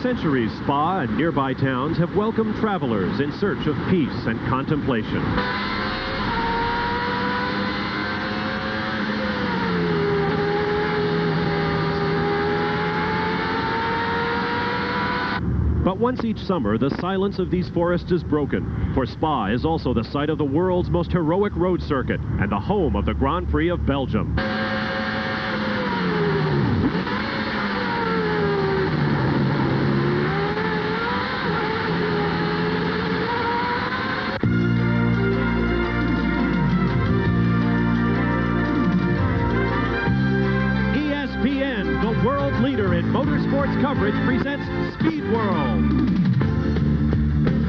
centuries, Spa and nearby towns have welcomed travelers in search of peace and contemplation. But once each summer, the silence of these forests is broken, for Spa is also the site of the world's most heroic road circuit and the home of the Grand Prix of Belgium. ESPN, the world leader in motorsports coverage, presents Speed World.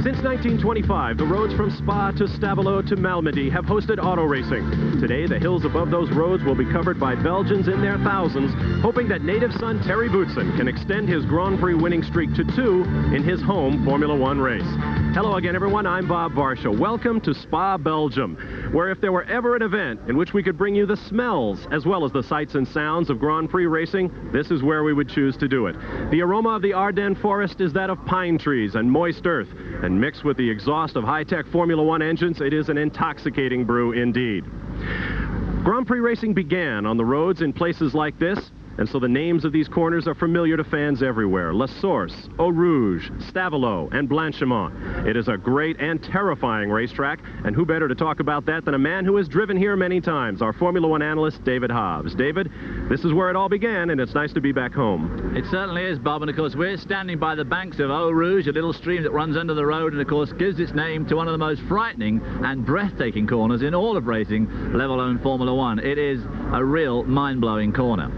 Since 1925, the roads from Spa to Stavelot to Malmedy have hosted auto racing. Today, the hills above those roads will be covered by Belgians in their thousands, hoping that native son Terry Boutsen can extend his Grand Prix winning streak to 2 in his home Formula One race. Hello again, everyone. I'm Bob Varsha. Welcome to Spa, Belgium, where if there were ever an event in which we could bring you the smells as well as the sights and sounds of Grand Prix racing, this is where we would choose to do it. The aroma of the Ardennes forest is that of pine trees and moist earth, and mixed with the exhaust of high-tech Formula One engines, it is an intoxicating brew indeed. Grand Prix racing began on the roads in places like this, and so the names of these corners are familiar to fans everywhere. La Source, Eau Rouge, Stavelot, and Blanchimont. It is a great and terrifying racetrack, and who better to talk about that than a man who has driven here many times, our Formula One analyst, David Hobbs. David, this is where it all began, and it's nice to be back home. It certainly is, Bob, and of course we're standing by the banks of Eau Rouge, a little stream that runs under the road and of course gives its name to one of the most frightening and breathtaking corners in all of racing, let alone Formula One. It is a real mind-blowing corner.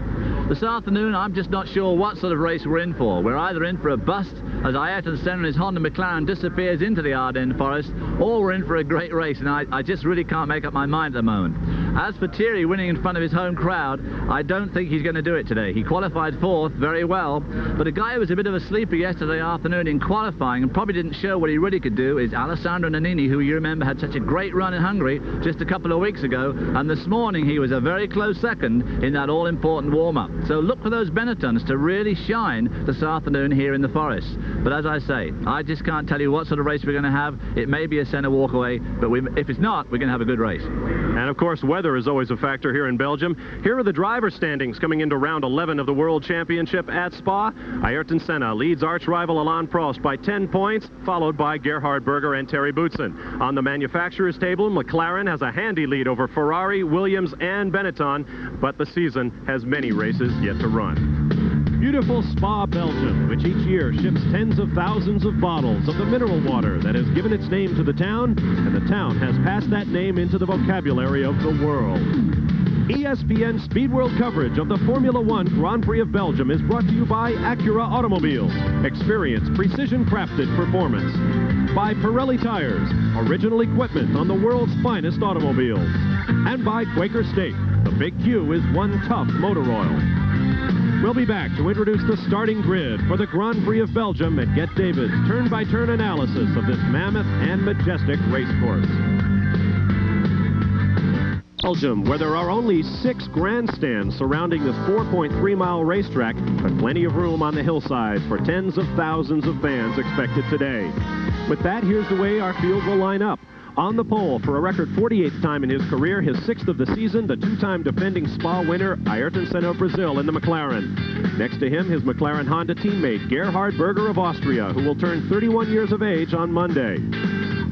This afternoon, I'm just not sure what sort of race we're in for. We're either in for a bust as Ayrton Senna and his Honda McLaren disappears into the Ardennes forest, or we're in for a great race, and I just really can't make up my mind at the moment. As for Thierry winning in front of his home crowd, I don't think he's going to do it today. He qualified 4th very well, but a guy who was a bit of a sleeper yesterday afternoon in qualifying and probably didn't show what he really could do is Alessandro Nannini, who you remember had such a great run in Hungary just a couple of weeks ago, and this morning he was a very close second in that all-important warm-up. So look for those Benettons to really shine this afternoon here in the forest. But as I say, I just can't tell you what sort of race we're going to have. It may be a Senna walkaway, but if it's not, we're going to have a good race. And of course, weather is always a factor here in Belgium. Here are the driver standings coming into round 11 of the World Championship at Spa. Ayrton Senna leads arch rival Alain Prost by 10 points, followed by Gerhard Berger and Terry Boutsen. On the manufacturer's table, McLaren has a handy lead over Ferrari, Williams, and Benetton, but the season has many races yet to run. Beautiful Spa, Belgium, which each year ships tens of thousands of bottles of the mineral water that has given its name to the town, and the town has passed that name into the vocabulary of the world. ESPN Speed World coverage of the Formula One Grand Prix of Belgium is brought to you by Acura Automobiles. Experience precision-crafted performance. By Pirelli Tires, original equipment on the world's finest automobiles. And by Quaker State, the Big Q is one tough motor oil. We'll be back to introduce the starting grid for the Grand Prix of Belgium and get David's turn-by-turn analysis of this mammoth and majestic racecourse. Belgium, where there are only 6 grandstands surrounding this 4.3-mile racetrack, but plenty of room on the hillsides for tens of thousands of fans expected today. With that, here's the way our field will line up. On the pole for a record 48th time in his career, his 6th of the season, the 2-time defending Spa winner, Ayrton Senna of Brazil in the McLaren. Next to him, his McLaren Honda teammate, Gerhard Berger of Austria, who will turn 31 years of age on Monday.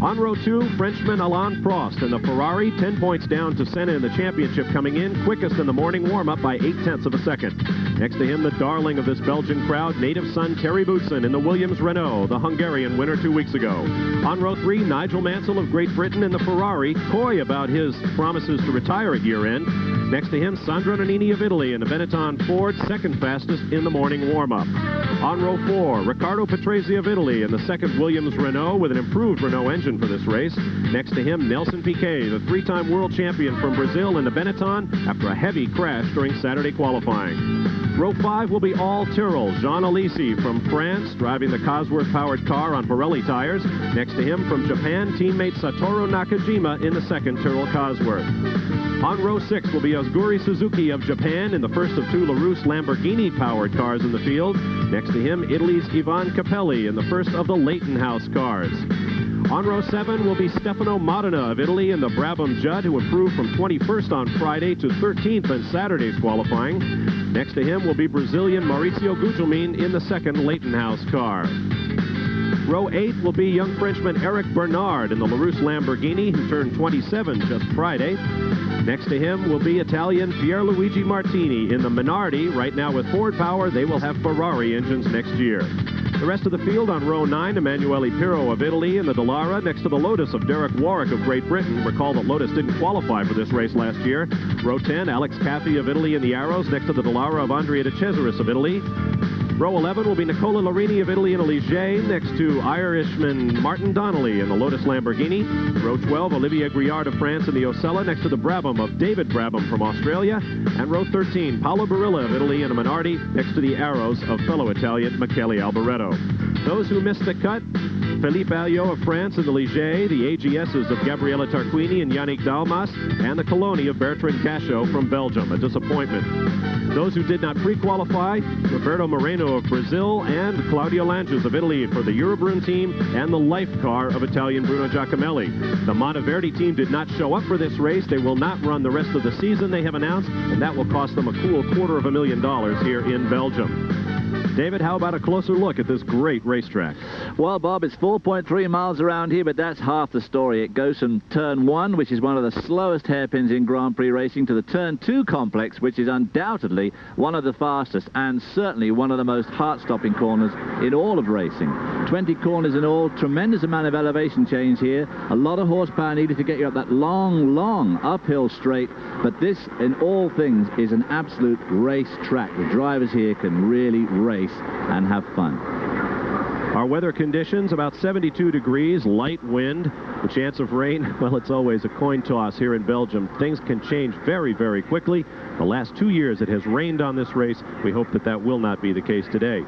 On row 2, Frenchman Alain Prost in the Ferrari, 10 points down to Senna in the championship, coming in quickest in the morning warm-up by 0.8 of a second. Next to him, the darling of this Belgian crowd, native son Terry Boutsen in the Williams Renault, the Hungarian winner 2 weeks ago. On row 3, Nigel Mansell of Great Britain in the Ferrari, coy about his promises to retire at year-end. Next to him, Sandro Nannini of Italy in the Benetton Ford, second fastest in the morning warm-up. On row 4, Riccardo Patrese of Italy in the second Williams Renault with an improved Renault engine for this race. Next to him, Nelson Piquet, the 3-time world champion from Brazil in the Benetton after a heavy crash during Saturday qualifying. Row 5 will be all Tyrrell. Jean Alesi from France, driving the Cosworth-powered car on Pirelli tires. Next to him, from Japan, teammate Satoru Nakajima in the second Tyrrell Cosworth. On row 6 will be Yasuguri Suzuki of Japan in the first of 2 LaRousse Lamborghini-powered cars in the field. Next to him, Italy's Ivan Capelli in the first of the Leighton House cars. On row 7 will be Stefano Modena of Italy in the Brabham Judd, who improved from 21st on Friday to 13th in Saturday's qualifying. Next to him will be Brazilian Maurizio Gugelmin in the second Leighton House car. Row 8 will be young Frenchman Eric Bernard in the LaRousse Lamborghini, who turned 27 just Friday. Next to him will be Italian Pierluigi Martini in the Minardi. Right now with Ford power, they will have Ferrari engines next year. The rest of the field on row 9, Emanuele Pirro of Italy in the Dallara, next to the Lotus of Derek Warwick of Great Britain. Recall that Lotus didn't qualify for this race last year. Row 10, Alex Caffey of Italy in the Arrows, next to the Dallara of Andrea De Cesaris of Italy. Row 11 will be Nicola Larini of Italy in a Ligier, next to Irishman Martin Donnelly in the Lotus Lamborghini. Row 12, Olivier Briard of France in the Osella, next to the Brabham of David Brabham from Australia. And row 13, Paolo Barilla of Italy in a Minardi, next to the Arrows of fellow Italian Michele Alboreto. Those who missed the cut, Philippe Alliot of France in the Ligier, the AGSs of Gabriele Tarquini and Yannick Dalmas, and the Coloni of Bertrand Cachot from Belgium, a disappointment. Those who did not pre-qualify, Roberto Moreno of Brazil and Claudio Langes of Italy for the Eurobrun team and the Life car of Italian Bruno Giacomelli. The Monteverdi team did not show up for this race. They will not run the rest of the season, they have announced, and that will cost them a cool $250,000 here in Belgium. David, how about a closer look at this great racetrack? Well, Bob, it's 4.3 miles around here, but that's half the story. It goes from turn 1, which is one of the slowest hairpins in Grand Prix racing, to the turn 2 complex, which is undoubtedly one of the fastest and certainly one of the most heart-stopping corners in all of racing. 20 corners in all, tremendous amount of elevation change here, a lot of horsepower needed to get you up that long, long uphill straight, but this, in all things, is an absolute race track. The drivers here can really race and have fun. Our weather conditions, about 72 degrees, light wind. The chance of rain, well, it's always a coin toss here in Belgium. Things can change very, very quickly. The last 2 years it has rained on this race. We hope that that will not be the case today.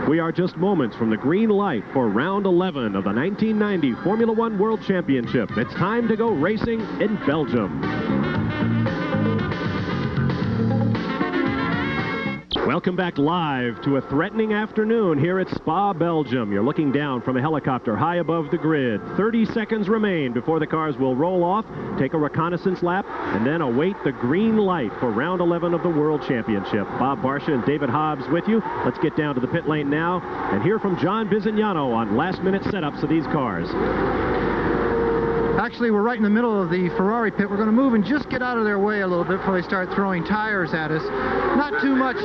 We are just moments from the green light for round 11 of the 1990 Formula One World Championship. It's time to go racing in Belgium. Welcome back live to a threatening afternoon here at Spa, Belgium. You're looking down from a helicopter high above the grid. 30 seconds remain before the cars will roll off, take a reconnaissance lap, and then await the green light for round 11 of the World Championship. Bob Barsha and David Hobbs with you. Let's get down to the pit lane now and hear from John Bizignano on last-minute setups of these cars. Actually, we're right in the middle of the Ferrari pit. We're going to move and just get out of their way a little bit before they start throwing tires at us. Not too many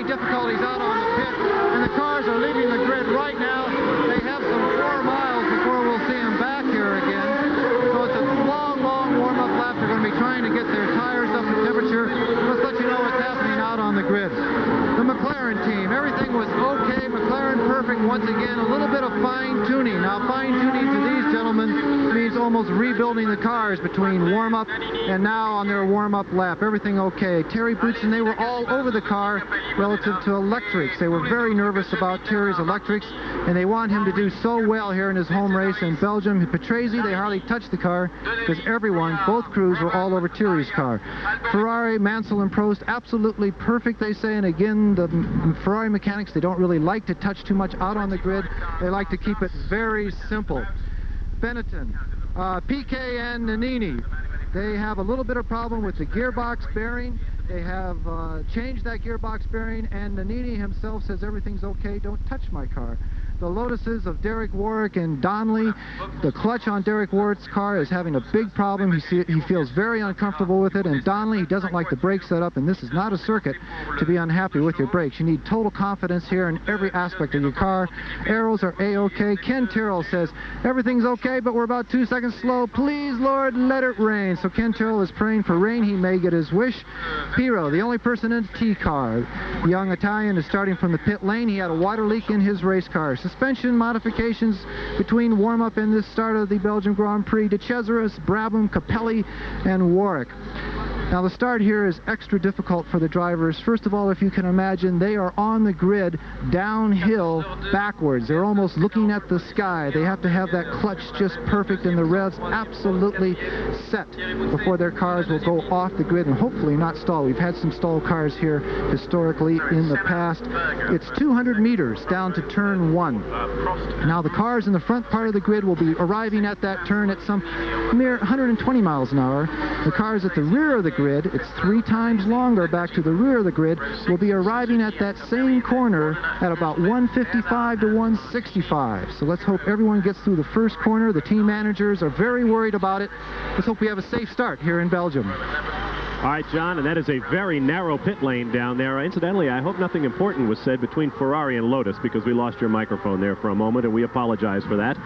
difficulties out on the pit, and the cars are leaving the grid right now. They have some 4 miles before we'll see them back here again. So it's a long, long warm-up lap. They're going to be trying to get their tires up to temperature. Let's let you know what's happening out on the grid. The McLaren team, everything was okay. McLaren perfect once again. A little bit of fine-tuning. Now, fine-tuning to these gentlemen means almost rebuilding the cars between warm-up and now on their warm-up lap. Everything okay. Terry Boutsen, they were all over the car relative to electrics. They were very nervous about Terry's electrics, and they want him to do so well here in his home race in Belgium. Patrese, they hardly touched the car because everyone, both crews, were all over Terry's car. Ferrari, Mansell, and Prost, absolutely perfect, they say, and again, the Ferrari mechanics, they don't really like to touch too much out on the grid. They like to keep it very simple. Benetton, Piquet, and Nannini, they have a little bit of problem with the gearbox bearing. They have changed that gearbox bearing, and Nannini himself says everything's okay, don't touch my car. The Lotuses of Derek Warwick and Donnelly, the clutch on Derek Warwick's car is having a big problem. He feels very uncomfortable with it, and Donnelly, he doesn't like the brake setup, and this is not a circuit to be unhappy with your brakes. You need total confidence here in every aspect of your car. Arrows are A-OK. Ken Tyrrell says, everything's okay, but we're about 2 seconds slow. Please, Lord, let it rain. So Ken Tyrrell is praying for rain. He may get his wish. Pirro, the only person in the T car. The young Italian is starting from the pit lane. He had a water leak in his race car. Suspension modifications between warm-up and this start of the Belgian Grand Prix. De Cesaris, Brabham, Capelli, and Warwick. Now the start here is extra difficult for the drivers. First of all, if you can imagine, they are on the grid downhill backwards. They're almost looking at the sky. They have to have that clutch just perfect and the revs absolutely set before their cars will go off the grid and hopefully not stall. We've had some stall cars here historically in the past. It's 200 meters down to turn 1. Now the cars in the front part of the grid will be arriving at that turn at some mere 120 miles an hour. The cars at the rear of the grid, it's 3 times longer back to the rear of the grid, will be arriving at that same corner at about 155 to 165. So let's hope everyone gets through the first corner. The team managers are very worried about it. Let's hope we have a safe start here in Belgium. All right, John, and that is a very narrow pit lane down there. Incidentally, I hope nothing important was said between Ferrari and Lotus, because we lost your microphone there for a moment, and we apologize for that.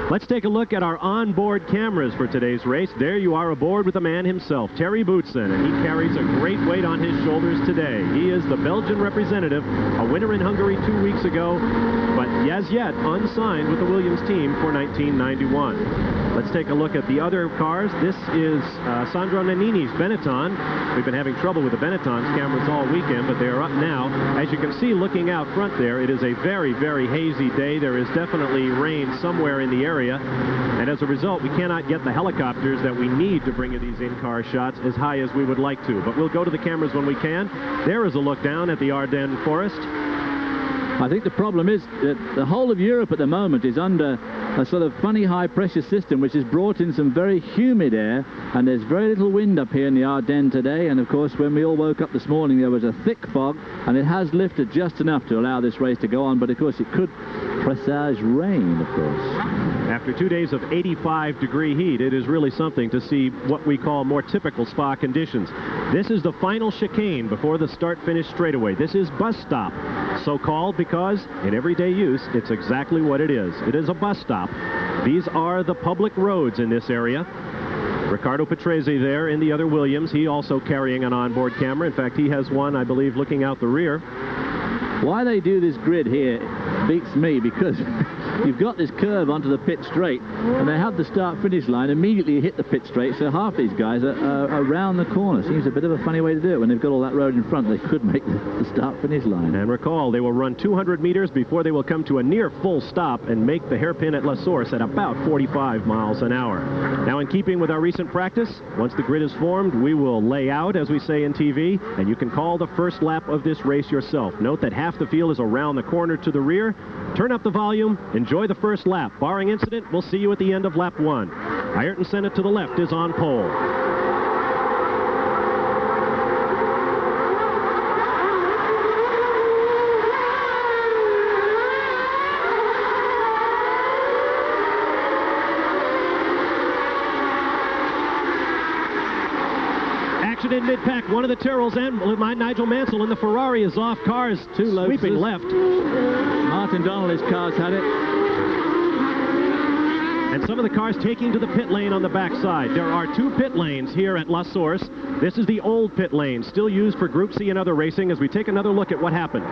Let's take a look at our onboard cameras for today's race. There you are aboard with the man himself, Terry Boutsen, and he carries a great weight on his shoulders today. He is the Belgian representative, a winner in Hungary 2 weeks ago, but as yet unsigned with the Williams team for 1991. Let's take a look at the other cars. This is Sandro Nannini's Benetton. We've been having trouble with the Benetton's cameras all weekend, but they are up now. As you can see, looking out front there, it is a very, very hazy day. There is definitely rain somewhere in the area. And as a result, we cannot get the helicopters that we need to bring you these in-car shots as high as we would like to. But we'll go to the cameras when we can. There is a look down at the Ardennes forest. I think the problem is that the whole of Europe at the moment is under a sort of funny high-pressure system which has brought in some very humid air, and there's very little wind up here in the Ardennes today. And of course, when we all woke up this morning, there was a thick fog, and it has lifted just enough to allow this race to go on, but of course it could presage rain, of course. After 2 days of 85-degree heat, it is really something to see what we call more typical Spa conditions. This is the final chicane before the start-finish straightaway. This is bus stop, so-called because in everyday use, it's exactly what it is. It is a bus stop. These are the public roads in this area. Ricardo Patrese there in the other Williams. He also carrying an onboard camera. In fact, he has one, I believe, looking out the rear. Why they do this grid here beats me, because you've got this curve onto the pit straight, and they have the start-finish line. Immediately you hit the pit straight, so half these guys are around the corner. Seems a bit of a funny way to do it. When they've got all that road in front, they could make the start-finish line. And recall, they will run 200 meters before they will come to a near full stop and make the hairpin at La Source at about 45 miles an hour. Now, in keeping with our recent practice, once the grid is formed, we will lay out, as we say in TV, and you can call the first lap of this race yourself. Note that half the field is around the corner to the rear. Turn up the volume, enjoy the first lap. Barring incident, we'll see you at the end of lap 1. Ayrton Senna to the left is on pole. In mid-pack, one of the Tyrrells and Nigel Mansell in the Ferrari is off. Cars sweeping left. Martin Donnelly's cars had it. And some of the cars taking to the pit lane on the backside. There are 2 pit lanes here at La Source. This is the old pit lane, still used for Group C and other racing, as we take another look at what happened.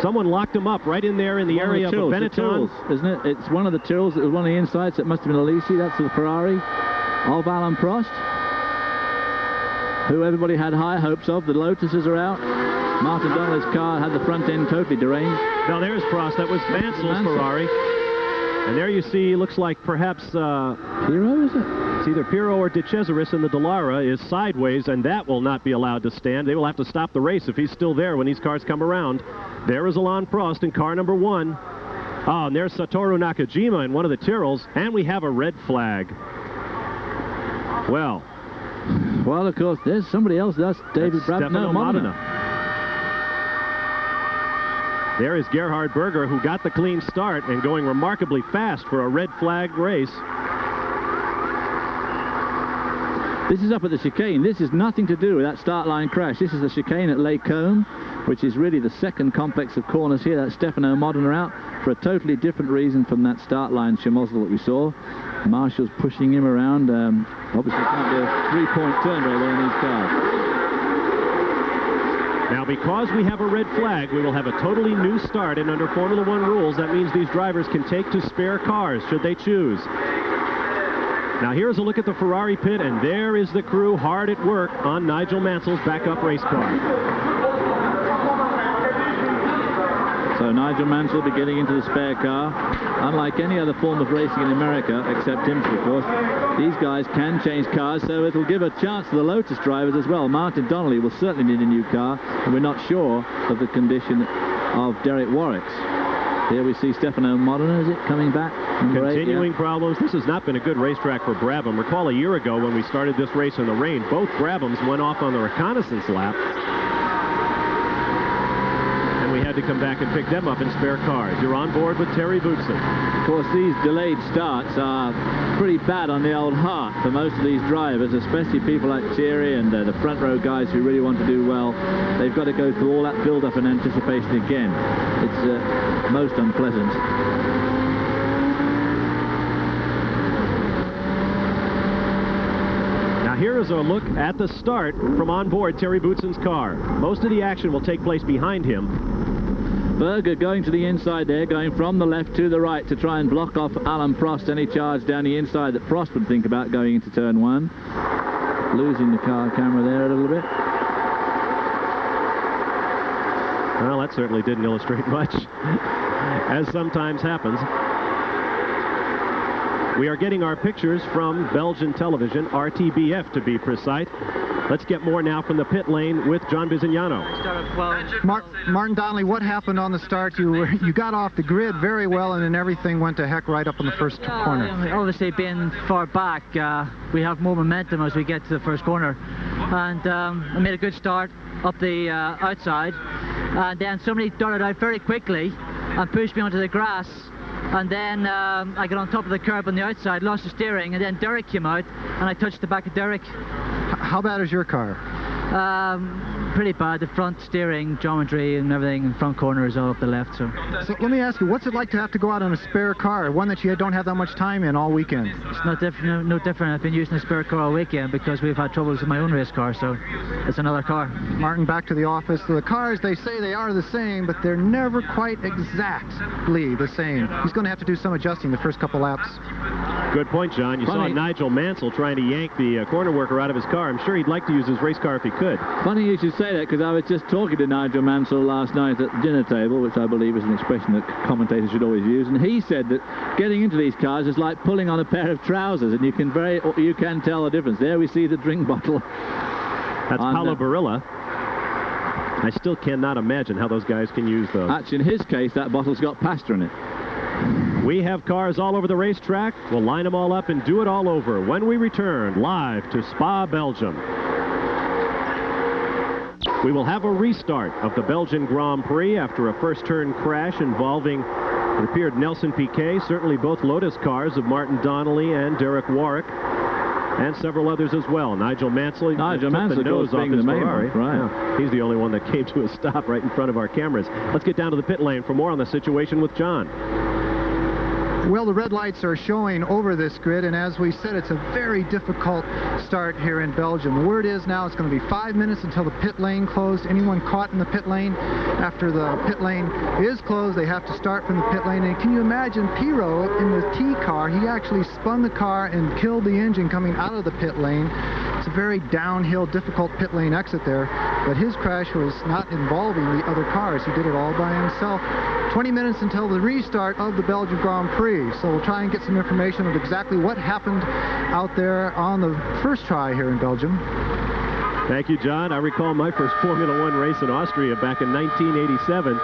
Someone locked them up right in there in the area of the Benetton. Isn't it? It's one of the Tyrrells. It was one of the insides. It must have been Alesi. That's the Ferrari of Alain Prost, who everybody had high hopes of. The Lotuses are out. Martin Donnelly's car had the front end totally deranged. No, there's Prost. That was Mansell's Ferrari. And there you see, looks like perhaps... Pirro, is it? It's either Pirro or De Cesaris, and the Dallara is sideways, and that will not be allowed to stand. They will have to stop the race if he's still there when these cars come around. There is Alain Prost in car number 1. Oh, and there's Satoru Nakajima in one of the Tyrrells, and we have a red flag. Well, of course, there's somebody else. That's David Modena. There is Gerhard Berger, who got the clean start and going remarkably fast for a red flag race. This is up at the chicane. This is nothing to do with that start line crash. This is the chicane at Les Combes, which is really the second complex of corners here. That's Stefano Modena out for a totally different reason from that start line Chimozel that we saw. Marshall's pushing him around. Obviously can't do a 3-point turn very well in these cars. Now, because we have a red flag, we will have a totally new start, and under Formula One rules, that means these drivers can take to spare cars should they choose. Now here's a look at the Ferrari pit, and there is the crew hard at work on Nigel Mansell's backup race car. So Nigel Mansell will be getting into the spare car. Unlike any other form of racing in America, except IMSA, of course, these guys can change cars, so it'll give a chance to the Lotus drivers as well. Martin Donnelly will certainly need a new car, and we're not sure of the condition of Derek Warwick's. Here we see Stefano Modena, is it, coming back? Continuing problems. This has not been a good racetrack for Brabham. Recall a year ago when we started this race in the rain, both Brabhams went off on the reconnaissance lap. We had to come back and pick them up in spare cars. You're on board with Terry Boutsen. Of course, these delayed starts are pretty bad on the old heart for most of these drivers, especially people like Thierry and the front row guys who really want to do well. They've got to go through all that build-up and anticipation again. It's most unpleasant. Now here is a look at the start from on board Terry Boutsen's car. Most of the action will take place behind him. Berger going to the inside there, going from the left to the right to try and block off Alan Prost, any charge down the inside that Prost would think about going into turn 1. Losing the car camera there a little bit. Well, that certainly didn't illustrate much, as sometimes happens. We are getting our pictures from Belgian television, RTBF to be precise. Let's get more now from the pit lane with John Bizignano. Martin Donnelly, what happened on the start? You got off the grid very well, and then everything went to heck right up in the first corner. Obviously, being far back, we have more momentum as we get to the first corner. And I made a good start up the outside. And then somebody darted out very quickly and pushed me onto the grass. And then I got on top of the curb on the outside, lost the steering, and then Derek came out, and I touched the back of Derek. How bad is your car? Pretty bad. The front steering, geometry, and everything in front corner is all up the left. So let me ask you, what's it like to have to go out on a spare car, one that you don't have that much time in all weekend? It's not different. No different. I've been using a spare car all weekend because we've had troubles with my own race car, so it's another car. Martin, back to the office. The cars, they say they are the same, but they're never quite exactly the same. He's going to have to do some adjusting the first couple laps. Good point, John. You saw Nigel Mansell trying to yank the corner worker out of his car. I'm sure he'd like to use his race car if he could. Funny you should say that, because I was just talking to Nigel Mansell last night at the dinner table, which I believe is an expression that commentators should always use, and he said that getting into these cars is like pulling on a pair of trousers, and you can tell the difference. There we see the drink bottle. That's Paolo Barilla. I still cannot imagine how those guys can use those. Actually, in his case, that bottle's got pasta in it. We have cars all over the racetrack. We'll line them all up and do it all over when we return live to Spa, Belgium. We will have a restart of the Belgian Grand Prix after a first-turn crash involving, it appeared, Nelson Piquet, certainly both Lotus cars of Martin Donnelly and Derek Warwick, and several others as well. Nigel Mansell took the nose off his Ferrari. Right. Yeah, he's the only one that came to a stop right in front of our cameras. Let's get down to the pit lane for more on the situation with John. Well, the red lights are showing over this grid, and as we said, it's a very difficult start here in Belgium. The word is now it's going to be 5 minutes until the pit lane closed. Anyone caught in the pit lane after the pit lane is closed, they have to start from the pit lane. And can you imagine Pirot in the T car? He actually spun the car and killed the engine coming out of the pit lane. It's a very downhill, difficult pit lane exit there, but his crash was not involving the other cars. He did it all by himself. 20 minutes until the restart of the Belgian Grand Prix. So we'll try and get some information of exactly what happened out there on the first try here in Belgium. Thank you, John. I recall my first Formula One race in Austria back in 1987.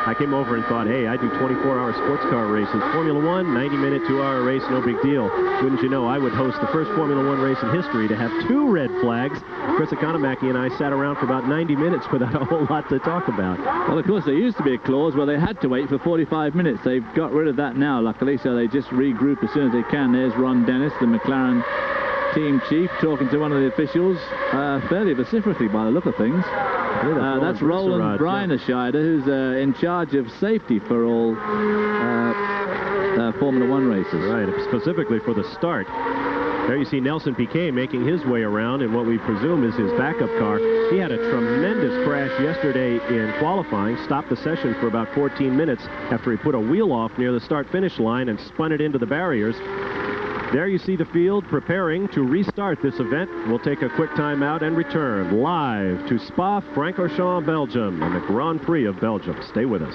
I came over and thought, hey, I do 24-hour sports car races. Formula One, 90-minute, 2-hour race, no big deal. Wouldn't you know, I would host the first Formula One race in history to have 2 red flags. Chris Economaki and I sat around for about 90 minutes without a whole lot to talk about. Well, of course, there used to be a clause where they had to wait for 45 minutes. They've got rid of that now, luckily, so they just regroup as soon as they can. There's Ron Dennis, the McLaren team chief, talking to one of the officials fairly vociferously by the look of things. That's Roland Breinerscheider, who's in charge of safety for all Formula One races. Right, specifically for the start. There you see Nelson Piquet making his way around in what we presume is his backup car. He had a tremendous crash yesterday in qualifying, stopped the session for about 14 minutes after he put a wheel off near the start-finish line and spun it into the barriers. There you see the field preparing to restart this event. We'll take a quick timeout and return live to Spa-Francorchamps, Belgium, and the Grand Prix of Belgium. Stay with us.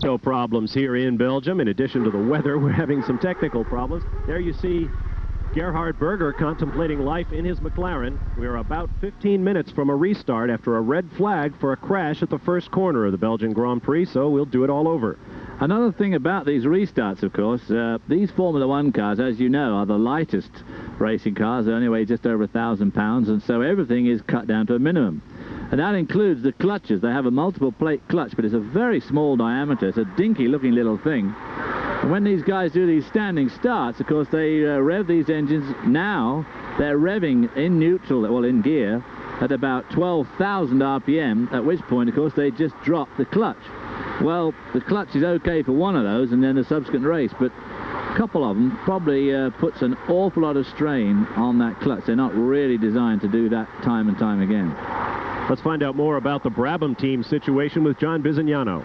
No problems here in Belgium. In addition to the weather, we're having some technical problems. There you see Gerhard Berger contemplating life in his McLaren. We are about 15 minutes from a restart after a red flag for a crash at the first corner of the Belgian Grand Prix, so we'll do it all over. Another thing about these restarts, of course, these Formula One cars, as you know, are the lightest racing cars. They only weigh just over 1,000 pounds, and so everything is cut down to a minimum. And that includes the clutches. They have a multiple plate clutch, but it's a very small diameter. It's a dinky looking little thing. And when these guys do these standing starts, of course, they rev these engines. Now they're revving in neutral, well, in gear, at about 12,000 RPM, at which point, of course, they just drop the clutch. Well, the clutch is okay for one of those and then the subsequent race, but a couple of them probably puts an awful lot of strain on that clutch. They're not really designed to do that time and time again. Let's find out more about the Brabham team situation with John Bizignano.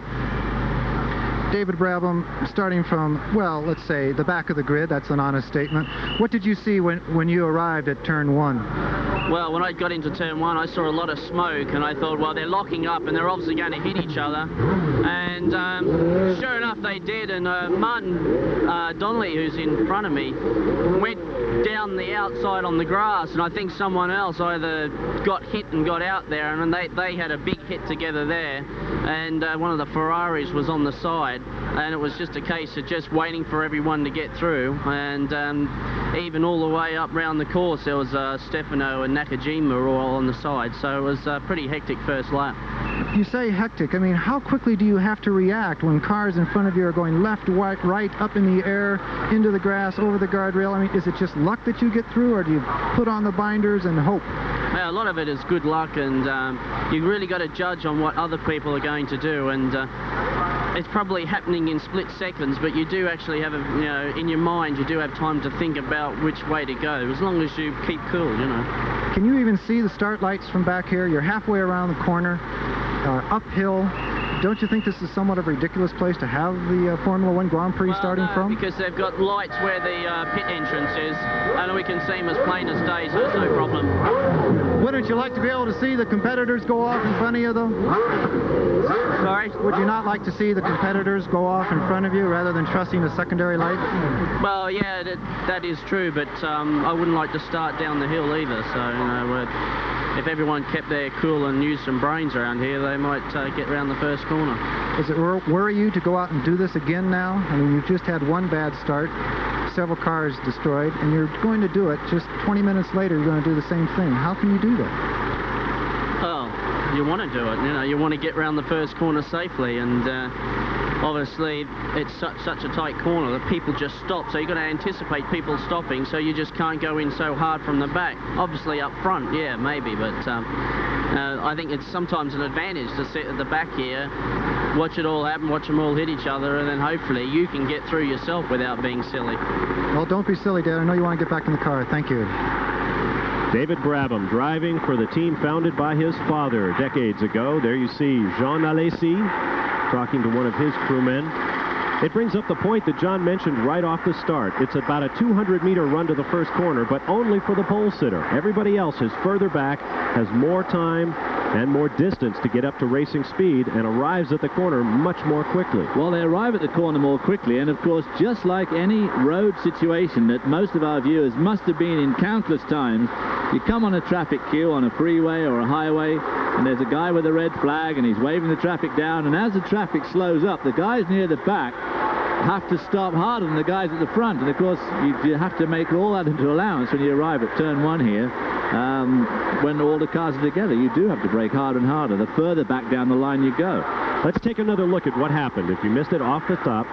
David Brabham, starting from, well, let's say the back of the grid. That's an honest statement. What did you see when you arrived at turn 1? Well, when I got into turn 1, I saw a lot of smoke, and I thought, well, they're locking up and they're obviously going to hit each other. And sure enough, they did. And Martin Donnelly, who's in front of me, went down the outside on the grass, and I think someone else either got hit and got out there, and they had a big hit together there. And one of the Ferraris was on the side, and it was just a case of just waiting for everyone to get through. And even all the way up round the course, there was Stefano and Nakajima all on the side, so it was a pretty hectic first lap. You say hectic. I mean, how quickly do you have to react when cars in front of you are going left, right, up in the air, into the grass, over the guardrail? I mean, is it just luck that you get through, or do you put on the binders and hope? Yeah, a lot of it is good luck, and you really got to judge on what other people are going to do, and it's probably happening in split seconds, but you do actually have, in your mind, you do have time to think about which way to go, as long as you keep cool, Can you even see the start lights from back here? You're halfway around the corner, uphill. Don't you think this is somewhat of a ridiculous place to have the Formula One Grand Prix starting from? Because they've got lights where the pit entrance is, and we can see them as plain as day, so it's no problem. Wouldn't you like to be able to see the competitors go off in front of you, though? Sorry? Would you not like to see the competitors go off in front of you rather than trusting a secondary light? Well, yeah, that is true, but I wouldn't like to start down the hill either, so, if everyone kept their cool and used some brains around here, they might get around the first corner. Does it worry you to go out and do this again now? I mean, you've just had one bad start, several cars destroyed, and you're going to do it just 20 minutes later. You're going to do the same thing. How can you do that? Well, you want to do it. You want to get around the first corner safely, and obviously it's such a tight corner that people just stop, so you've got to anticipate people stopping, so you just can't go in so hard from the back. Obviously up front, yeah, maybe, but I think it's sometimes an advantage to sit at the back here, watch it all happen, watch them all hit each other, and then hopefully you can get through yourself without being silly. Well, don't be silly, Dad. I know you want to get back in the car. Thank you. David Brabham driving for the team founded by his father decades ago. There you see Jean Alesi talking to one of his crewmen. It brings up the point that John mentioned right off the start. It's about a 200-meter run to the first corner, but only for the pole sitter. Everybody else is further back, has more time and more distance to get up to racing speed, and arrives at the corner much more quickly. Well, they arrive at the corner more quickly, and of course, just like any road situation that most of our viewers must have been in countless times, you come on a traffic queue on a freeway or a highway, and there's a guy with a red flag, and he's waving the traffic down, and as the traffic slows up, the guys near the back have to stop harder than the guys at the front, and of course you have to make all that into allowance when you arrive at turn 1 here. When all the cars are together, you do have to brake harder and harder the further back down the line you go. Let's take another look at what happened. If you missed it off the top,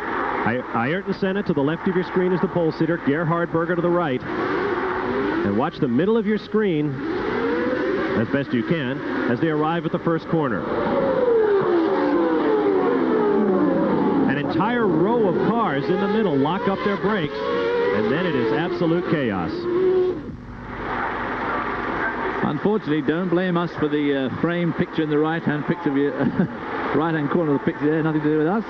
Ayrton Senna to the left of your screen is the pole sitter, Gerhard Berger to the right, and watch the middle of your screen as best you can as they arrive at the first corner. An entire row of cars in the middle lock up their brakes, and then it is absolute chaos. Unfortunately, don't blame us for the frame picture in the right-hand picture of you. right-hand corner of the picture there, nothing to do with us.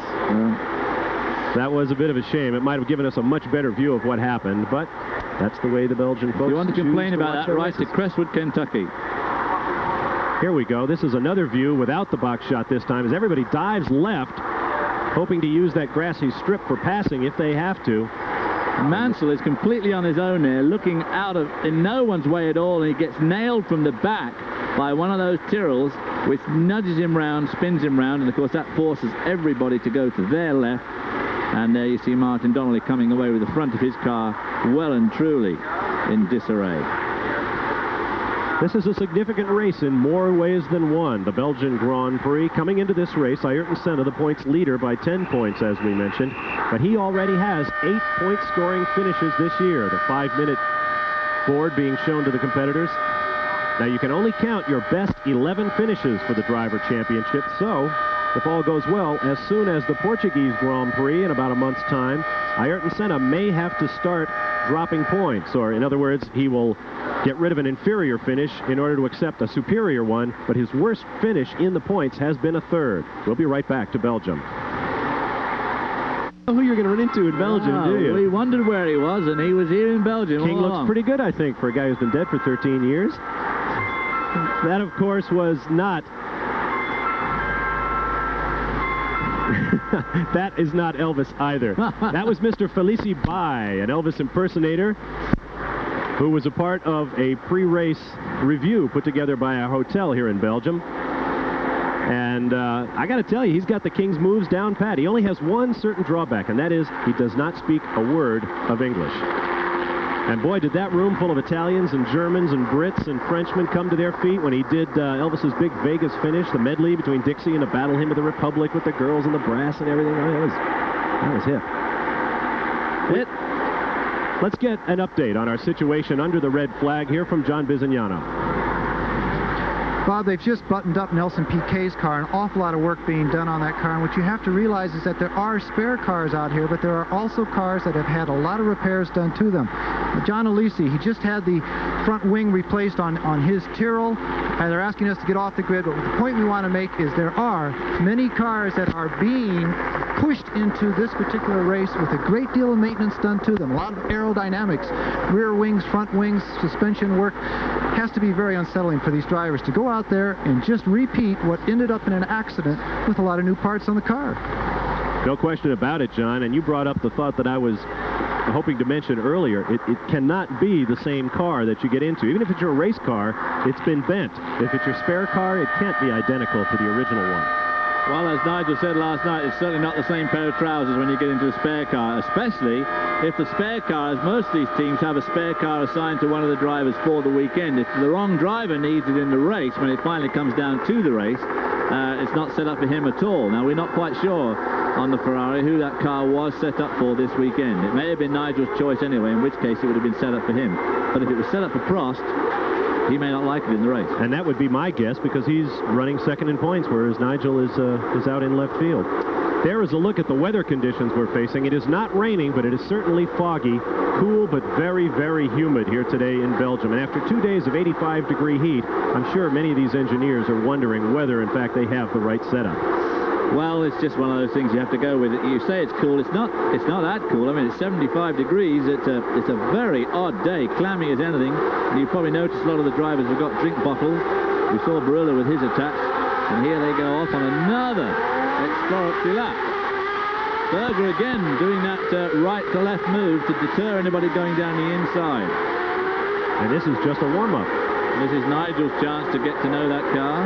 That was a bit of a shame. It might have given us a much better view of what happened, but that's the way the Belgian folks. If you want to complain about that, right to races. Crestwood, Kentucky. Here we go. This is another view without the box shot this time, as everybody dives left, hoping to use that grassy strip for passing if they have to. Mansell is completely on his own there, looking out of in no one's way at all, and he gets nailed from the back by one of those Tyrrells, which nudges him round, spins him round, and of course that forces everybody to go to their left. And there you see Martin Donnelly coming away with the front of his car well and truly in disarray. This is a significant race in more ways than one. The Belgian Grand Prix. Coming into this race, Ayrton Senna, the points leader by 10 points, as we mentioned. But he already has 8 point-scoring finishes this year. The 5-minute board being shown to the competitors. Now, you can only count your best 11 finishes for the Driver Championship. So, if all goes well, as soon as the Portuguese Grand Prix in about a month's time, Ayrton Senna may have to start dropping points. Or, in other words, he will get rid of an inferior finish in order to accept a superior one, but his worst finish in the points has been a third. We'll be right back to Belgium. Who you're going to run into in Belgium, do you? We wondered where he was, and he was here in Belgium. King looks pretty good, I think, for a guy who's been dead for 13 years. That, of course, was not... That is not Elvis either. That was Mr. Felicie Bai, an Elvis impersonator who was a part of a pre-race review put together by a hotel here in Belgium. And I got to tell you, he's got the King's moves down pat. He only has one certain drawback, and that is he does not speak a word of English. And boy, did that room full of Italians and Germans and Brits and Frenchmen come to their feet when he did Elvis's big Vegas finish, the medley between Dixie and the Battle Hymn of the Republic with the girls and the brass and everything. Oh, that was hip. Let's get an update on our situation under the red flag here from John Bizignano. Bob, they've just buttoned up Nelson Piquet's car. An awful lot of work being done on that car. And what you have to realize is that there are spare cars out here, but there are also cars that have had a lot of repairs done to them. John Alesi, he just had the front wing replaced on his Tyrrell, and they're asking us to get off the grid. But the point we want to make is there are many cars that are being pushed into this particular race with a great deal of maintenance done to them. A lot of aerodynamics, rear wings, front wings, suspension work. Has to be very unsettling for these drivers to go out there and just repeat what ended up in an accident with a lot of new parts on the car. No question about it, John, and you brought up the thought that I was hoping to mention earlier. It cannot be the same car that you get into. Even if it's your race car, it's been bent. If it's your spare car, it can't be identical to the original one. Well, as Nigel said last night, it's certainly not the same pair of trousers when you get into a spare car, especially if the spare cars, most of these teams have a spare car assigned to one of the drivers for the weekend. If the wrong driver needs it in the race, when it finally comes down to the race, it's not set up for him at all. Now, we're not quite sure on the Ferrari who that car was set up for this weekend. It may have been Nigel's choice anyway, in which case it would have been set up for him. But if it was set up for Prost, he may not like it in the race. And that would be my guess, because he's running second in points, whereas Nigel is out in left field. There is a look at the weather conditions we're facing. It is not raining, but it is certainly foggy, cool, but very, very humid here today in Belgium. And after 2 days of 85-degree heat, I'm sure many of these engineers are wondering whether, in fact, they have the right setup. Well, it's just one of those things you have to go with. You say it's cool. It's not that cool. I mean, it's 75 degrees. It's a very odd day, clammy as anything. And you probably noticed a lot of the drivers have got drink bottles. We saw Barilla with his attached, and here they go off on another exploratory lap. Berger again doing that right to left move to deter anybody going down the inside. And this is just a warm-up. This is Nigel's chance to get to know that car.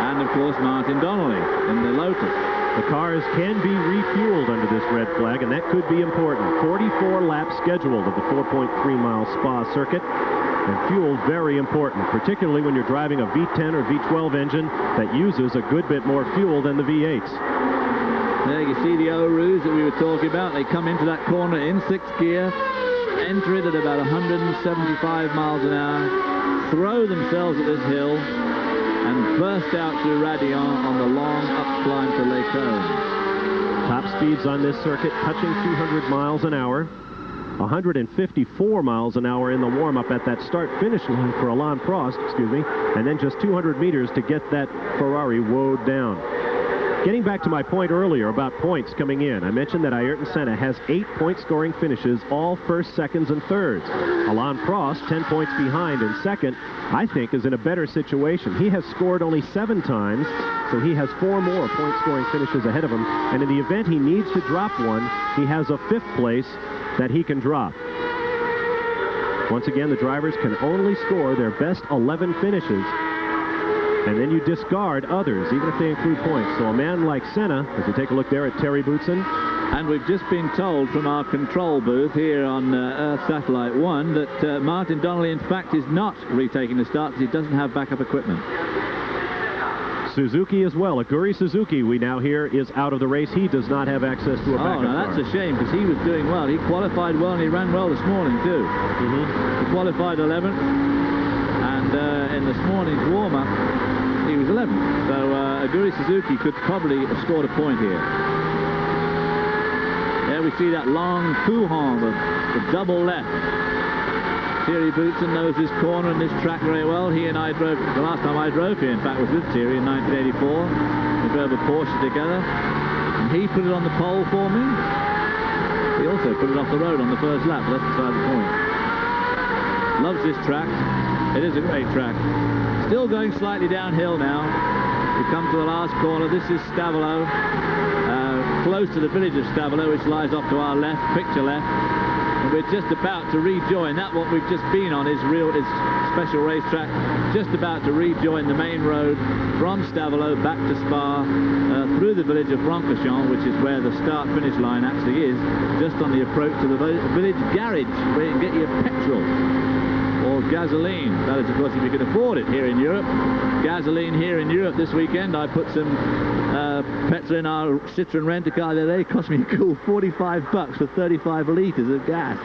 And, of course, Martin Donnelly in the Lotus. The cars can be refueled under this red flag, and that could be important. 44 laps scheduled of the 4.3-mile Spa circuit. And fuel, very important, particularly when you're driving a V10 or V12 engine that uses a good bit more fuel than the V8s. There you see the O-Roos that we were talking about. They come into that corner in 6th gear, enter it at about 175 miles an hour, throw themselves at this hill, and burst out through Radion on the long up climb to Les Cônes. Top speeds on this circuit touching 200 miles an hour. 154 miles an hour in the warm-up at that start-finish line for Alain Prost, and then just 200 meters to get that Ferrari woed down. Getting back to my point earlier about points coming in, I mentioned that Ayrton Senna has 8 point-scoring finishes, all first, seconds, and thirds. Alain Prost, 10 points behind in second, I think is in a better situation. He has scored only 7 times, so he has 4 more point-scoring finishes ahead of him. And in the event he needs to drop one, he has a 5th place that he can drop. Once again, the drivers can only score their best 11 finishes, and then you discard others, even if they include points. So a man like Senna, as we take a look there at Terry Boutsen. And we've just been told from our control booth here on Earth Satellite 1 that Martin Donnelly, in fact, is not retaking the start because he doesn't have backup equipment. Suzuki as well. Aguri Suzuki, we now hear, is out of the race. He does not have access to a backup Oh, now that's car. a shame because he was doing well. He qualified well and he ran well this morning too. He qualified 11th, and in this morning's warm-up he was 11th. So Aguri Suzuki could probably have scored a point here. There we see that long Pouhon, the double left. Thierry Boutsen knows this corner and this track very well. He and I drove, the last time I drove here, in fact, was with Thierry in 1984. We drove a Porsche together, and he put it on the pole for me. He also put it off the road on the first lap, but that's beside the point. Loves this track. It is a great track. Still going slightly downhill now. We come to the last corner. This is Stavelot, close to the village of Stavelot, which lies off to our left, picture left. And we're just about to rejoin. That what we've just been on is special racetrack. Just about to rejoin the main road from Stavelot back to Spa, through the village of Francorchamps, which is where the start-finish line actually is, just on the approach to the village garage, where you can get your petrol or gasoline. That is, of course, if you can afford it here in Europe. Gasoline here in Europe this weekend. I put some petrol in our Citroen rent-a-car the other day. It cost me a cool 45 bucks for 35 litres of gas.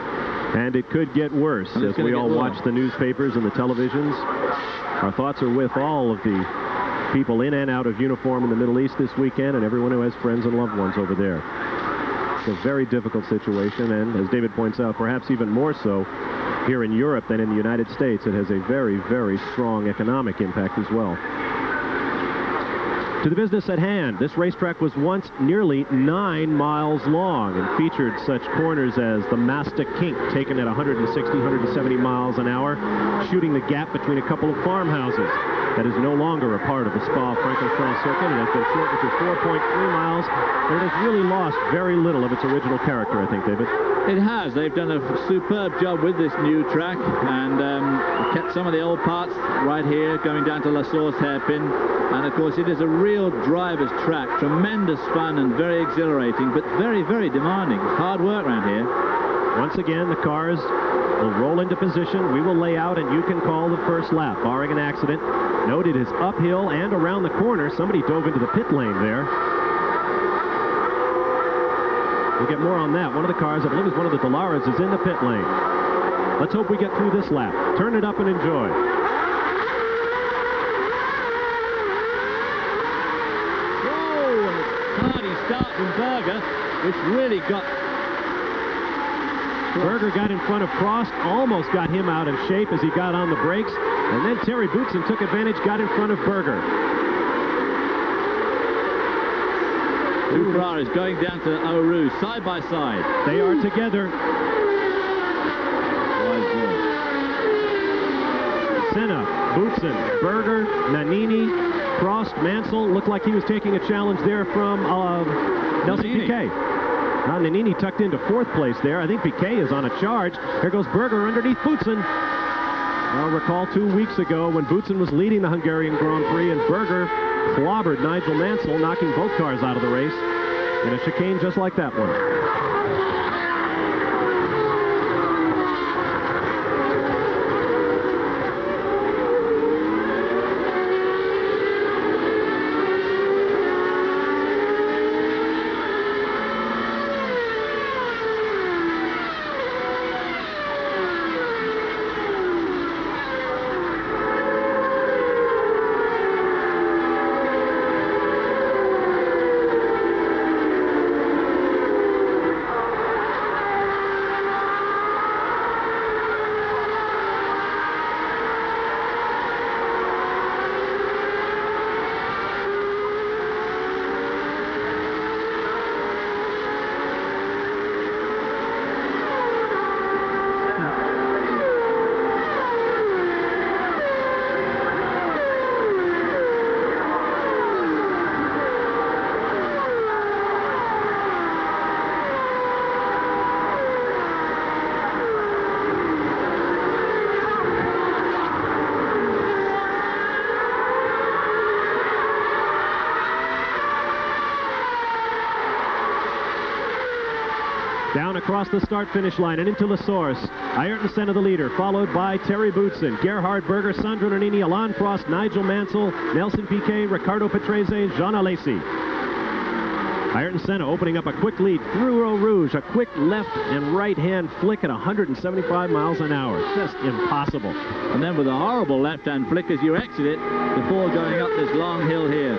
And it could get worse as we all watch the newspapers and the televisions. Our thoughts are with all of the people in and out of uniform in the Middle East this weekend and everyone who has friends and loved ones over there. It's a very difficult situation, and as David points out, perhaps even more so here in Europe than in the United States. It has a very, very strong economic impact as well. To the business at hand, this racetrack was once nearly 9 miles long and featured such corners as the Masta Kink, taken at 160, 170 miles an hour, shooting the gap between a couple of farmhouses. That is no longer a part of the Spa-Francorchamps circuit. It has been shortened to 4.3 miles, but it has really lost very little of its original character, I think, David. It has. They've done a superb job with this new track and kept some of the old parts right here, going down to La Source hairpin. And, of course, it is a real driver's track. Tremendous fun and very exhilarating, but very, very demanding. Hard work around here. Once again, the cars will roll into position. We will lay out, and you can call the first lap, barring an accident. Note it is uphill and around the corner. Somebody dove into the pit lane there. We'll get more on that. One of the cars, I believe it's one of the Dolaras, is in the pit lane. Let's hope we get through this lap. Turn it up and enjoy. Whoa, and a tardy start from Berger, which really got... Berger got in front of Prost, almost got him out of shape as he got on the brakes, and then Terry Boutsen took advantage, got in front of Berger. Two Ferraris going down to Eau Rouge, side by side. They are together. Senna, Boutsen, Berger, Nannini, Prost, Mansell. Looked like he was taking a challenge there from Nelson Piquet. Now Nannini tucked into 4th place there. I think Piquet is on a charge. Here goes Berger underneath Boutsen. I'll recall 2 weeks ago when Boutsen was leading the Hungarian Grand Prix and Berger clobbered Nigel Mansell, knocking both cars out of the race in a chicane just like that one. Down across the start-finish line and into La Source. Ayrton Senna the leader, followed by Terry Boutsen, Gerhard Berger, Sandro Nannini, Alain Prost, Nigel Mansell, Nelson Piquet, Ricardo Patrese, Jean Alesi. Ayrton Senna opening up a quick lead through Eau Rouge, a quick left and right-hand flick at 175 miles an hour. Just impossible. And then with a horrible left-hand flick as you exit it before going up this long hill here.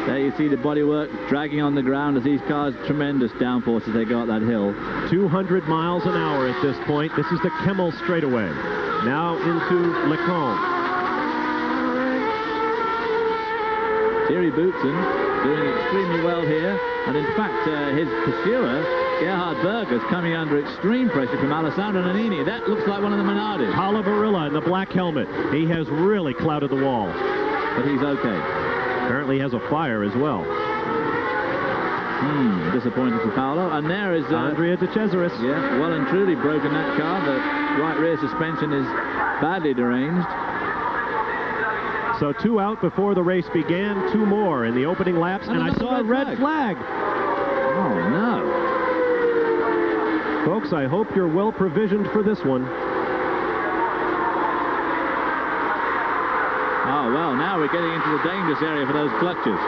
There you see the bodywork dragging on the ground as these cars, tremendous downforce as they go up that hill. 200 miles an hour at this point. This is the Kemmel straightaway. Now into Lecombe. Thierry Boutsen doing extremely well here. And in fact, his pursuer, Gerhard Berger, is coming under extreme pressure from Alessandro Nannini. That looks like one of the Minardis. Paolo Barilla in the black helmet. He has really clouded the wall. But he's okay. Apparently has a fire as well. Disappointing for Paolo. And there is Andrea De Cesaris. Yeah, well and truly broken that car. The right rear suspension is badly deranged. So 2 out before the race began, 2 more in the opening laps, and I saw a red flag. Oh, no. Folks, I hope you're well provisioned for this one. Oh, well, now we're getting into the dangerous area for those clutches.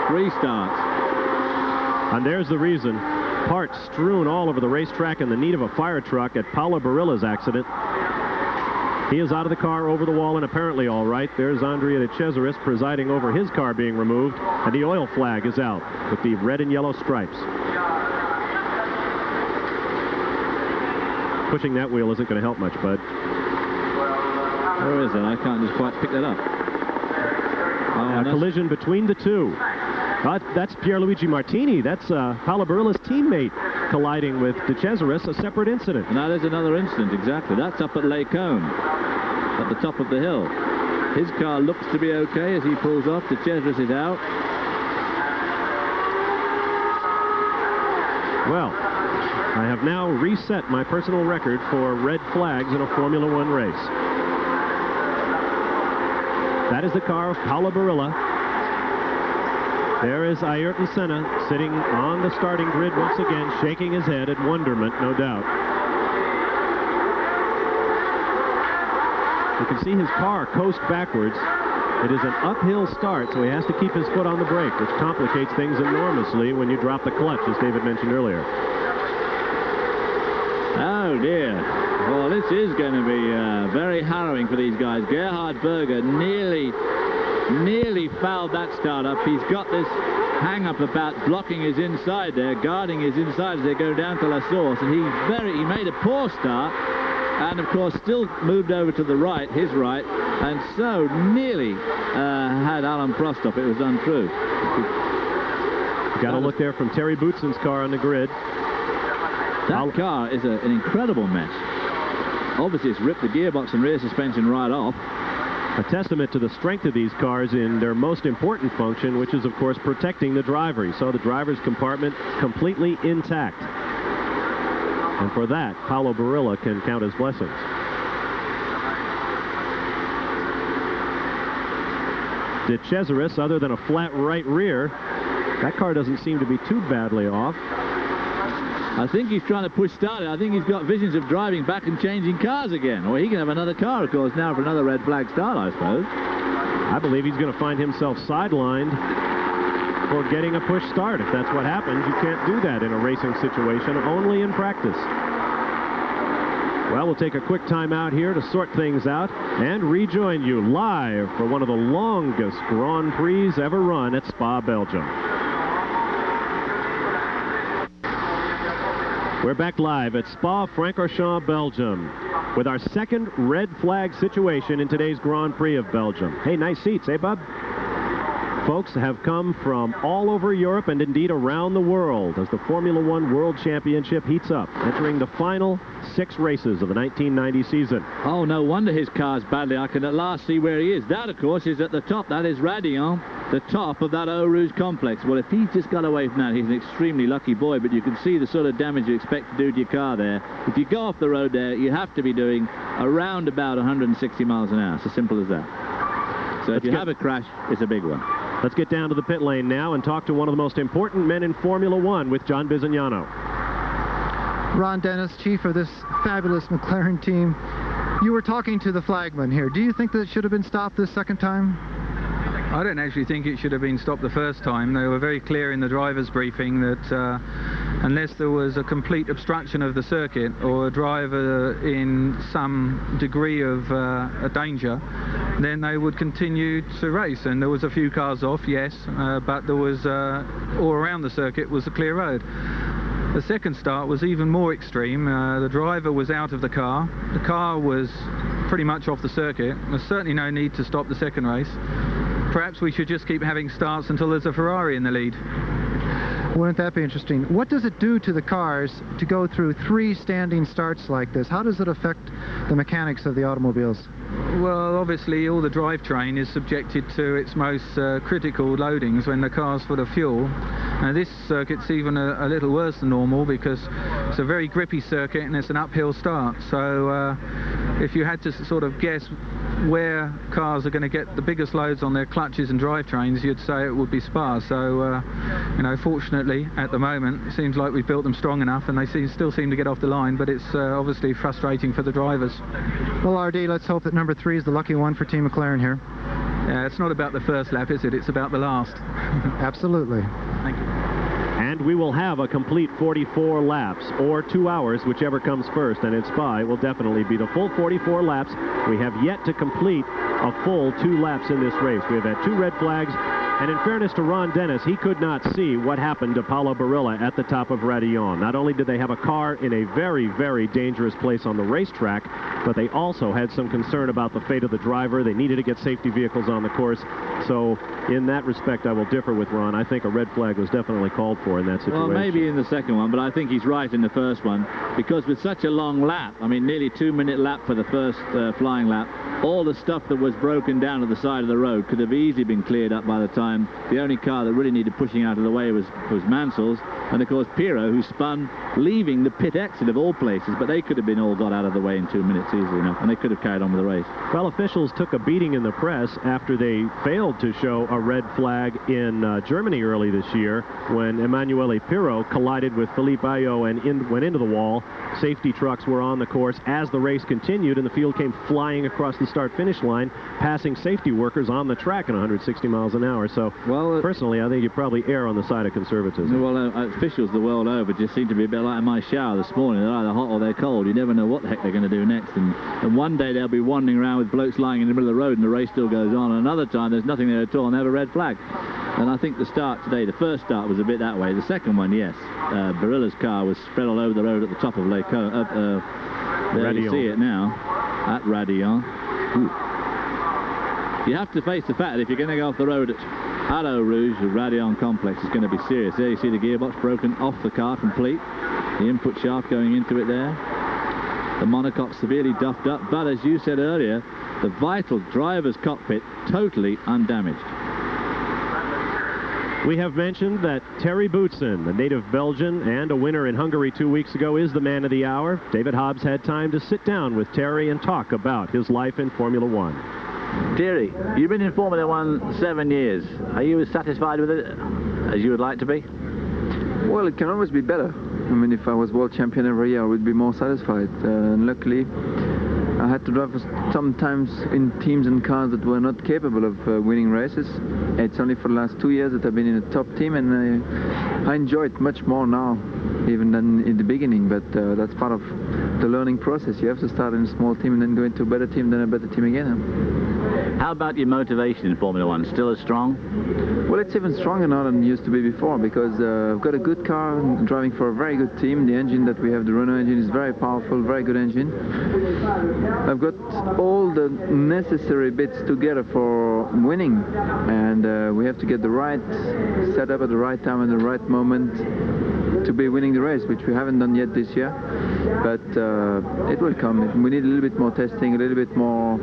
Restarts. And there's the reason. Parts strewn all over the racetrack in the need of a fire truck at Paolo Barilla's accident. He is out of the car, over the wall, and apparently all right. There's Andrea De Cesaris presiding over his car being removed, and the oil flag is out with the red and yellow stripes. Pushing that wheel isn't going to help much, bud. Where is it? I can't just quite pick that up. A collision between the two. That's Pierluigi Martini. That's Paolo Barilla's teammate colliding with De Cesaris, a separate incident. Now there's another incident, exactly. That's up at Lecombe, at the top of the hill. His car looks to be okay as he pulls off. De Cesaris is out. Well, I have now reset my personal record for red flags in a Formula One race. That is the car of Paolo Barilla. There is Ayrton Senna sitting on the starting grid once again, shaking his head in wonderment, no doubt. You can see his car coast backwards. It is an uphill start, so he has to keep his foot on the brake, which complicates things enormously when you drop the clutch, as David mentioned earlier. Oh, dear. Well, this is going to be very harrowing for these guys. Gerhard Berger nearly fouled that start up. He's got this hang-up about blocking his inside there, guarding his inside as they go down to La Source, and he made a poor start, and of course still moved over to the right, his right, and so nearly had Alain Prost off. It was untrue. You got to look there from Terry Boutsen's car on the grid. That car is an incredible mess. Obviously, it's ripped the gearbox and rear suspension right off. A testament to the strength of these cars in their most important function, which is, of course, protecting the driver. You saw the driver's compartment completely intact. And for that, Paolo Barilla can count his blessings. De Cesaris, other than a flat right rear, that car doesn't seem to be too badly off. I think he's trying to push start it. I think he's got visions of driving back and changing cars again. Or he can have another car, of course, now for another red flag start, I suppose. I believe he's going to find himself sidelined for getting a push start. If that's what happens, you can't do that in a racing situation, only in practice. Well, we'll take a quick time out here to sort things out and rejoin you live for one of the longest Grand Prix ever run at Spa, Belgium. We're back live at Spa-Francorchamps, Belgium, with our second red flag situation in today's Grand Prix of Belgium. Hey, nice seats, eh, bub? Folks have come from all over Europe and indeed around the world as the Formula One World Championship heats up, entering the final 6 races of the 1990 season. Oh, no wonder his car's badly. I can at last see where he is. That, of course, is at the top. That is Radillon, the top of that Eau Rouge complex. Well, if he's just got away from that, he's an extremely lucky boy, but you can see the sort of damage you expect to do to your car there. If you go off the road there, you have to be doing around about 160 miles an hour. It's as simple as that. So if you have a crash, it's a big one. Let's get down to the pit lane now and talk to one of the most important men in Formula One with John Bizignano. Ron Dennis, chief of this fabulous McLaren team. You were talking to the flagman here. Do you think that it should have been stopped this second time? I don't actually think it should have been stopped the first time. They were very clear in the driver's briefing that unless there was a complete obstruction of the circuit or a driver in some degree of danger, then they would continue to race. And there was a few cars off, yes, but there was all around the circuit was a clear road. The second start was even more extreme. The driver was out of the car was pretty much off the circuit. There's certainly no need to stop the second race. Perhaps we should just keep having starts until there's a Ferrari in the lead. Wouldn't that be interesting? What does it do to the cars to go through 3 standing starts like this? How does it affect the mechanics of the automobiles? Well, obviously all the drivetrain is subjected to its most critical loadings when the car's full of fuel. Now this circuit's even a little worse than normal because it's a very grippy circuit and it's an uphill start. So if you had to sort of guess where cars are going to get the biggest loads on their clutches and drivetrains, you'd say it would be Spa. So, you know, fortunately, at the moment, it seems like we've built them strong enough and they still seem to get off the line, but it's obviously frustrating for the drivers. Well, RD, let's hope that number 3 is the lucky one for Team McLaren here. Yeah, it's not about the first lap, is it? It's about the last. Absolutely. Thank you. And we will have a complete 44 laps, or 2 hours, whichever comes first. And in Spa, it will definitely be the full 44 laps. We have yet to complete a full 2 laps in this race. We have had 2 red flags. And in fairness to Ron Dennis, he could not see what happened to Paulo Barilla at the top of Radillon. Not only did they have a car in a very, very dangerous place on the racetrack, but they also had some concern about the fate of the driver. They needed to get safety vehicles on the course. So in that respect, I will differ with Ron. I think a red flag was definitely called for in that situation. Well, maybe in the second one, but I think he's right in the first one, because with such a long lap, I mean, nearly 2-minute lap for the first flying lap, all the stuff that was broken down at the side of the road could have easily been cleared up by the time. The only car that really needed pushing out of the way was Mansell's, and of course Pirot, who spun leaving the pit exit of all places, but they could have been all got out of the way in 2 minutes easily enough, and they could have carried on with the race. Well, officials took a beating in the press after they failed to show a red flag in Germany early this year when Emanuele Pirot collided with Philippe Ayot and went into the wall. Safety trucks were on the course as the race continued, and the field came flying across the start-finish line, passing safety workers on the track at 160 miles an hour. So, well, personally, I think you probably err on the side of conservatism. Well, officials the world over just seem to be a bit like my shower this morning. They're either hot or they're cold. You never know what the heck they're going to do next. And one day they'll be wandering around with blokes lying in the middle of the road and the race still goes on. And another time there's nothing there at all and they have a red flag. And I think the start today, the first start was a bit that way. The second one, yes. Barilla's car was spread all over the road at the top of Lake there Radillon. You see it now at Radillon. You have to face the fact that if you're going to go off the road at Eau Rouge, the Radillon complex is going to be serious. There you see the gearbox broken off the car complete. The input shaft going into it there. The monocoque severely duffed up, but as you said earlier, the vital driver's cockpit totally undamaged. We have mentioned that Terry Boutsen, a native Belgian and a winner in Hungary 2 weeks ago, is the man of the hour. David Hobbs had time to sit down with Terry and talk about his life in Formula One. Terry, you've been in Formula One 7 years. Are you as satisfied with it as you would like to be? Well, it can always be better. I mean, if I was world champion every year, I would be more satisfied. And luckily, I had to drive sometimes in teams and cars that were not capable of winning races. It's only for the last 2 years that I've been in a top team, and I enjoy it much more now, even than in the beginning. But that's part of the learning process. You have to start in a small team and then go into a better team, then a better team again. How about your motivation in Formula One? Still as strong? Well, it's even stronger now than it used to be before, because I've got a good car, I'm driving for a very good team. The engine that we have, the Renault engine, is very powerful, very good engine. I've got all the necessary bits together for winning, and we have to get the right setup at the right time and the right moment to be winning the race, which we haven't done yet this year, but it will come. We need a little bit more testing, a little bit more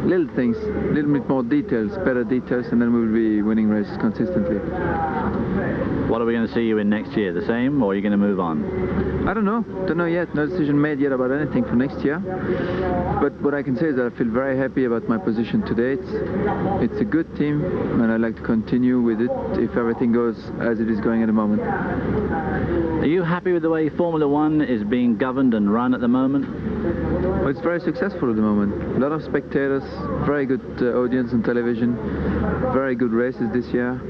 little things, a little bit more details, better details, and then we'll be winning races consistently. What are we going to see you in next year? The same, or are you going to move on? I don't know yet. No decision made yet about anything for next year. But what I can say is that I feel very happy about my position today. It's a good team, and I'd like to continue with it if everything goes as it is going at the moment. Are you happy with the way Formula One is being governed and run at the moment? Well, it's very successful at the moment. A lot of spectators, very good audience on television, very good races this year.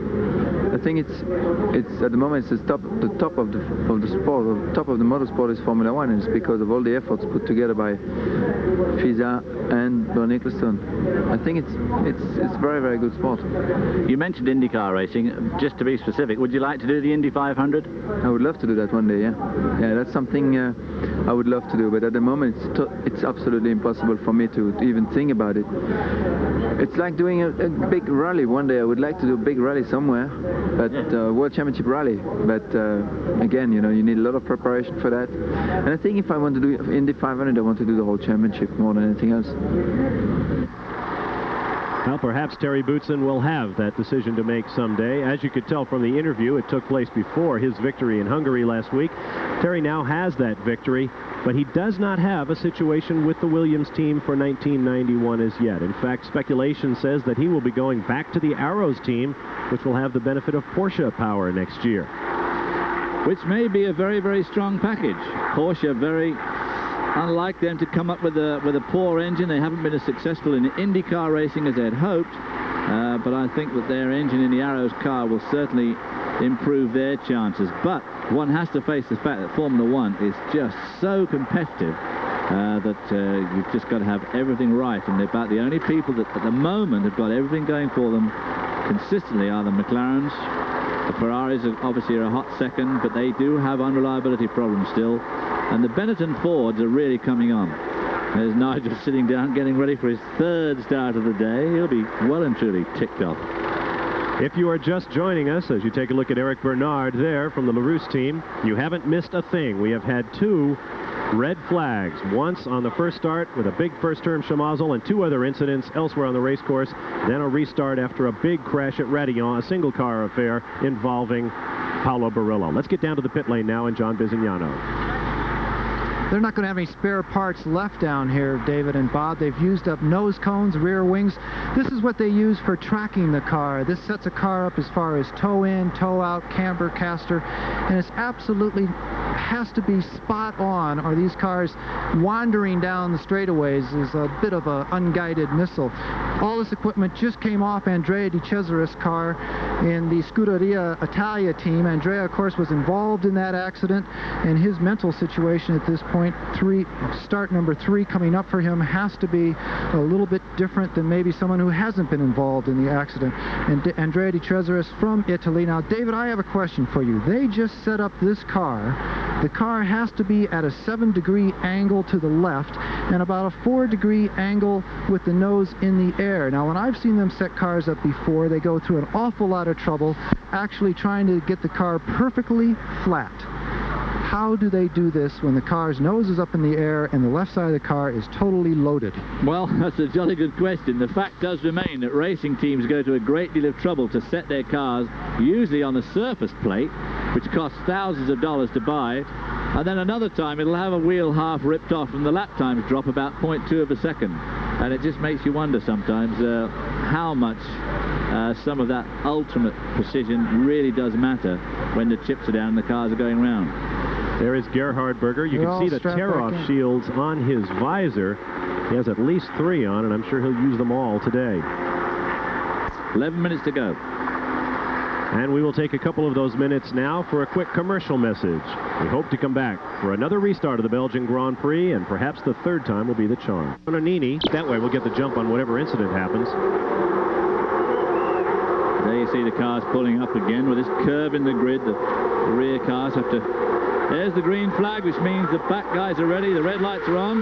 I think it's at the moment it's the top of the sport, the top of the motorsport is Formula One, and it's because of all the efforts put together by FISA and Bernie Ecclestone. I think it's very, very good sport. You mentioned IndyCar racing. Just to be specific, would you like to do the Indy 500? I would love to do that one day. Yeah, that's something I would love to do. But at the moment, it's absolutely impossible for me to even think about it. It's like doing a big rally. One day I would like to do a big rally somewhere, but World Championship rally. But again, you need a lot of preparation for that. And I think if I want to do Indy 500, I want to do the whole championship more than anything else. Well, perhaps Terry Boutsen will have that decision to make someday. As you could tell from the interview, it took place before his victory in Hungary last week. Terry now has that victory, but he does not have a situation with the Williams team for 1991 as yet. In fact, speculation says that he will be going back to the Arrows team, which will have the benefit of Porsche power next year. Which may be a very, very strong package. Porsche very unlike them to come up with a poor engine. They haven't been as successful in IndyCar racing as they'd hoped, but I think that their engine in the Arrows car will certainly improve their chances. But one has to face the fact that Formula One is just so competitive that you've just got to have everything right, and about the only people that at the moment have got everything going for them consistently are the McLarens. The Ferraris obviously are a hot second, but they do have unreliability problems still. And the Benetton Fords are really coming on. There's Nigel sitting down getting ready for his third start of the day. He'll be well and truly ticked off. If you are just joining us, as you take a look at Eric Bernard there from the LaRousse team, you haven't missed a thing. We have had 2 red flags, once on the first start with a big first-term Chamazel and 2 other incidents elsewhere on the race course, then a restart after a big crash at Radillon, a single-car affair involving Paolo Barillo. Let's get down to the pit lane now and John Bizignano. They're not going to have any spare parts left down here, David and Bob. They've used up nose cones, rear wings. This is what they use for tracking the car. This sets a car up as far as toe in, toe out, camber, caster, and it's absolutely has to be spot on, or these cars wandering down the straightaways is a bit of an unguided missile. All this equipment just came off Andrea Di Cesaris' car in the Scuderia Italia team. Andrea, of course, was involved in that accident, and his mental situation at this point, start number 3 coming up for him, has to be a little bit different than maybe someone who hasn't been involved in the accident. And Andrea Di Cesaris from Italy. Now, David, I have a question for you. They just set up this car. The car has to be at a 7-degree angle to the left and about a 4-degree angle with the nose in the air. Now, when I've seen them set cars up before, they go through an awful lot of trouble actually trying to get the car perfectly flat. How do they do this when the car's nose is up in the air and the left side of the car is totally loaded? Well, that's a jolly good question. The fact does remain that racing teams go to a great deal of trouble to set their cars, usually on a surface plate, which costs thousands of dollars to buy, and then another time it'll have a wheel half ripped off and the lap times drop about 0.2 of a second. And it just makes you wonder sometimes how much some of that ultimate precision really does matter when the chips are down and the cars are going round. There is Gerhard Berger. You can see the tear-off shields on his visor. He has at least 3 on, and I'm sure he'll use them all today. 11 minutes to go. And we will take a couple of those minutes now for a quick commercial message. We hope to come back for another restart of the Belgian Grand Prix, and perhaps the 3rd time will be the charm. Bonanini, that way we'll get the jump on whatever incident happens. There you see the cars pulling up again with this curve in the grid. The rear cars have to... There's the green flag, which means the back guys are ready. The red lights are on.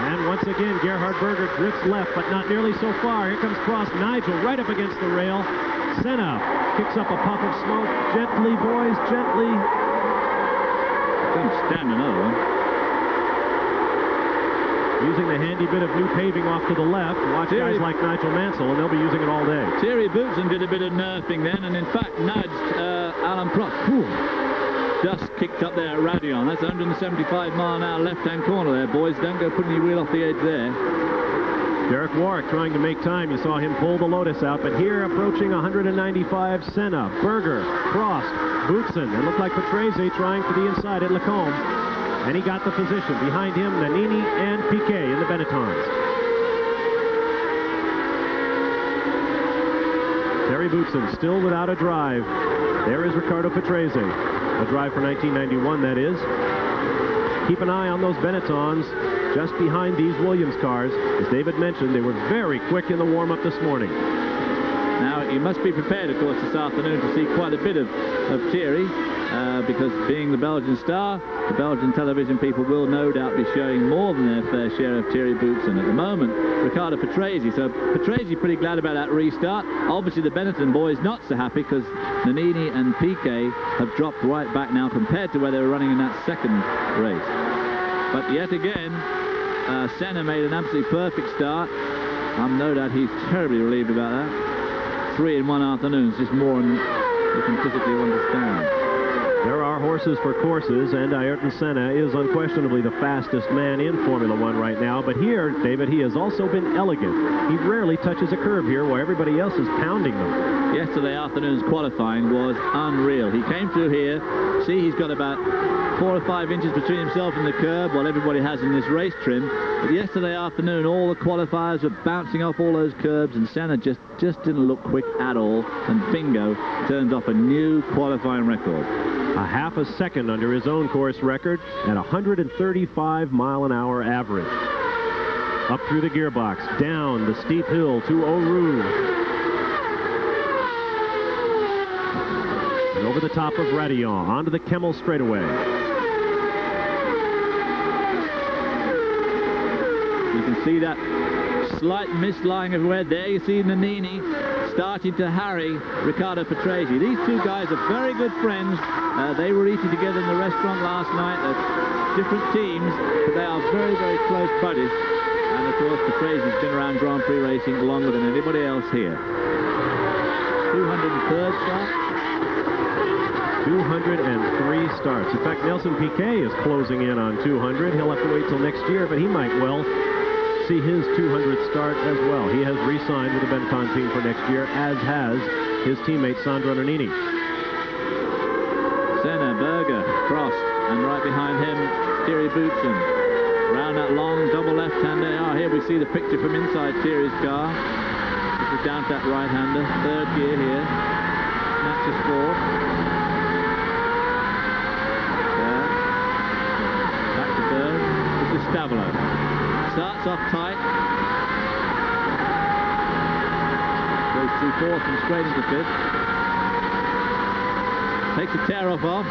And once again, Gerhard Berger drifts left, but not nearly so far. Here comes Prost. Nigel right up against the rail. Senna kicks up a puff of smoke. Gently, boys, gently. Couldn't stand another one. Using the handy bit of new paving off to the left. Watch guys like Nigel Mansell, and they'll be using it all day. Terry Boutsen did a bit of nerfing then, and in fact nudged Alain Prost. Just kicked up there at Radillon. That's 175-mile-an-hour left-hand corner there, boys. Don't go putting your wheel off the edge there. Derek Warwick trying to make time. You saw him pull the Lotus out, but here approaching 195, Senna, Berger, Prost, Boutsen. It looked like Patrese trying for the inside at Lacombe. And he got the position. Behind him, Nannini and Piquet in the Benettons. Terry Boutsen still without a drive. There is Ricardo Patrese. A drive for 1991, that is. Keep an eye on those Benettons just behind these Williams cars. As David mentioned, they were very quick in the warm-up this morning. Now, you must be prepared, of course, this afternoon to see quite a bit of Thierry, because being the Belgian star, the Belgian television people will no doubt be showing more than their fair share of Thierry Boutsen. At the moment, Ricardo Patrese. So Patrese pretty glad about that restart. Obviously, the Benetton boys not so happy because Nannini and Piquet have dropped right back now compared to where they were running in that second race. But yet again, Senna made an absolutely perfect start. I'm no doubt he's terribly relieved about that. 3 in 1 afternoon is just more than you can physically understand. There are horses for courses, and Ayrton Senna is unquestionably the fastest man in Formula One right now. But here, David, he has also been elegant. He rarely touches a curb here while everybody else is pounding them. Yesterday afternoon's qualifying was unreal. He came through here. See, he's got about 4 or 5 inches between himself and the curb, while everybody has in this race trim. But yesterday afternoon, all the qualifiers were bouncing off all those curbs, and Senna just didn't look quick at all. And bingo, turns off a new qualifying record. A half a second under his own course record at 135-mile-an-hour average. Up through the gearbox, down the steep hill to Eau Rouge. And over the top of Radillon, onto the Kemmel straightaway. You can see that slight mist lying everywhere. There you see Nannini starting to harry Ricardo Patrese. These two guys are very good friends. They were eating together in the restaurant last night at different teams, but they are very, very close buddies. And of course, Patrese's been around Grand Prix racing longer than anybody else here. 203rd start. 203 starts. In fact, Nelson Piquet is closing in on 200. He'll have to wait till next year, but he might well see his 200th start as well. He has re-signed with the Benetton team for next year, as has his teammate Sandro Nannini. Senna, Berger, Prost, and right behind him, Thierry Boutsen. Around that long double left-hander. Oh, here we see the picture from inside Thierry's car. This is down to that right-hander. 3rd gear here. Max is 4th. There. Back to 3rd. This is Stavolo. Starts off tight. Goes through 4th and straight into 5th. Takes a tear-off off.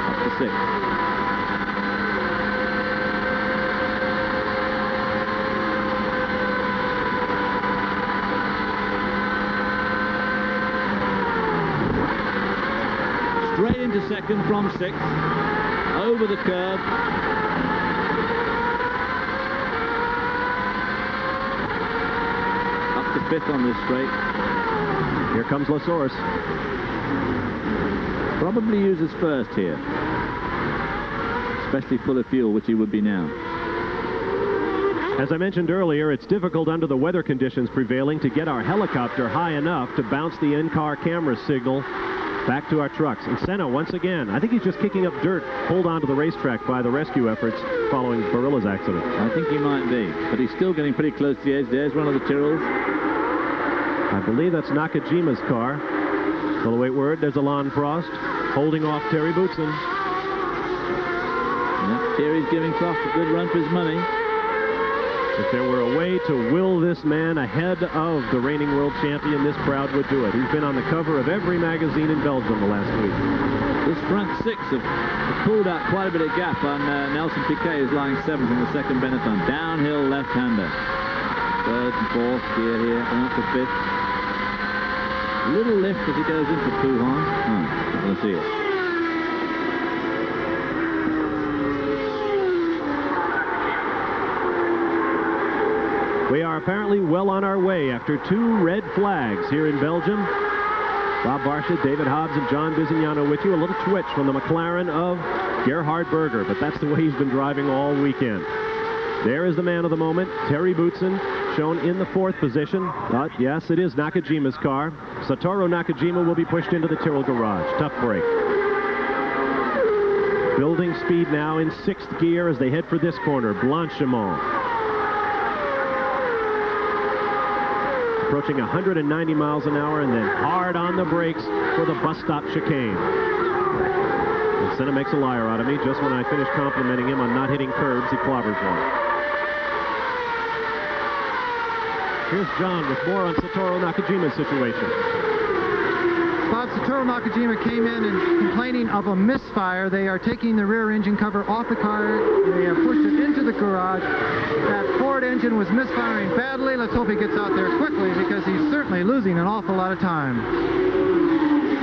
Up to 6th. Straight into 2nd from 6th. Over the curb. Up to 5th on this straight. Here comes La Source. Probably uses first here, especially full of fuel, which he would be now. As I mentioned earlier, it's difficult under the weather conditions prevailing to get our helicopter high enough to bounce the in-car camera signal back to our trucks. And Senna, once again, I think he's just kicking up dirt pulled onto the racetrack by the rescue efforts following Barilla's accident. I think he might be, but he's still getting pretty close to the edge. There's one of the Tyrrells. I believe that's Nakajima's car. We'll await word. There's Alain Prost holding off Terry Boutsen. Yeah, Thierry's giving Prost a good run for his money. If there were a way to will this man ahead of the reigning world champion, this crowd would do it. He's been on the cover of every magazine in Belgium the last week. This front 6 have pulled out quite a bit of gap on Nelson Piquet, who's lying 7th in the 2nd Benetton. Downhill left-hander. 3rd and 4th gear here, and up to 5th. A little lift as he goes into Pouhon. Oh, we'll see it. We are apparently well on our way after 2 red flags here in Belgium. Bob Barsha, David Hobbs, and John Bizignano with you. A little twitch from the McLaren of Gerhard Berger, but that's the way he's been driving all weekend. There is the man of the moment, Terry Boutsen, shown in the 4th position. But yes, it is Nakajima's car. Satoru Nakajima will be pushed into the Tyrrell garage. Tough break. Building speed now in 6th gear as they head for this corner. Blanchimont. Approaching 190 miles an hour and then hard on the brakes for the bus stop chicane. And Senna makes a liar out of me. Just when I finish complimenting him on not hitting curbs, he clobbers one. Here's John with more on Satoru Nakajima's situation. Bob, Satoru Nakajima came in and complaining of a misfire. They are taking the rear engine cover off the car. They have pushed it into the garage. That Ford engine was misfiring badly. Let's hope he gets out there quickly because he's certainly losing an awful lot of time.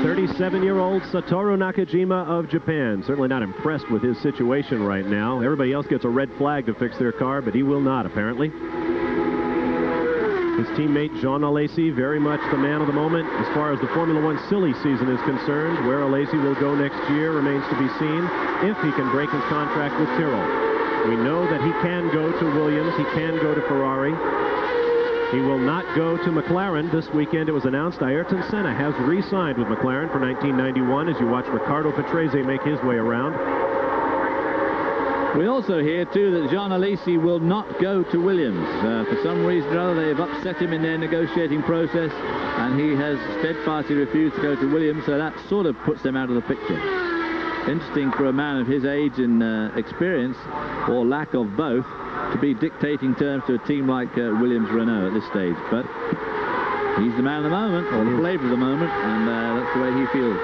37-year-old Satoru Nakajima of Japan. Certainly not impressed with his situation right now. Everybody else gets a red flag to fix their car, but he will not, apparently. His teammate Jean Alesi, very much the man of the moment as far as the Formula One silly season is concerned. Where Alesi will go next year remains to be seen if he can break his contract with Tyrrell. We know that he can go to Williams, he can go to Ferrari. He will not go to McLaren. This weekend it was announced Ayrton Senna has re-signed with McLaren for 1991 as you watch Riccardo Patrese make his way around. We also hear, too, that Jean Alesi will not go to Williams. For some reason or other, they've upset him in their negotiating process, and he has steadfastly refused to go to Williams, so that sort of puts them out of the picture. Interesting for a man of his age and experience, or lack of both, to be dictating terms to a team like Williams-Renault at this stage. But he's the man of the moment, or the flavor of the moment, and that's the way he feels.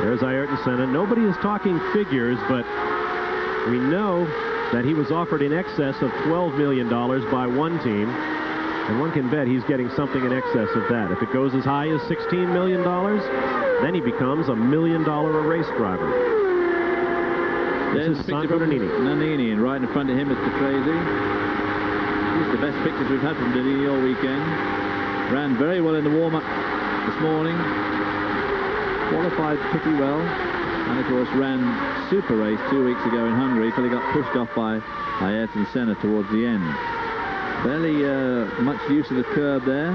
There's Ayrton Senna. Nobody is talking figures, but we know that he was offered in excess of $12 million by one team, and one can bet he's getting something in excess of that. If it goes as high as $16 million, then he becomes $1 million a race driver. This is Sandro Nannini. Nannini, and right in front of him is Patrese. These are the best pictures we've had from Nannini all weekend. Ran very well in the warm-up this morning. Qualified pretty well. And of course ran super race 2 weeks ago in Hungary until he got pushed off by Ayrton Senna towards the end. Barely much use of the curb there.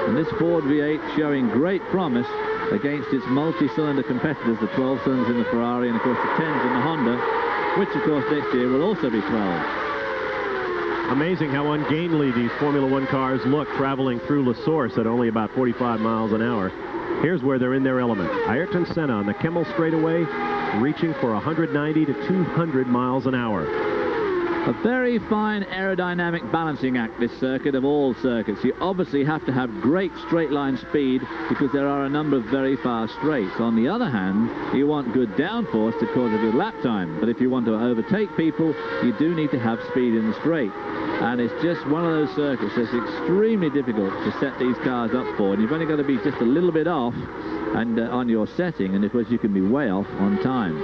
And this Ford V8 showing great promise against its multi-cylinder competitors, the 12 cylinders in the Ferrari and of course the 10s in the Honda, which of course next year will also be 12. Amazing how ungainly these Formula One cars look traveling through La Source at only about 45 miles an hour. Here's where they're in their element. Ayrton Senna on the Kemmel straightaway, reaching for 190 to 200 miles an hour. A very fine aerodynamic balancing act, this circuit, of all circuits. You obviously have to have great straight line speed because there are a number of very fast straights. On the other hand, you want good downforce to cause a good lap time. But if you want to overtake people, you do need to have speed in the straight. And it's just one of those circuits that's extremely difficult to set these cars up for. And you've only got to be just a little bit off and on your setting, and of course you can be way off on time.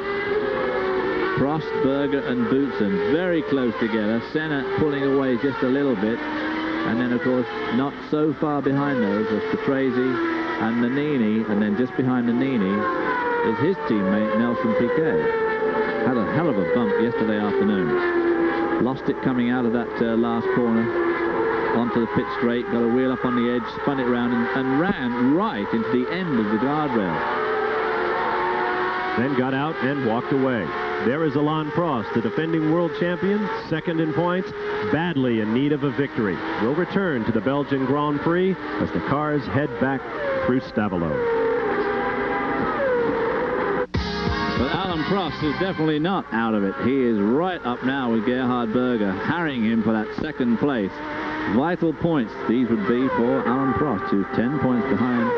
Prost, Berger and Boutsen very close together. Senna pulling away just a little bit. And then of course not so far behind those as Patrese and Nannini. And then just behind Nannini is his teammate Nelson Piquet. Had a hell of a bump yesterday afternoon. Lost it coming out of that last corner onto the pit straight, got a wheel up on the edge, spun it round and ran right into the end of the guardrail. Then got out and walked away. There is Alain Prost, the defending world champion, second in points, badly in need of a victory. Will return to the Belgian Grand Prix as the cars head back through Stavelot. But Alain Prost is definitely not out of it. He is right up now with Gerhard Berger, harrying him for that second place. Vital points these would be for Alain Prost, who's 10 points behind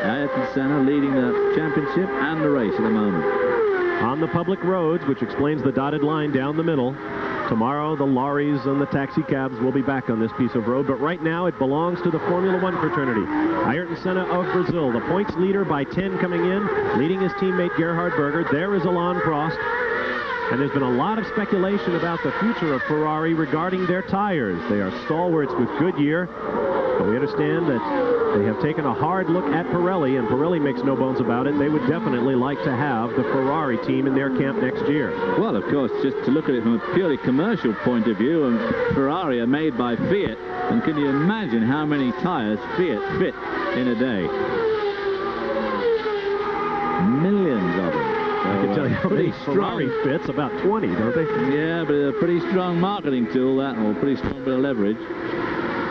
Ayrton Senna, leading the championship and the race at the moment. On the public roads, which explains the dotted line down the middle. Tomorrow, the lorries and the taxi cabs will be back on this piece of road, but right now it belongs to the Formula One fraternity. Ayrton Senna of Brazil, the points leader by 10 coming in, leading his teammate Gerhard Berger. There is Alain Prost. And there's been a lot of speculation about the future of Ferrari regarding their tires. They are stalwarts with Goodyear, but we understand that they have taken a hard look at Pirelli, and Pirelli makes no bones about it. They would definitely like to have the Ferrari team in their camp next year. Well, of course, just to look at it from a purely commercial point of view, and Ferrari are made by Fiat, and can you imagine how many tires Fiat fit in a day? Millions of them. I can tell you how many Ferrari fits, about 20, don't they? Yeah, but a pretty strong marketing tool, that, or a pretty strong bit of leverage.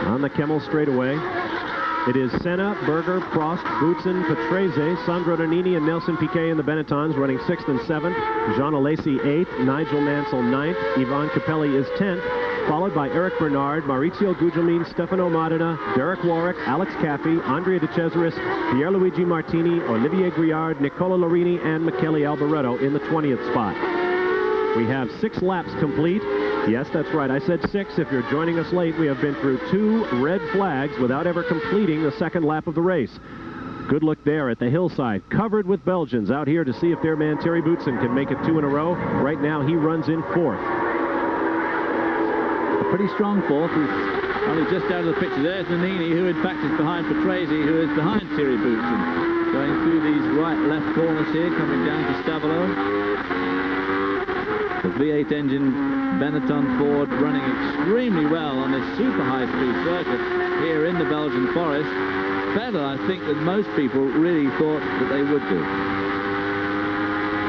On the Kemmel straightaway, it is Senna, Berger, Prost, Boutsen, Patrese, Sandro Nannini, and Nelson Piquet in the Benettons running 6th and 7th. Jean Alesi 8th, Nigel Mansell 9th, Ivan Capelli is 10th, followed by Eric Bernard, Maurizio Gugelmin, Stefano Modena, Derek Warwick, Alex Caffey, Andrea De Cesaris, Pierluigi Martini, Olivier Griard, Nicola Larini, and Michele Alboreto in the 20th spot. We have 6 laps complete. Yes, that's right. I said 6. If you're joining us late, we have been through 2 red flags without ever completing the second lap of the race. Good look there at the hillside, covered with Belgians out here to see if their man Thierry Boutsen can make it 2 in a row. Right now, he runs in 4th. A pretty strong 4th. He's only just out of the picture. There's Nannini, who in fact is behind Patrese, who is behind Thierry Boutsen. Going through these right-left corners here, coming down to Stavelot. The V8 engine Benetton Ford running extremely well on this super high-speed circuit here in the Belgian forest. Better, I think, than most people really thought that they would do.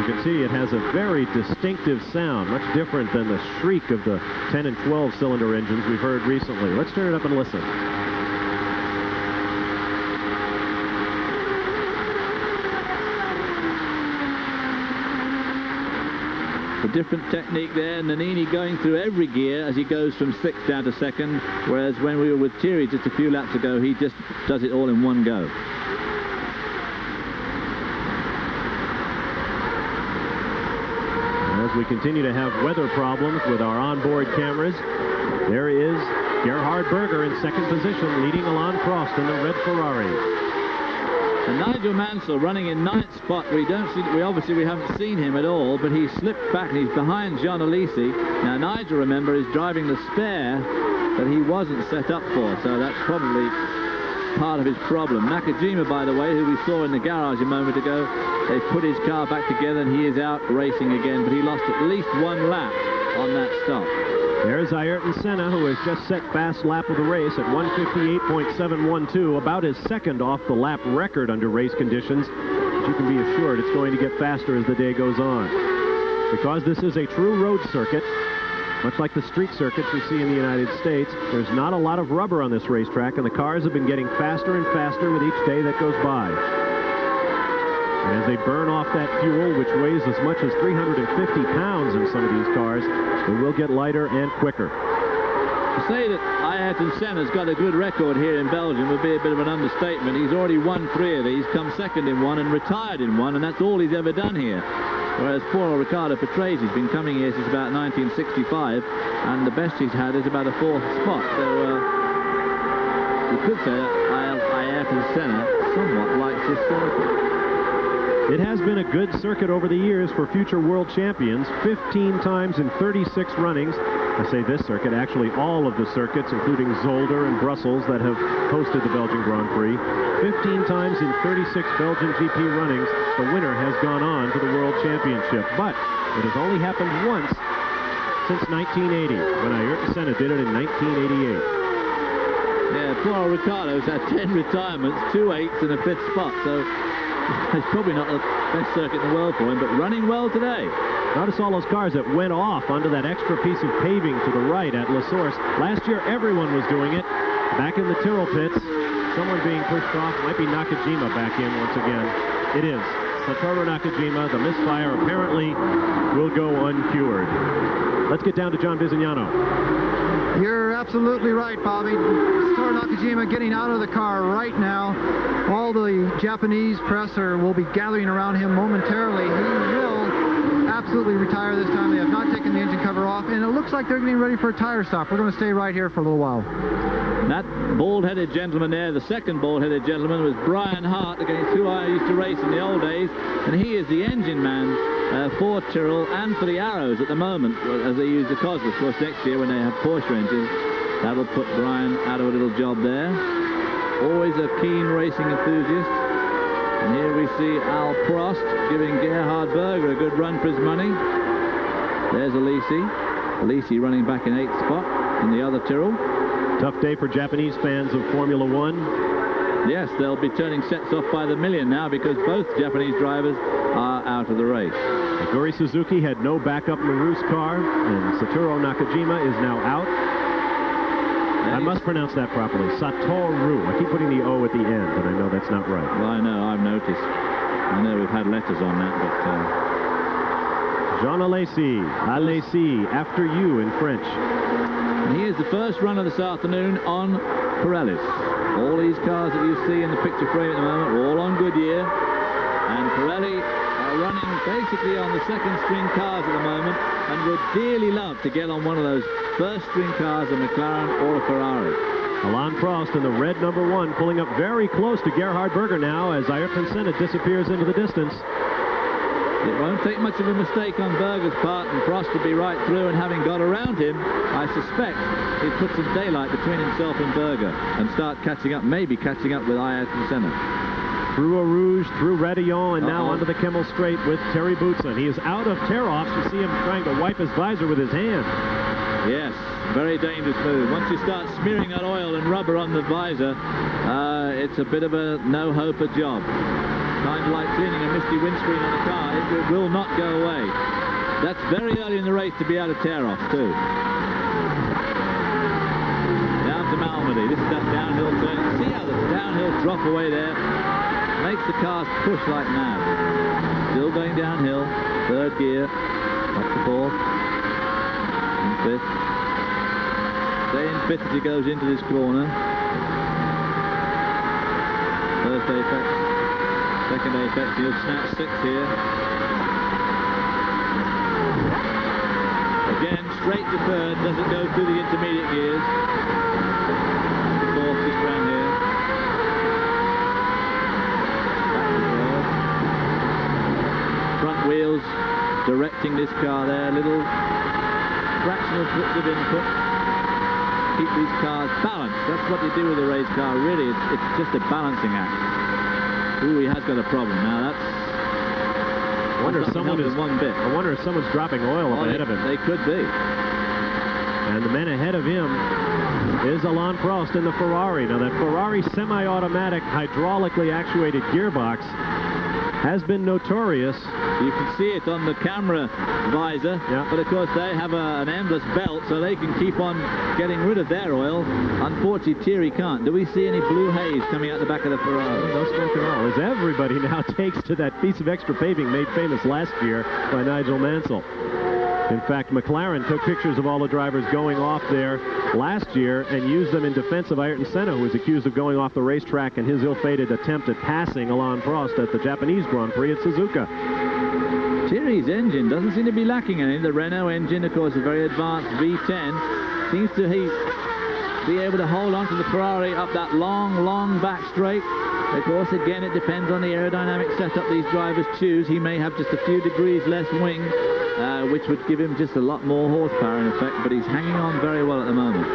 You can see it has a very distinctive sound, much different than the shriek of the 10 and 12 cylinder engines we've heard recently. Let's turn it up and listen. A different technique there. Nannini going through every gear as he goes from 6th down to 2nd, whereas when we were with Thierry just a few laps ago, he just does it all in one go. As we continue to have weather problems with our onboard cameras, there is Gerhard Berger in 2nd position, leading Alain Prost in the red Ferrari. And Nigel Mansell running in 9th spot. We obviously haven't seen him at all, but he slipped back and he's behind Jean Alesi. Now Nigel, remember, is driving the spare that he wasn't set up for, so that's probably part of his problem. Nakajima, by the way, who we saw in the garage a moment ago, they put his car back together and he is out racing again, but he lost at least 1 lap on that stop. There's Ayrton Senna, who has just set fast lap of the race at 1:58.712, about his 2nd off the lap record under race conditions. But you can be assured it's going to get faster as the day goes on. Because this is a true road circuit, much like the street circuits we see in the United States, there's not a lot of rubber on this racetrack, and the cars have been getting faster and faster with each day that goes by. And as they burn off that fuel, which weighs as much as 350 pounds in some of these cars, they will get lighter and quicker. To say that Ayrton Senna's got a good record here in Belgium would be a bit of an understatement. He's already won 3 of these, come 2nd in 1 and retired in 1, and that's all he's ever done here. Whereas poor Riccardo Patrese has been coming here since about 1965, and the best he's had is about a 4th spot. So you could say Ayrton Senna somewhat likes this circuit. It has been a good circuit over the years for future world champions, 15 times in 36 runnings. I say this circuit, actually all of the circuits, including Zolder and Brussels, that have hosted the Belgian Grand Prix. 15 times in 36 Belgian GP runnings, the winner has gone on to the World Championship. But it has only happened once since 1980, when Ayrton Senna did it in 1988. Yeah, poor Riccardo's had 10 retirements, 2 8s and a 5th spot, so it's probably not the best circuit in the world for him, but running well today. Notice all those cars that went off onto that extra piece of paving to the right at La Source. Last year, everyone was doing it. Back in the Tyrrell pits, someone being pushed off. Might be Nakajima back in once again. It is. Satoru Nakajima. The misfire apparently will go uncured. Let's get down to John Bizignano. You're absolutely right, Bobby. Satoru Nakajima getting out of the car right now. All the Japanese press will be gathering around him momentarily. He will absolutely retire this time. They have not taken the engine cover off, and it looks like they're getting ready for a tire stop. We're going to stay right here for a little while. That bald-headed gentleman there, the second bald-headed gentleman, was Brian Hart, against who I used to race in the old days, and he is the engine man for Tyrrell and for the Arrows at the moment, as they use the Cosworth. Of course, next year when they have Porsche engines, that'll put Brian out of a little job there. Always a keen racing enthusiast. And here we see Al Prost giving Gerhard Berger a good run for his money. There's Alesi running back in 8th spot in the other Tyrrell. Tough day for Japanese fans of Formula One. Yes, they'll be turning sets off by the million now because both Japanese drivers are out of the race. Iguri Suzuki had no backup in the Roos car, and Satoru Nakajima is now out. I must pronounce that properly. Satoru. I keep putting the O at the end, and I know that's not right. Well, I know, I've noticed. I know we've had letters on that, but... Jean Alesi, after you in French. And here's the first runner this afternoon on Pirellis. All these cars that you see in the picture frame at the moment are all on Goodyear. And Pirelli are running basically on the second string cars at the moment and would dearly love to get on one of those first string cars, a McLaren or a Ferrari. Alain Prost in the red #1, pulling up very close to Gerhard Berger now as Ayrton Senna disappears into the distance. It won't take much of a mistake on Berger's part, and Prost will be right through, and having got around him, I suspect he'd put some daylight between himself and Berger and start catching up, maybe catching up with Ayrton Senna. Through Eau Rouge, through Radillon, and now onto the Kemmel Straight with Terry Boutsen. He is out of tear-offs. You see him trying to wipe his visor with his hand. Yes, very dangerous move. Once you start smearing that oil and rubber on the visor, it's a bit of a no-hoper job. Kind of like cleaning a misty windscreen on a car. It will not go away. That's very early in the race to be out of tear-off, too. Down to Malmedy. This is that downhill turn. See how the downhill drop away there? Makes the cars push like mad. Still going downhill. Third gear. Up to fourth. And fifth. Stay in fifth as he goes into this corner. First apex. Second apex. He'll snap 6 here. Again, straight to third. Doesn't go through the intermediate gears. Fourth just round here. Front wheels directing this car there, little fractional bits of input. Keep these cars balanced. That's what you do with a race car, really. It's just a balancing act. Ooh, he has got a problem now. I wonder if someone's dropping oil up ahead of him. They could be. And the man ahead of him is Alain Prost in the Ferrari. Now that Ferrari semi-automatic hydraulically actuated gearbox has been notorious. You can see it on the camera visor, but of course they have an endless belt, so they can keep on getting rid of their oil. Unfortunately, Thierry can't. Do we see any blue haze coming out the back of the Ferrari? No smoke at all, as everybody now takes to that piece of extra paving made famous last year by Nigel Mansell. In fact, McLaren took pictures of all the drivers going off there last year and used them in defense of Ayrton Senna, who was accused of going off the racetrack in his ill-fated attempt at passing Alain Prost at the Japanese Grand Prix at Suzuka. Thierry's engine doesn't seem to be lacking anything. The Renault engine, of course, a very advanced V10, seems to be able to hold on to the Ferrari up that long back straight. Of course, again, it depends on the aerodynamic setup these drivers choose. He may have just a few degrees less wing, which would give him just a lot more horsepower in effect, but he's hanging on very well at the moment.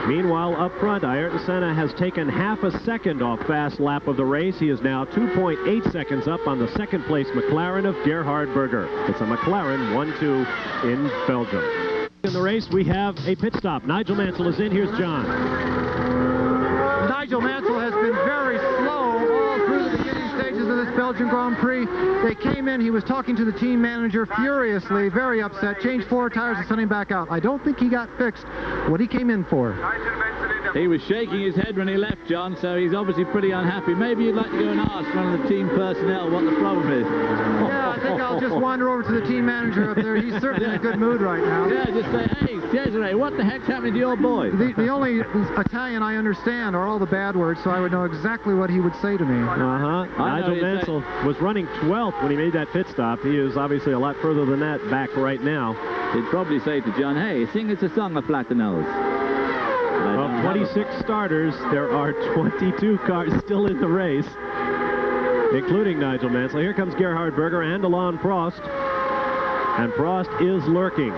Meanwhile, up front, Ayrton Senna has taken half a second off fast lap of the race. He is now 2.8 seconds up on the second place McLaren of Gerhard Berger. It's a McLaren 1-2 in Belgium. In the race, we have a pit stop. Nigel Mansell is in. Here's John. Nigel Mansell has been very slow all through the beginning stages of this Belgian Grand Prix. They came in, he was talking to the team manager furiously, very upset, changed 4 tires and sent him back out. I don't think he got fixed what he came in for. He was shaking his head when he left, John, so he's obviously pretty unhappy. Maybe you'd like to go and ask one of the team personnel what the problem is. Yeah, I think I'll just wander over to the team manager up there. He's certainly in a good mood right now. Yeah, just say, hey, Cesare, what the heck's happening to your boy? The only Italian I understand are all the bad words, so I would know exactly what he would say to me. Nigel Mansell was running 12th when he made that pit stop. He is obviously a lot further than that back right now. He'd probably say to John, hey, sing us a song of Platanos. Of 26 starters, there are 22 cars still in the race, including Nigel Mansell. Here comes Gerhard Berger and Alain Prost. And Prost is lurking.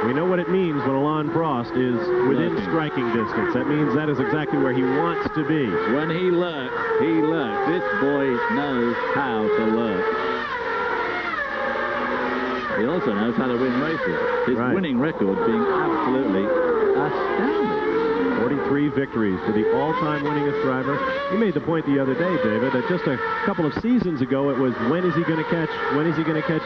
We know what it means when Alain Prost is within striking distance. That means that is exactly where he wants to be. When he lurks, he lurks. This boy knows how to lurk. He also knows how to win races. His winning record being absolutely astounding. 43 victories for the all-time winningest driver. You made the point the other day, David, that just a couple of seasons ago it was when is he going to catch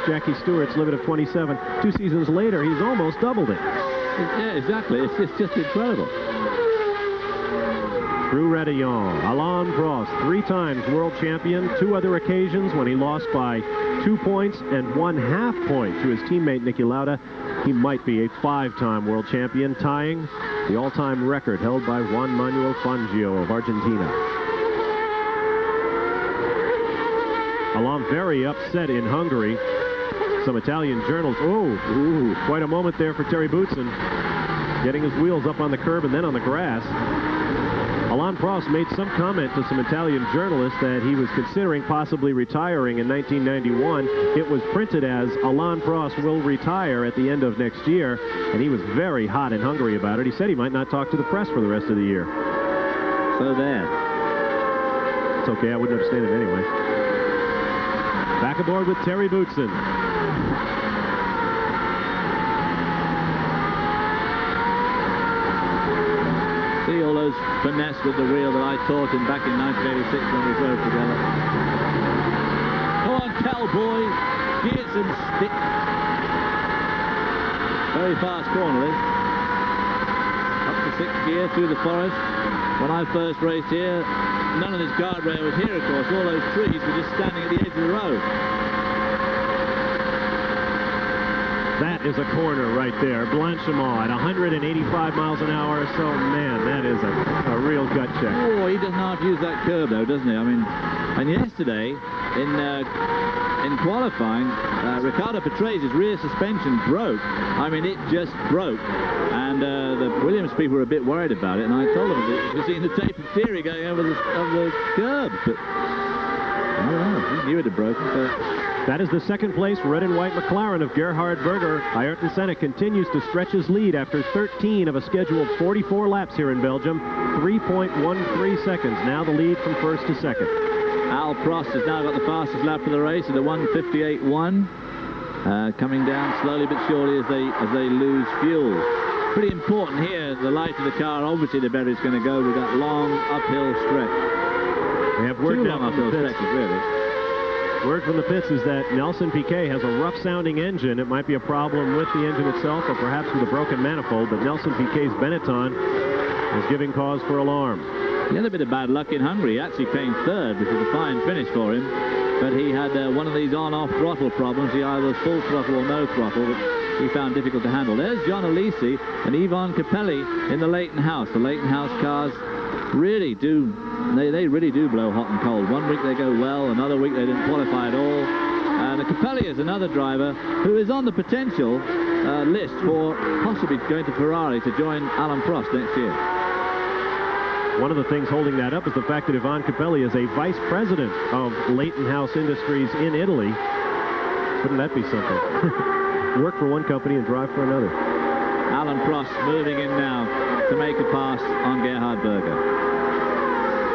Jackie Stewart's limit of 27. 2 seasons later, he's almost doubled it. Yeah, exactly. It's just incredible. Through Redillon, Alain Prost, 3 times world champion, 2 other occasions when he lost by 2 points and 1/2 point to his teammate Niki Lauda. He might be a 5-time world champion, tying the all-time record held by Juan Manuel Fangio of Argentina. Alain very upset in Hungary. Some Italian journalists, quite a moment there for Terry Boutsen, getting his wheels up on the curb and then on the grass. Alain Prost made some comment to some Italian journalists that he was considering possibly retiring in 1991. It was printed as Alain Prost will retire at the end of next year, and he was very hot in Hungary about it. He said he might not talk to the press for the rest of the year. So there. It's okay, I wouldn't understand it anyway. Back aboard with Terry Boutsen. See all those finesse with the wheel that I taught him back in 1986 when we drove together. Come on, cowboy. Gears and stick. Very fast corner, this. Up to 6th gear through the forest. When I first raced here, none of this guardrail was here, of course. All those trees were just standing at the edge of the road. That is a corner right there. Blanchimont at 185 miles an hour. So, man, that is a real gut check. Oh, he doesn't have to use that curb, though, doesn't he? I mean, and yesterday, in qualifying, Ricardo Patrase's rear suspension broke. I mean, it just broke. And the Williams people were a bit worried about it, and I told them that you seen the tape of theory going over the curb. But I don't know. He knew it had broken, so... That is the second place red and white McLaren of Gerhard Berger. Ayrton Senna continues to stretch his lead after 13 of a scheduled 44 laps here in Belgium. 3.13 seconds. Now the lead from first to second. Al Prost has now got the fastest lap of the race at a 1:58.1. Coming down slowly but surely as they lose fuel. Pretty important here. The lighter the car, obviously the better it's going to go with that long uphill stretch. We have word long uphill stretches, really. Word from the pits is that Nelson Piquet has a rough-sounding engine. It might be a problem with the engine itself or perhaps with a broken manifold, but Nelson Piquet's Benetton is giving cause for alarm. He had a bit of bad luck in Hungary. He actually came third, which was a fine finish for him. But he had one of these on-off throttle problems. He either was full throttle or no throttle, which he found difficult to handle. There's John Alesi and Yvonne Capelli in the Leighton House. The Leighton House cars really do... They really do blow hot and cold. One week they go well, another week they didn't qualify at all. And Capelli is another driver who is on the potential list for possibly going to Ferrari to join Alain Prost next year. One of the things holding that up is the fact that Yvonne Capelli is a vice president of Leighton House Industries in Italy. Wouldn't that be something? Work for one company and drive for another. Alain Prost moving in now to make a pass on Gerhard Berger.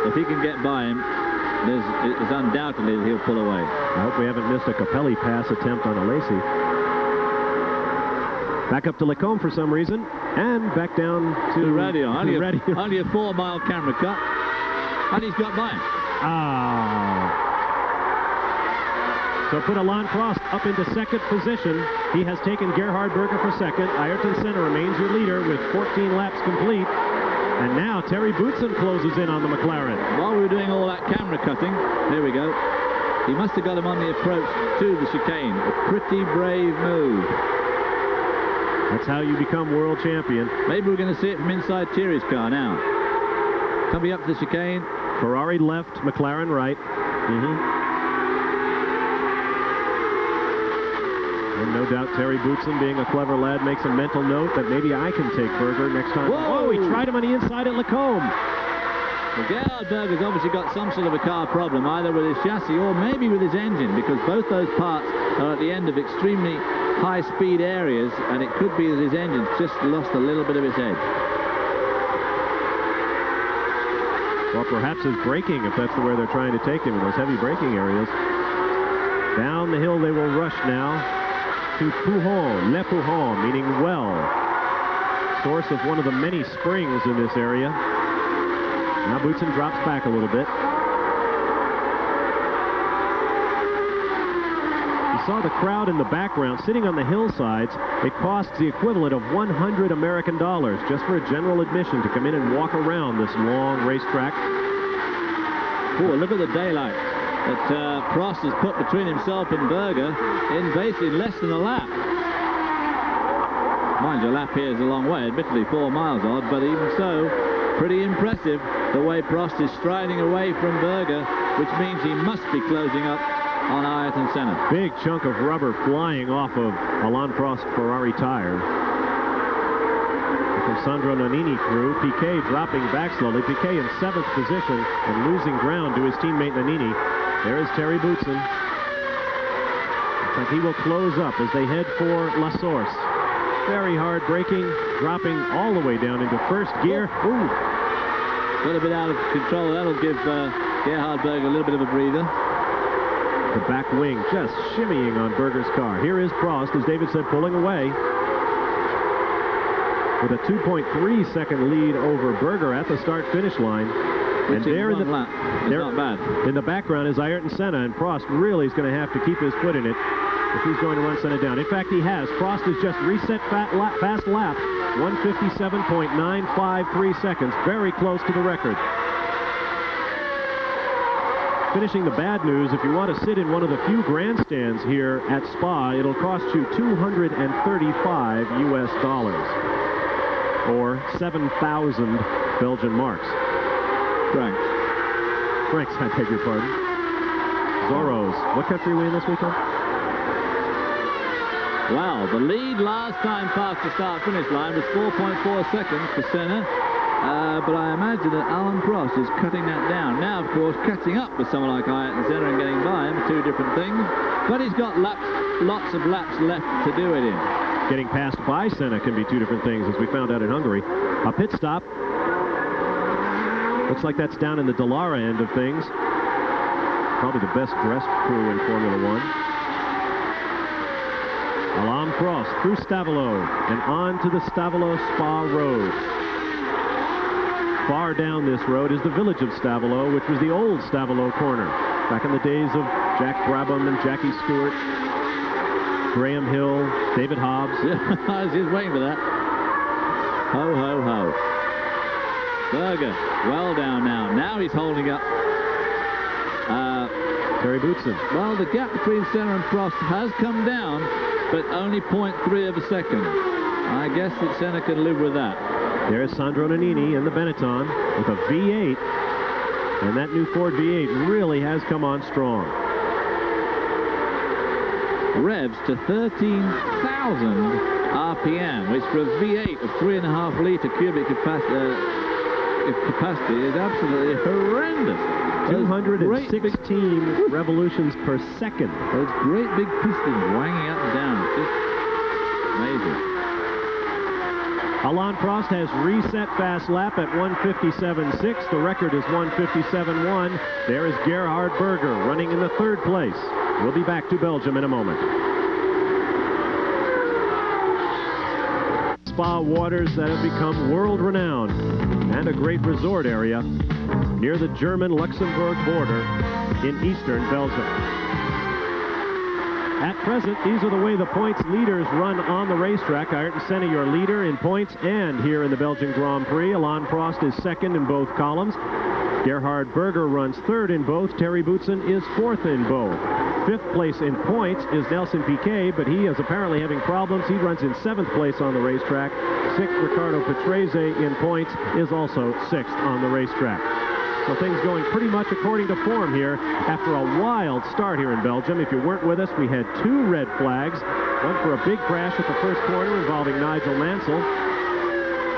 If he can get by him, it's undoubtedly that he'll pull away. I hope we haven't missed a Capelli pass attempt on Alesi. Back up to Lecombe for some reason, and back down to Redillon. Only a 4-mile camera cut, and he's got by him. So put Alain Prost up into second position. He has taken Gerhard Berger for second. Ayrton Senna remains your leader with 14 laps complete. And now Terry Boutsen closes in on the McLaren. While we were doing all that camera cutting, there we go. He must have got him on the approach to the chicane. A pretty brave move. That's how you become world champion. Maybe we're going to see it from inside Thierry's car now. Coming up to the chicane. Ferrari left, McLaren right. And no doubt Terry Bootson, being a clever lad, makes a mental note that maybe I can take Berger next time. Whoa! Oh, he tried him on the inside at Lacombe. Well, Gerhard Berger's obviously got some sort of a car problem, either with his chassis or maybe with his engine, because both those parts are at the end of extremely high-speed areas, and it could be that his engine's just lost a little bit of its edge. Or perhaps his braking, if that's the way they're trying to take him in those heavy braking areas. Down the hill they will rush now to Pouhon, Le Pouhon, meaning well. Source of one of the many springs in this area. Now Boutsen drops back a little bit. You saw the crowd in the background sitting on the hillsides. It costs the equivalent of $100 American just for a general admission to come in and walk around this long racetrack. Oh, look at the daylight that Prost has put between himself and Berger in basically less than a lap. Mind you, a lap here is a long way, admittedly 4 miles odd, but even so, pretty impressive the way Prost is striding away from Berger, which means he must be closing up on Ayrton Senna. Big chunk of rubber flying off of Alain Prost Ferrari tire. From Sandro Nannini crew, Piquet dropping back slowly. Piquet in 7th position and losing ground to his teammate Nannini. There is Terry Boutsen. Looks like he will close up as they head for La Source. Very hard braking, dropping all the way down into first gear. Ooh. A little bit out of control. That'll give Gerhard Berger a little bit of a breather. The back wing just shimmying on Berger's car. Here is Prost, as David said, pulling away with a 2.3-second lead over Berger at the start-finish line. And there in the lap. It's not bad. In the background is Ayrton Senna, and Prost really is going to have to keep his foot in it if he's going to run Senna down. In fact, he has. Prost has just reset fast lap, 157.953 seconds, very close to the record. Finishing the bad news, if you want to sit in one of the few grandstands here at Spa, it'll cost you $235 US, or 7,000 Belgian marks. Francs, I beg your pardon. Zorros. What country are we in this weekend? Wow, the lead last time past the start-finish line was 4.4 seconds for Senna. But I imagine that Alain Prost is cutting that down. Now, of course, catching up with someone like Ayrton Senna and getting by him are two different things. But he's got lots of laps left to do it in. Getting passed by Senna can be two different things, as we found out in Hungary. A pit stop. Looks like that's down in the Dallara end of things. Probably the best dressed crew in Formula One. Alain Prost through Stavelot and on to the Stavelot Spa Road. Far down this road is the village of Stavelot, which was the old Stavelot corner. Back in the days of Jack Brabham and Jackie Stewart, Graham Hill, David Hobbs. Yeah, I was just waiting for that. Ho, ho, ho. Berger, well down now. Now he's holding up. Terry Boutsen. Well, the gap between Senna and Prost has come down, but only 0.3 of a second. I guess that Senna can live with that. There's Sandro Nannini in the Benetton with a V8, and that new Ford V8 really has come on strong. Revs to 13,000 RPM, which for a V8 of 3.5 litre cubic capacity is absolutely horrendous. 216 revolutions per second. Those great big pistons wanging up and down. Just amazing. Alain Prost has reset fast lap at 157.6. The record is 157.1. There is Gerhard Berger running in the 3rd place. We'll be back to Belgium in a moment. Spa waters that have become world-renowned and a great resort area near the German-Luxembourg border in eastern Belgium. At present, these are the way the points leaders run on the racetrack. Ayrton Senna, your leader in points and here in the Belgian Grand Prix. Alain Prost is 2nd in both columns. Gerhard Berger runs 3rd in both. Terry Boutsen is 4th in both. 5th place in points is Nelson Piquet, but he is apparently having problems. He runs in 7th place on the racetrack. 6th, Ricardo Patrese in points is also 6th on the racetrack. So things going pretty much according to form here after a wild start here in Belgium. If you weren't with us, we had 2 red flags. One for a big crash at the first corner involving Nigel Mansell.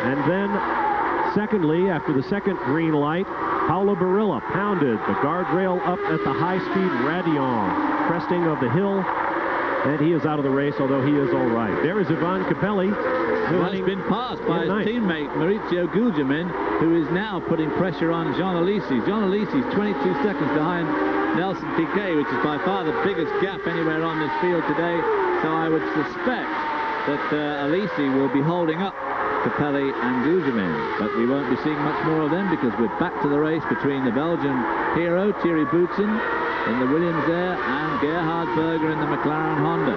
And then, secondly, after the second green light, Paulo Barilla pounded the guardrail up at the high-speed Radillon, cresting of the hill. And he is out of the race, although he is all right. There is Ivan Capelli. Who has been passed by his teammate Maurizio Gugelmin, who is now putting pressure on Jean Alesi. Jean Alesi is 22 seconds behind Nelson Piquet, which is by far the biggest gap anywhere on this field today. So I would suspect that Alesi will be holding up Capelli and Gugelmin. But we won't be seeing much more of them because we're back to the race between the Belgian hero, Thierry Boutsen, in the Williams there, and Gerhard Berger in the McLaren Honda.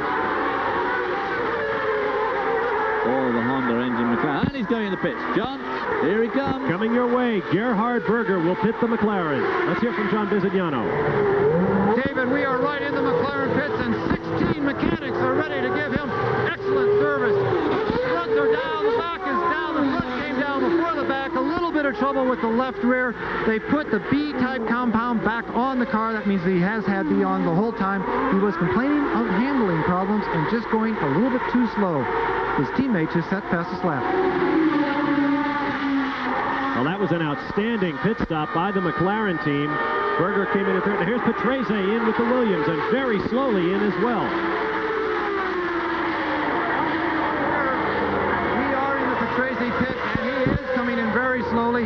All the Honda engine McLaren. And he's going in the pits. John, here he comes. Coming your way, Gerhard Berger will pit the McLaren. Let's hear from John Bisignano. David, we are right in the McLaren pits, and 16 mechanics are ready to give him excellent service. The fronts are down, the back is down, the front came down before the back. A little bit of trouble with the left rear. They put the B-type compound back on the car. That means he has had B on the whole time. He was complaining of handling problems and just going a little bit too slow. His teammate just set fastest lap. Well, that was an outstanding pit stop by the McLaren team. Berger came in at third. Here's Patrese in with the Williams, and very slowly in as well. We are in the Patrese pit, and he is coming in very slowly.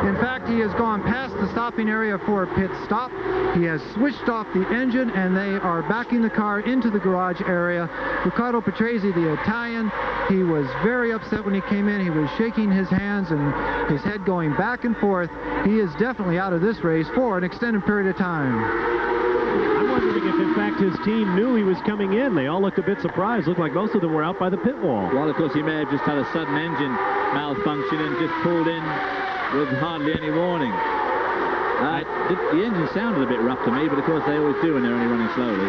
In fact, he has gone past the stopping area for a pit stop. He has switched off the engine, and they are backing the car into the garage area. Riccardo Patrese, the Italian, he was very upset when he came in. He was shaking his hands and his head going back and forth. He is definitely out of this race for an extended period of time. I'm wondering if, in fact, his team knew he was coming in. They all looked a bit surprised. Looked like most of them were out by the pit wall. Well, of course, he may have just had a sudden engine malfunction and just pulled in with hardly any warning. The engine sounded a bit rough to me, but of course they always do when they're only running slowly.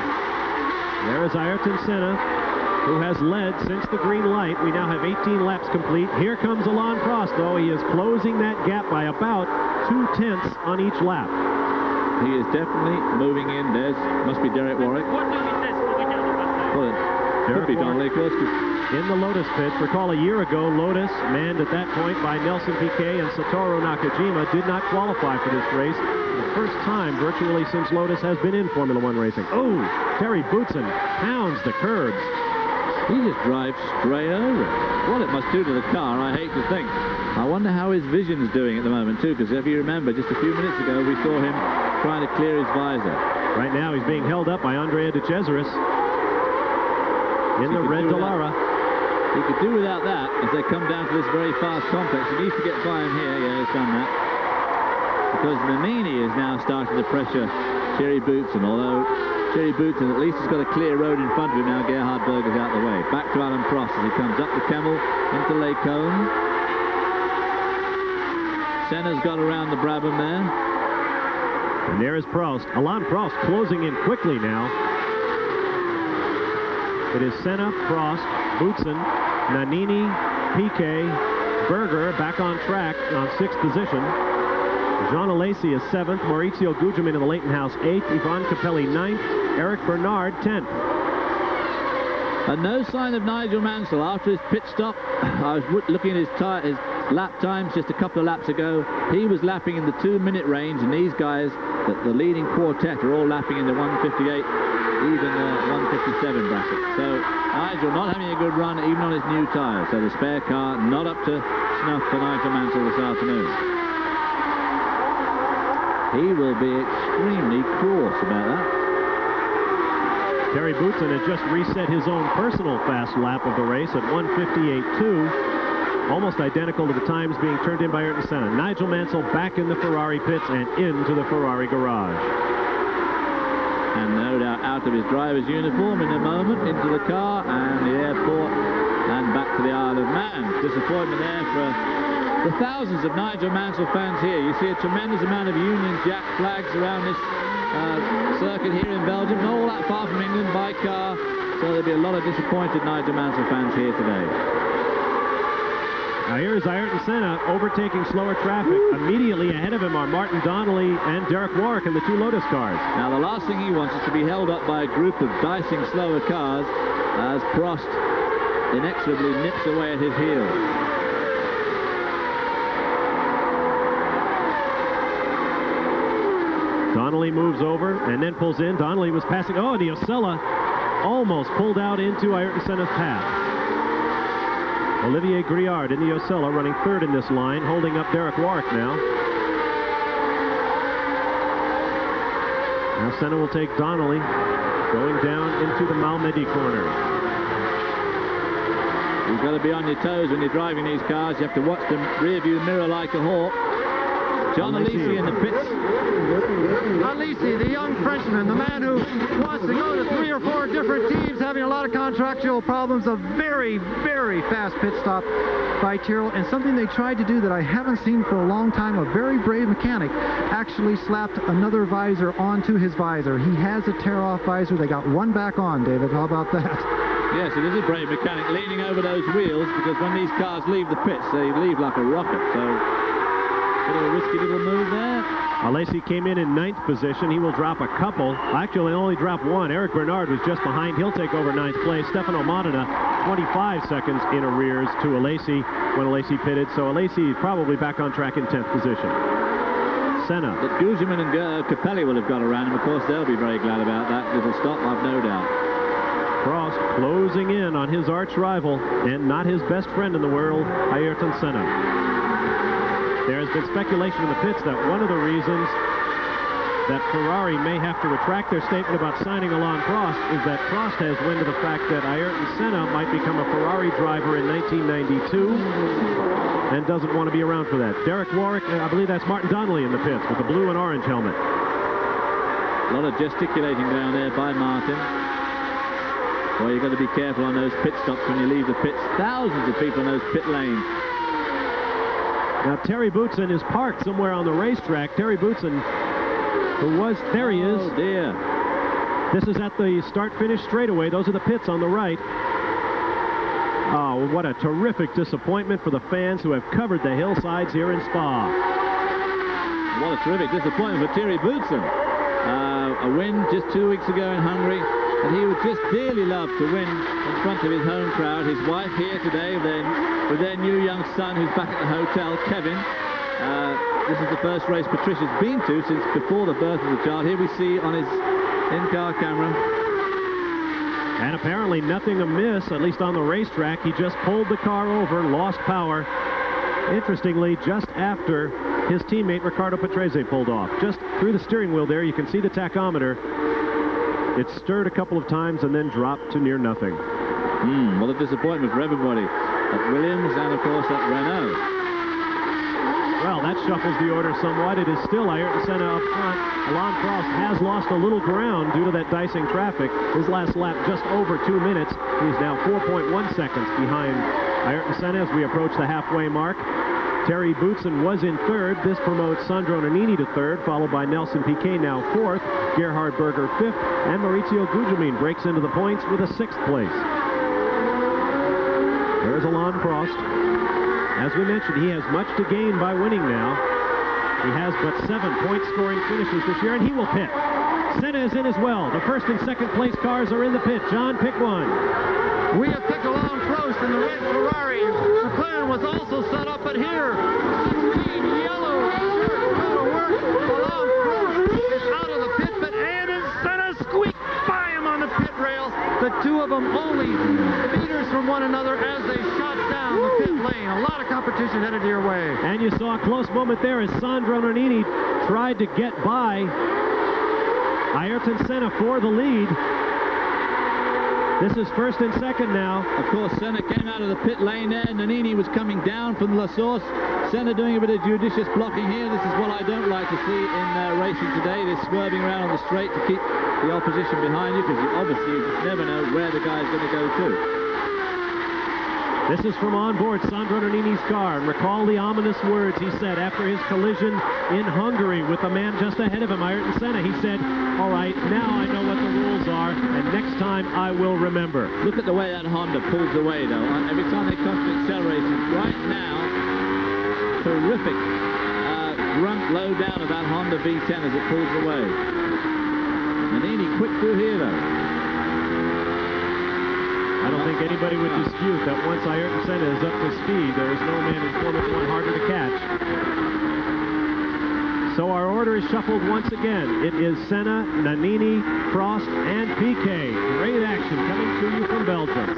There is Ayrton Senna, who has led since the green light. We now have 18 laps complete. Here comes Alain Prost, though. He is closing that gap by about 2/10 on each lap. He is definitely moving in. Must be Derek Warwick. Well, it could be Donnelly, of course. In the Lotus pits. Recall a year ago, Lotus, manned at that point by Nelson Piquet and Satoru Nakajima, did not qualify for this race. The first time virtually since Lotus has been in Formula One racing. Oh, Terry Boutsen pounds the curbs. He just drives straight over it. What it must do to the car, I hate to think. I wonder how his vision's doing at the moment, too, because if you remember, just a few minutes ago, we saw him trying to clear his visor. Right now, he's being held up by Andrea De Cesaris in the red Dallara. He could do without that as they come down to this very fast complex. He needs to get by him here. Yeah, he's done that. Because Nannini is now starting to pressure Thierry Boutsen, although Thierry Boutsen at least has got a clear road in front of him now. Gerhard Berger's out of the way. Back to Alain Prost as he comes up the Kemmel into Les Cônes. Senna's got around the Brabham there. And there is Prost. Alain Prost closing in quickly now. It is Senna, Prost, Boutsen, Nannini, Piquet, Berger back on track on 6th position. Jean Alesi is 7th, Maurizio Gugelmin in the Leighton House 8th, Ivan Capelli 9th, Eric Bernard 10th. And no sign of Nigel Mansell after his pit stop. I was looking at his lap times just a couple of laps ago. He was lapping in the 2-minute range, and these guys, the leading quartet, are all lapping in the 1:58. Even 1:57 bracket. So Nigel not having a good run even on his new tyres. So the spare car not up to snuff for Nigel Mansell this afternoon. He will be extremely cross about that. Terry Boutsen has just reset his own personal fast lap of the race at 1:58.2. Almost identical to the times being turned in by Ayrton Senna. Nigel Mansell back in the Ferrari pits and into the Ferrari garage. And no doubt out of his driver's uniform in a moment, into the car and the airport and back to the Isle of Man. Disappointment there for the thousands of Nigel Mansell fans here. You see a tremendous amount of Union Jack flags around this circuit here in Belgium, not all that far from England by car, so there'll be a lot of disappointed Nigel Mansell fans here today. Now here's Ayrton Senna overtaking slower traffic. Immediately ahead of him are Martin Donnelly and Derek Warwick in the 2 Lotus cars. Now the last thing he wants is to be held up by a group of dicing slower cars as Prost inexorably nips away at his heels. Donnelly moves over and then pulls in. Donnelly was passing. Oh, and the Osella almost pulled out into Ayrton Senna's path. Olivier Griard in the Osella running 3rd in this line, holding up Derek Warwick now. Now Senna will take Donnelly going down into the Malmedy corner. You've got to be on your toes when you're driving these cars. You have to watch the rear view mirror like a hawk. John Alesi in the pits. Alesi, the young Frenchman, the man who wants to go to 3 or 4 different teams, having a lot of contractual problems. A very, very fast pit stop by Tyrrell, and something they tried to do that I haven't seen for a long time. A very brave mechanic actually slapped another visor onto his visor. He has a tear-off visor. They got one back on, David. How about that? Yes, it is a brave mechanic leaning over those wheels, because when these cars leave the pits, they leave like a rocket. So bit of a risky little move there. Alesi came in 9th position. He will drop a couple. Actually, only dropped 1. Eric Bernard was just behind. He'll take over 9th place. Stefano Modena, 25 seconds in arrears to Alesi when Alesi pitted. So Alesi is probably back on track in 10th position. Senna. But Guzman and Capelli will have got around him. Of course, they'll be very glad about that little stop, I've no doubt. Prost closing in on his arch rival and not his best friend in the world, Ayrton Senna. There has been speculation in the pits that one of the reasons that Ferrari may have to retract their statement about signing Alain Prost is that Prost has wind of the fact that Ayrton Senna might become a Ferrari driver in 1992 and doesn't want to be around for that. Derek Warwick, I believe that's Martin Donnelly in the pits with the blue and orange helmet. A lot of gesticulating down there by Martin. Well, you've got to be careful on those pit stops when you leave the pits. Thousands of people in those pit lanes. Now, Terry Boutsen is parked somewhere on the racetrack. Terry Boutsen, who was... There he is. Oh, dear. This is at the start-finish straightaway. Those are the pits on the right. Oh, what a terrific disappointment for the fans who have covered the hillsides here in Spa. What a terrific disappointment for Terry Boutsen. A win just 2 weeks ago in Hungary, and he would just dearly love to win in front of his home crowd. His wife here today with their new young son who's back at the hotel, Kevin. This is the first race Patricia's been to since before the birth of the child. Here we see on his in-car camera. And apparently nothing amiss, at least on the racetrack. He just pulled the car over, lost power. Interestingly, just after his teammate Riccardo Patrese pulled off. Just through the steering wheel there, you can see the tachometer. It stirred a couple of times and then dropped to near nothing. What a disappointment for everybody at Williams and, of course, at Renault. Well, that shuffles the order somewhat. It is still Ayrton Senna up front. Alain Prost has lost a little ground due to that dicing traffic. His last lap just over 2 minutes. He's now 4.1 seconds behind Ayrton Senna as we approach the halfway mark. Terry Boutsen was in 3rd. This promotes Sandro Nannini to 3rd, followed by Nelson Piquet, now 4th. Gerhard Berger 5th, and Maurizio Gugelmin breaks into the points with a 6th place. There's Alain Prost. As we mentioned, he has much to gain by winning now. He has but 7 point-scoring finishes this year, and he will pit. Senna is in as well. The 1st and 2nd place cars are in the pit. John, pick one. We have picked Alain Prost in the red Ferrari. McLaren was also set up, but here, 16 yellow shirt, go to work. Alain Prost is out of the pit, but Ayrton Senna squeaked by him on the pit rail. The two of them only meters from one another as they shot down the pit lane. A lot of competition headed your way. And you saw a close moment there as Sandro Nannini tried to get by Ayrton Senna for the lead. This is 1st and 2nd now. Of course, Senna came out of the pit lane there. Nannini was coming down from La Source. Senna doing a bit of judicious blocking here. This is what I don't like to see in racing today. This swerving around on the straight to keep the opposition behind you, because you obviously just never know where the guy is going to go to. This is from on board Sandro Nannini's car. And recall the ominous words he said after his collision in Hungary with the man just ahead of him, Ayrton Senna. He said, all right, now I know what the rules are, and next time I will remember. Look at the way that Honda pulls away, though. Every time they come to acceleration, right now, terrific grunt low down of that Honda V10 as it pulls away. Nannini quick through here, though. I don't think anybody would dispute that once Ayrton Senna is up to speed, there is no man in Formula 1 harder to catch. So our order is shuffled once again. It is Senna, Nannini, Prost, and Piquet. Great action coming to you from Belgium.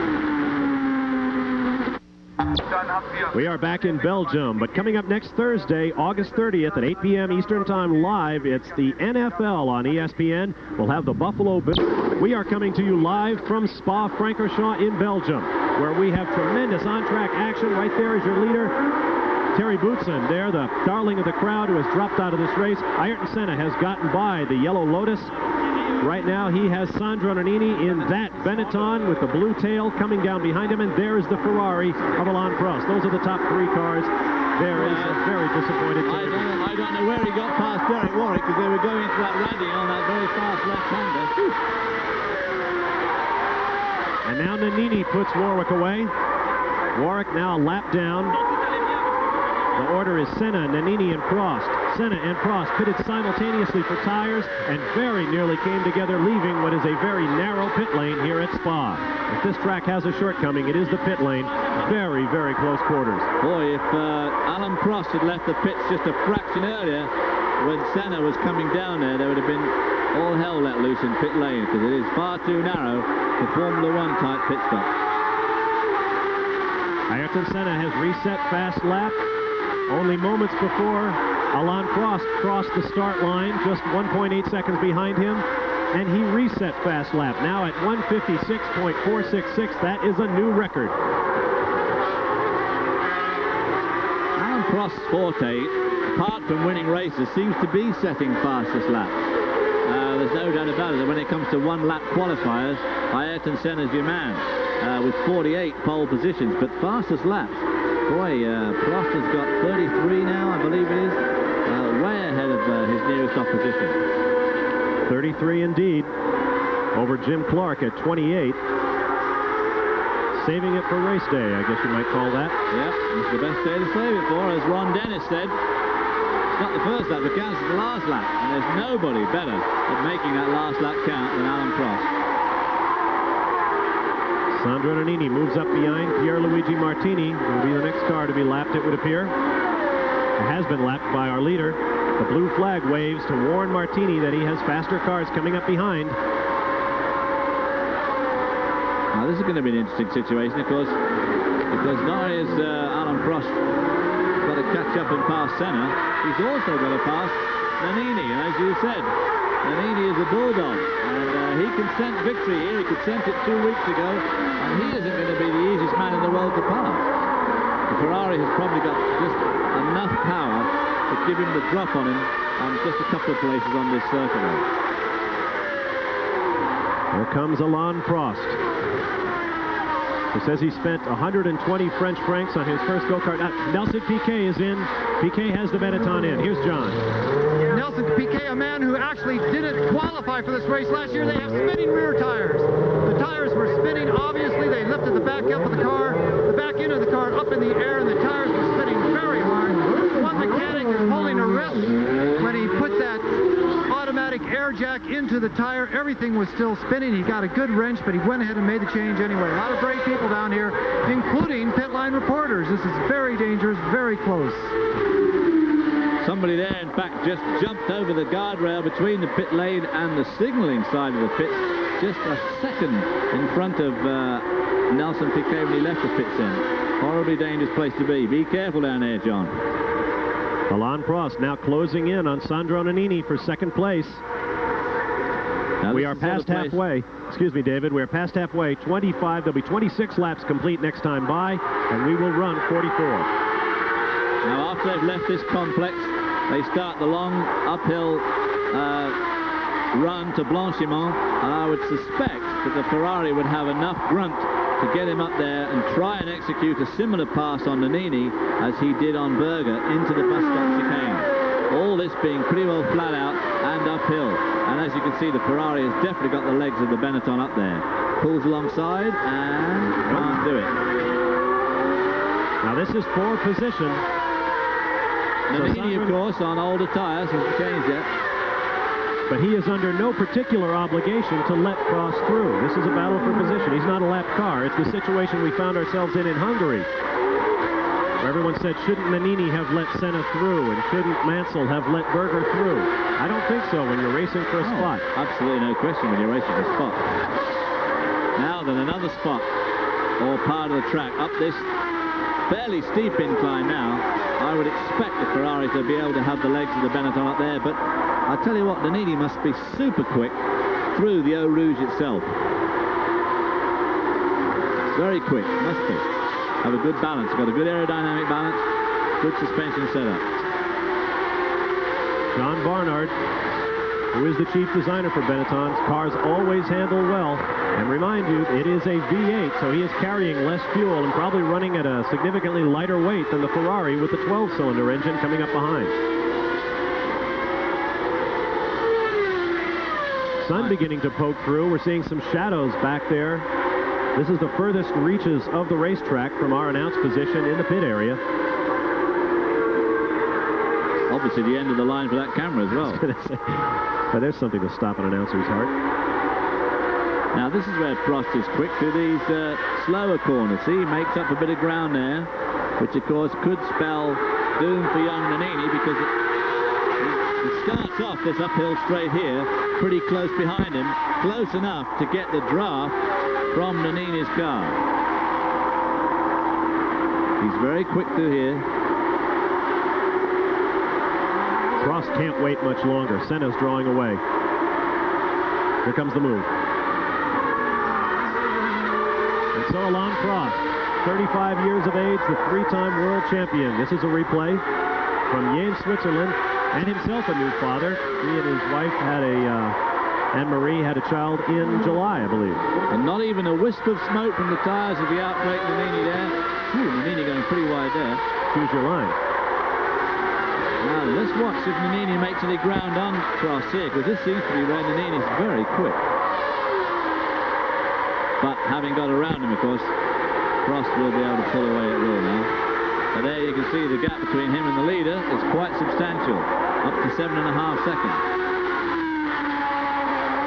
We are back in Belgium, but coming up next Thursday, August 30th at 8 p.m. Eastern Time live, it's the NFL on ESPN. We'll have the Buffalo Bills. We are coming to you live from Spa-Francorchamps in Belgium, where we have tremendous on-track action. Right there is your leader, Terry Boutsen, there, the darling of the crowd who has dropped out of this race. Ayrton Senna has gotten by the Yellow Lotus. Right now he has Sandro Nannini in that Benetton with the blue tail coming down behind him, and there is the Ferrari of Alain Prost. Those are the top three cars. There is a very disappointed I don't know where he got past Derek Warwick, because they were going into that rally on that very fast left-hander. And now Nannini puts Warwick away. Warwick now a lap down. The order is Senna, Nannini, and Prost. Senna and Prost pitted simultaneously for tires and very nearly came together, leaving what is a very narrow pit lane here at Spa. If this track has a shortcoming, it is the pit lane. Very, very close quarters. Boy, if Alain Prost had left the pits just a fraction earlier, when Senna was coming down there would have been all hell let loose in pit lane, because it is far too narrow for Formula 1 type pit stop. Ayrton Senna has reset fast lap. Only moments before Alain Prost crossed the start line, just 1.8 seconds behind him, and he reset fast lap. Now at 156.466, that is a new record. Alain Prost's forte, apart from winning races, seems to be setting fastest lap. There's no doubt about it that when it comes to one-lap qualifiers, Ayrton Senna's your man, with 48 pole positions, but fastest laps. Boy, Prost has got 33 now, I believe it is, way ahead of his nearest opposition. 33 indeed, over Jim Clark at 28. Saving it for race day, I guess you might call that. Yep, it's the best day to save it for, as Ron Dennis said. It's not the first lap that counts, it's the last lap, and there's nobody better at making that last lap count than Alain Prost. Sandro Nannini moves up behind Pierluigi Martini, who will be the next car to be lapped, it would appear. It has been lapped by our leader. The blue flag waves to warn Martini that he has faster cars coming up behind. Now this is going to be an interesting situation, of course, because not only is Alain Prost got to catch up and pass Senna, he's also got to pass Nannini, and as you said, Nannini is a bulldog, and he can scent victory here. He could scent it 2 weeks ago, and he isn't going to be the easiest man in the world to pass. The Ferrari has probably got just enough power to give him the drop on him on just a couple of places on this circuit. Here comes Alain Prost. He says he spent 120 French francs on his first go-kart. Nelson Piquet is in. Piquet has the Benetton in. Here's John. Nelson Piquet, a man who actually didn't qualify for this race last year. They have spinning rear tires. The tires were spinning. Obviously, they lifted the back up of the car, the back end of the car up in the air, and the tires were spinning very hard. One mechanic is pulling a wrist when he put that automatic air jack into the tire. Everything was still spinning. He got a good wrench, but he went ahead and made the change anyway. A lot of brave people down here, including pit line reporters. This is very dangerous, very close. Somebody there, in fact, just jumped over the guardrail between the pit lane and the signaling side of the pit, just a second in front of Nelson Piquet when he left the pits in. Horribly dangerous place to be. Be careful down there, John. Alain Prost now closing in on Sandro Nannini for second place. Now we are past halfway. Excuse me, David. We are past halfway. 25. There'll be 26 laps complete next time by, and we will run 44. Now, after they've left this complex, they start the long uphill run to Blanchiment, and I would suspect that the Ferrari would have enough grunt to get him up there and try and execute a similar pass on Nannini as he did on Berger into the bus stop chicane. All this being pretty well flat out and uphill. And as you can see, the Ferrari has definitely got the legs of the Benetton up there. Pulls alongside and can't do it. Now this is for position. Nannini, of course, on older tyres, hasn't changed yet. But he is under no particular obligation to let Prost through. This is a battle for position. He's not a lap car. It's the situation we found ourselves in Hungary, where everyone said, shouldn't Nannini have let Senna through, and shouldn't Mansell have let Berger through? I don't think so when you're racing for a spot. Absolutely no question when you're racing for a spot. Now then, another spot, or part of the track, up this fairly steep incline now. I would expect the Ferrari to be able to have the legs of the Benetton up there, but I tell you what, Nannini must be super quick through the Eau Rouge itself. Very quick, must be. Have a good balance, got a good aerodynamic balance, good suspension setup. John Barnard, who is the chief designer for Benetton's, cars always handle well. And remind you, it is a V8, so he is carrying less fuel and probably running at a significantly lighter weight than the Ferrari with the 12-cylinder engine coming up behind. Sun beginning to poke through. We're seeing some shadows back there. This is the furthest reaches of the racetrack from our announced position in the pit area. Obviously the end of the line for that camera as well. But there's something to stop an announcer's heart. Now this is where Prost is quick through these slower corners. See, he makes up a bit of ground there, which of course could spell doom for young Nannini, because it starts off this uphill straight here, pretty close behind him, close enough to get the draft from Nannini's car. He's very quick through here. Prost can't wait much longer. Senna's drawing away. Here comes the move. And so Alain Prost, 35 years of age, the three-time world champion. This is a replay from Yves, Switzerland, and himself a new father. He and his wife had Anne-Marie had a child in July, I believe. And not even a wisp of smoke from the tires as he outbraked Nannini there. Ooh, Nannini going pretty wide there. Choose your line. Now let's watch if Nannini makes any ground on Prost here, because this seems to be where Nannini's very quick. But having got around him, of course, Prost will be able to pull away at will now. But there you can see the gap between him and the leader is quite substantial, up to 7.5 seconds.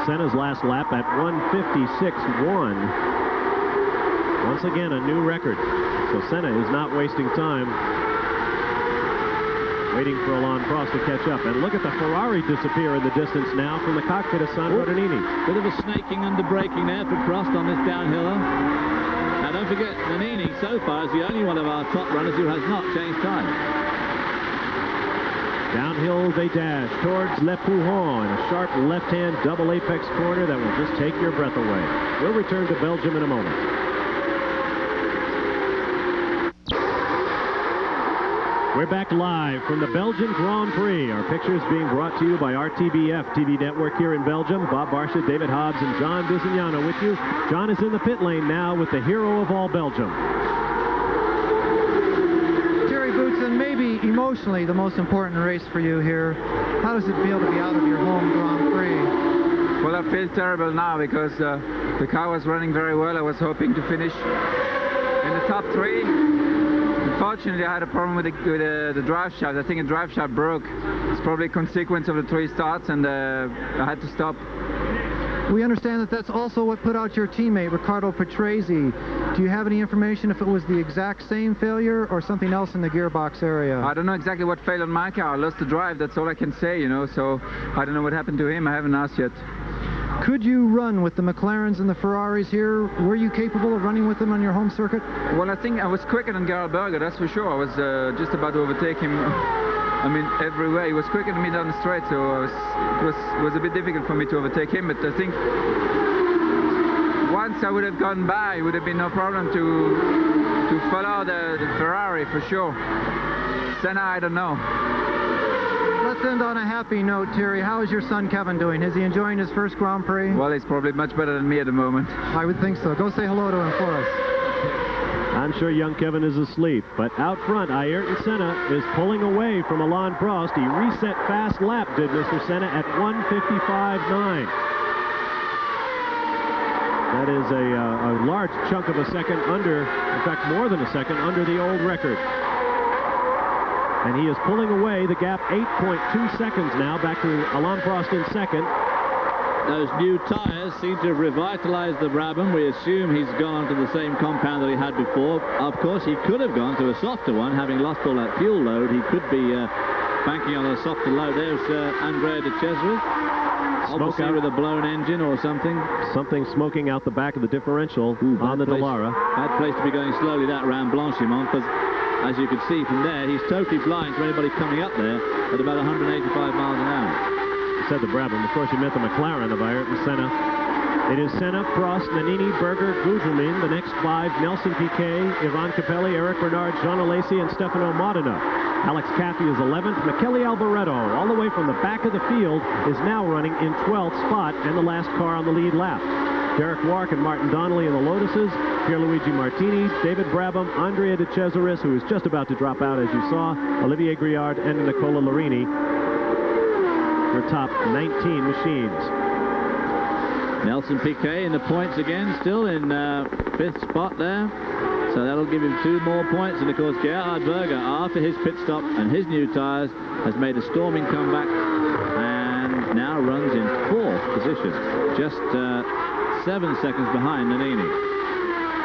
Senna's last lap at 1:56.1. Once again, a new record. So Senna is not wasting time, waiting for Alain Prost to catch up. And look at the Ferrari disappear in the distance now from the cockpit of Sandro Nannini. Bit of a snaking under braking there for Prost on this downhiller. Now don't forget, Nannini so far is the only one of our top runners who has not changed time. Downhill they dash towards Le Pouhon, a sharp left-hand double apex corner that will just take your breath away. We'll return to Belgium in a moment. We're back live from the Belgian Grand Prix. Our pictures being brought to you by RTBF TV network here in Belgium. Bob Barsha, David Hobbs, and John Bisignano with you. John is in the pit lane now with the hero of all Belgium. Terry Boutsen, maybe emotionally the most important race for you here. How does it feel to be out of your home Grand Prix? Well, I feel terrible now because the car was running very well. I was hoping to finish in the top 3. Unfortunately, I had a problem with the drive shaft. I think the drive shaft broke. It's probably a consequence of the 3 starts, and I had to stop. We understand that that's also what put out your teammate, Riccardo Patrese. Do you have any information if it was the exact same failure or something else in the gearbox area? I don't know exactly what failed on my car. I lost the drive, that's all I can say, you know, so I don't know what happened to him. I haven't asked yet. Could you run with the McLarens and the Ferraris here? Were you capable of running with them on your home circuit? Well, I think I was quicker than Gerhard Berger, that's for sure. I was just about to overtake him. I mean, every way. He was quicker than me down the straight, so it was a bit difficult for me to overtake him. But I think once I would have gone by, it would have been no problem to follow the Ferrari for sure. Senna, I don't know. let's end on a happy note, Thierry. How is your son Kevin doing? Is he enjoying his first Grand Prix? Well, he's probably much better than me at the moment. I would think so. Go say hello to him for us. I'm sure young Kevin is asleep, but out front, Ayrton Senna is pulling away from Alain Prost. He reset fast lap, did Mr. Senna, at 1:55.9. That is a large chunk of a second under, in fact, more than a second under the old record. And he is pulling away the gap 8.2 seconds now, back to Alain Prost in second. Those new tyres seem to have revitalized the Brabham. We assume he's gone to the same compound that he had before. Of course, he could have gone to a softer one, having lost all that fuel load. He could be banking on a softer load. There's Andrea de Cesaris, obviously with a blown engine or something. Something smoking out the back of the differential on the Dallara. Bad place to be going slowly, that round Blanchimont, because as you can see from there, he's totally blind to anybody coming up there at about 185 miles an hour. Said the Brabham. Of course, you meant the McLaren of Ayrton Senna. It is Senna, Prost, Nannini, Berger, Gugelmin. The next five: Nelson Piquet, Ivan Capelli, Eric Bernard, Jean Alesi, and Stefano Modena. Alex Caffey is 11th. Michele Alboreto, all the way from the back of the field, is now running in 12th spot and the last car on the lead lap. Derek Wark and Martin Donnelly in the Lotuses, Pierluigi Martini, David Brabham, Andrea de Cesaris, who is just about to drop out, as you saw, Olivier Griard, and Nicola Larini. Their top 19 machines. Nelson Piquet in the points again, still in 5th spot there. So that'll give him 2 more points. And of course, Gerhard Berger, after his pit stop and his new tyres, has made a storming comeback and now runs in 4th position, just 7 seconds behind Nannini.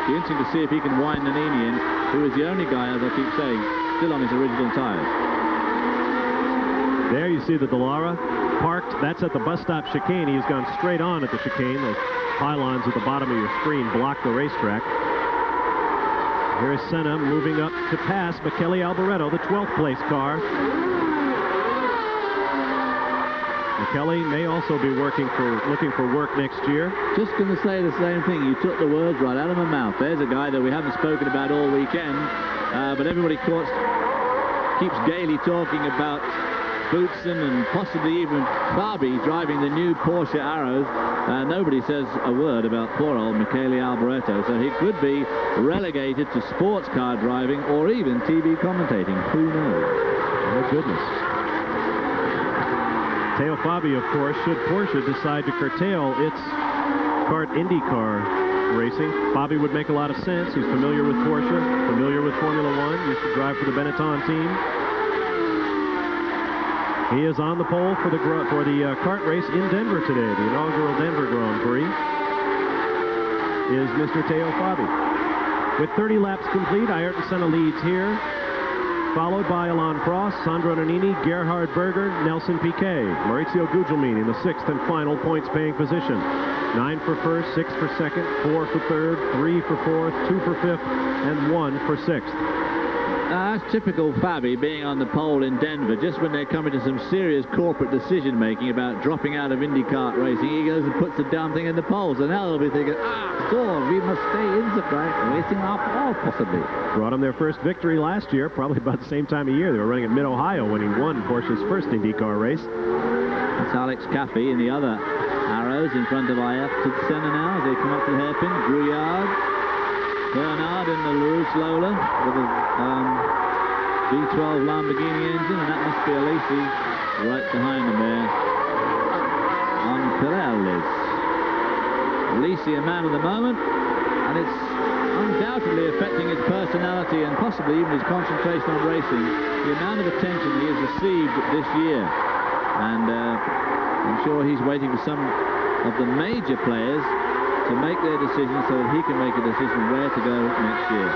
Be interesting to see if he can wind Nannini in, who is the only guy, as I keep saying, still on his original tyres. There you see the Dallara parked. That's at the bus stop chicane. He's gone straight on at the chicane. Those pylons at the bottom of your screen block the racetrack. Here's Senna moving up to pass Michele Alboreto, the 12th place car. Michele may also be looking for work next year. Just going to say the same thing. You took the words right out of my mouth. There's a guy that we haven't spoken about all weekend, but everybody keeps gaily talking about Boutsen and possibly even Fabi driving the new Porsche Arrows. Nobody says a word about poor old Michele Alboreto, so he could be relegated to sports car driving or even TV commentating. Who knows? Oh, goodness. Teo Fabi, of course, should Porsche decide to curtail its kart IndyCar racing. Fabi would make a lot of sense. He's familiar with Porsche, familiar with Formula One, used to drive for the Benetton team. He is on the pole for the kart race in Denver today. The inaugural Denver Grand Prix is Mr. Teo Fabi. With 30 laps complete, Ayrton Senna leads here, followed by Alain Prost, Sandro Nannini, Gerhard Berger, Nelson Piquet. Maurizio Gugelmin in the 6th and final points-paying position. 9 for 1st, 6 for 2nd, 4 for 3rd, 3 for 4th, 2 for 5th, and 1 for 6th. That's typical Fabi being on the pole in Denver. Just when they're coming to some serious corporate decision-making about dropping out of IndyCar racing, he goes and puts the damn thing in the pole. So now they'll be thinking, so we must stay in the track, racing our pole, possibly. Brought him their first victory last year, probably about the same time of year. They were running at Mid-Ohio when he won Porsche's first IndyCar race. That's Alex Caffey in the other Arrows in front of Ayrton Senna now as they come up to the hairpin. Grouillard. Bernard in the Rouge Lola with a V12 Lamborghini engine, and that must be Alesi right behind him there on Pirellis. Alesi a man of the moment, and it's undoubtedly affecting his personality and possibly even his concentration on racing, the amount of attention he has received this year. And I'm sure he's waiting for some of the major players to make their decision so that he can make a decision where to go next year.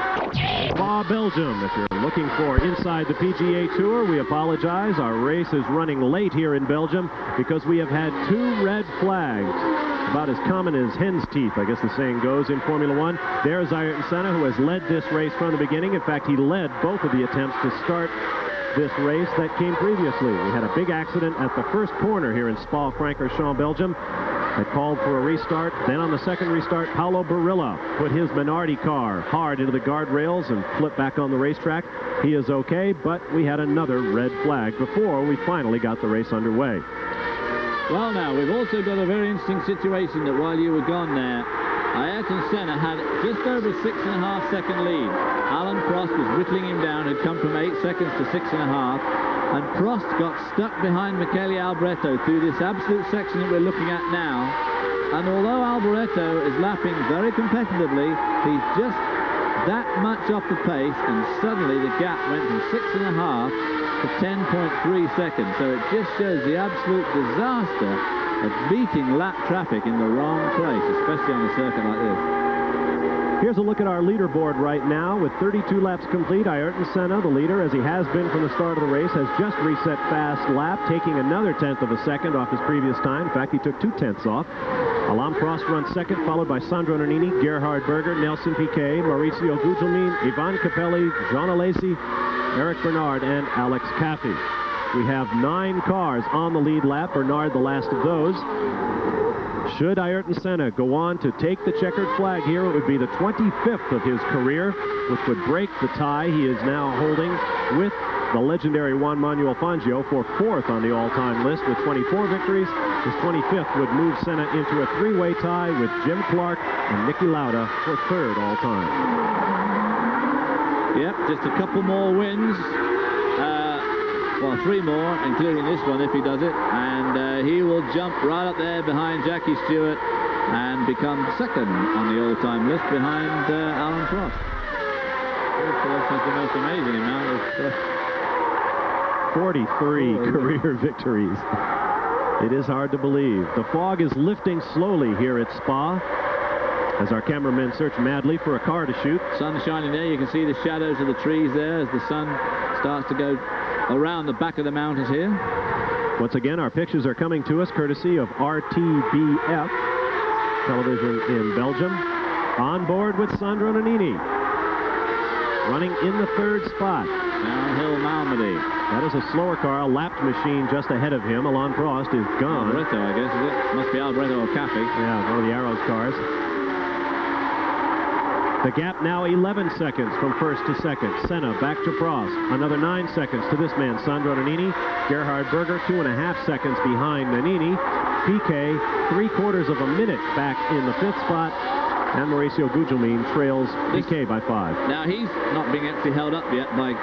Spa Belgium, if you're looking for inside the PGA Tour, we apologize. Our race is running late here in Belgium because we have had 2 red flags. About as common as hen's teeth, I guess the saying goes, in Formula One. There's Ayrton Senna, who has led this race from the beginning. In fact, he led both of the attempts to start this race that came previously. We had a big accident at the first corner here in Spa-Francorchamps, Belgium. They called for a restart. Then on the second restart, Paulo Barilla put his Minardi car hard into the guardrails and flipped back on the racetrack. He is okay, but we had another red flag before we finally got the race underway. Well, now, we've also got a very interesting situation that while you were gone there, Ayrton Senna had just over a 6.5-second lead. Alan Prost was whittling him down, had come from 8 seconds to 6.5, and Prost got stuck behind Michele Alboreto through this absolute section that we're looking at now. And although Alboreto is lapping very competitively, he's just that much off the pace, and suddenly the gap went from 6.5 to 10.3 seconds. So it just shows the absolute disaster of beating lap traffic in the wrong place, especially on a circuit like this. Here's a look at our leaderboard right now. With 32 laps complete, Ayrton Senna, the leader, as he has been from the start of the race, has just reset fast lap, taking another 1/10 of a second off his previous time. In fact, he took 2/10 off. Alain Prost runs second, followed by Sandro Nannini, Gerhard Berger, Nelson Piquet, Maurizio Gugelmin, Ivan Capelli, Jean Alesi, Eric Bernard, and Alex Caffey. We have 9 cars on the lead lap. Bernard, the last of those. Should Ayrton Senna go on to take the checkered flag here, it would be the 25th of his career, which would break the tie he is now holding with the legendary Juan Manuel Fangio for 4th on the all-time list with 24 victories. His 25th would move Senna into a 3-way tie with Jim Clark and Niki Lauda for 3rd all-time. Yep, just a couple more wins. Well, 3 more, including this one if he does it, and he will jump right up there behind Jackie Stewart and become 2nd on the all-time list behind Alan Prost. Prost has the most amazing amount of 43 career victories. It is hard to believe. The fog is lifting slowly here at Spa as our cameramen search madly for a car to shoot. Sun shining there. You can see the shadows of the trees there as the sun starts to go around the back of the mountains here. Once again, our pictures are coming to us courtesy of RTBF television in Belgium. On board with Sandro Nannini, running in the 3rd spot. Downhill Malmedy. That is a slower car, a lapped machine just ahead of him. Alain Prost is gone. Alboreto, I guess, is it? Must be Alboreto or Caffey. Yeah, one of the Arrows cars. The gap now 11 seconds from 1st to 2nd. Senna back to Prost. Another 9 seconds to this man, Sandro Nannini. Gerhard Berger, 2.5 seconds behind Nannini. Piquet, 3/4 of a minute back in the 5th spot. And Mauricio Gugelmin trails Piquet by 5. Now, he's not being actually held up yet by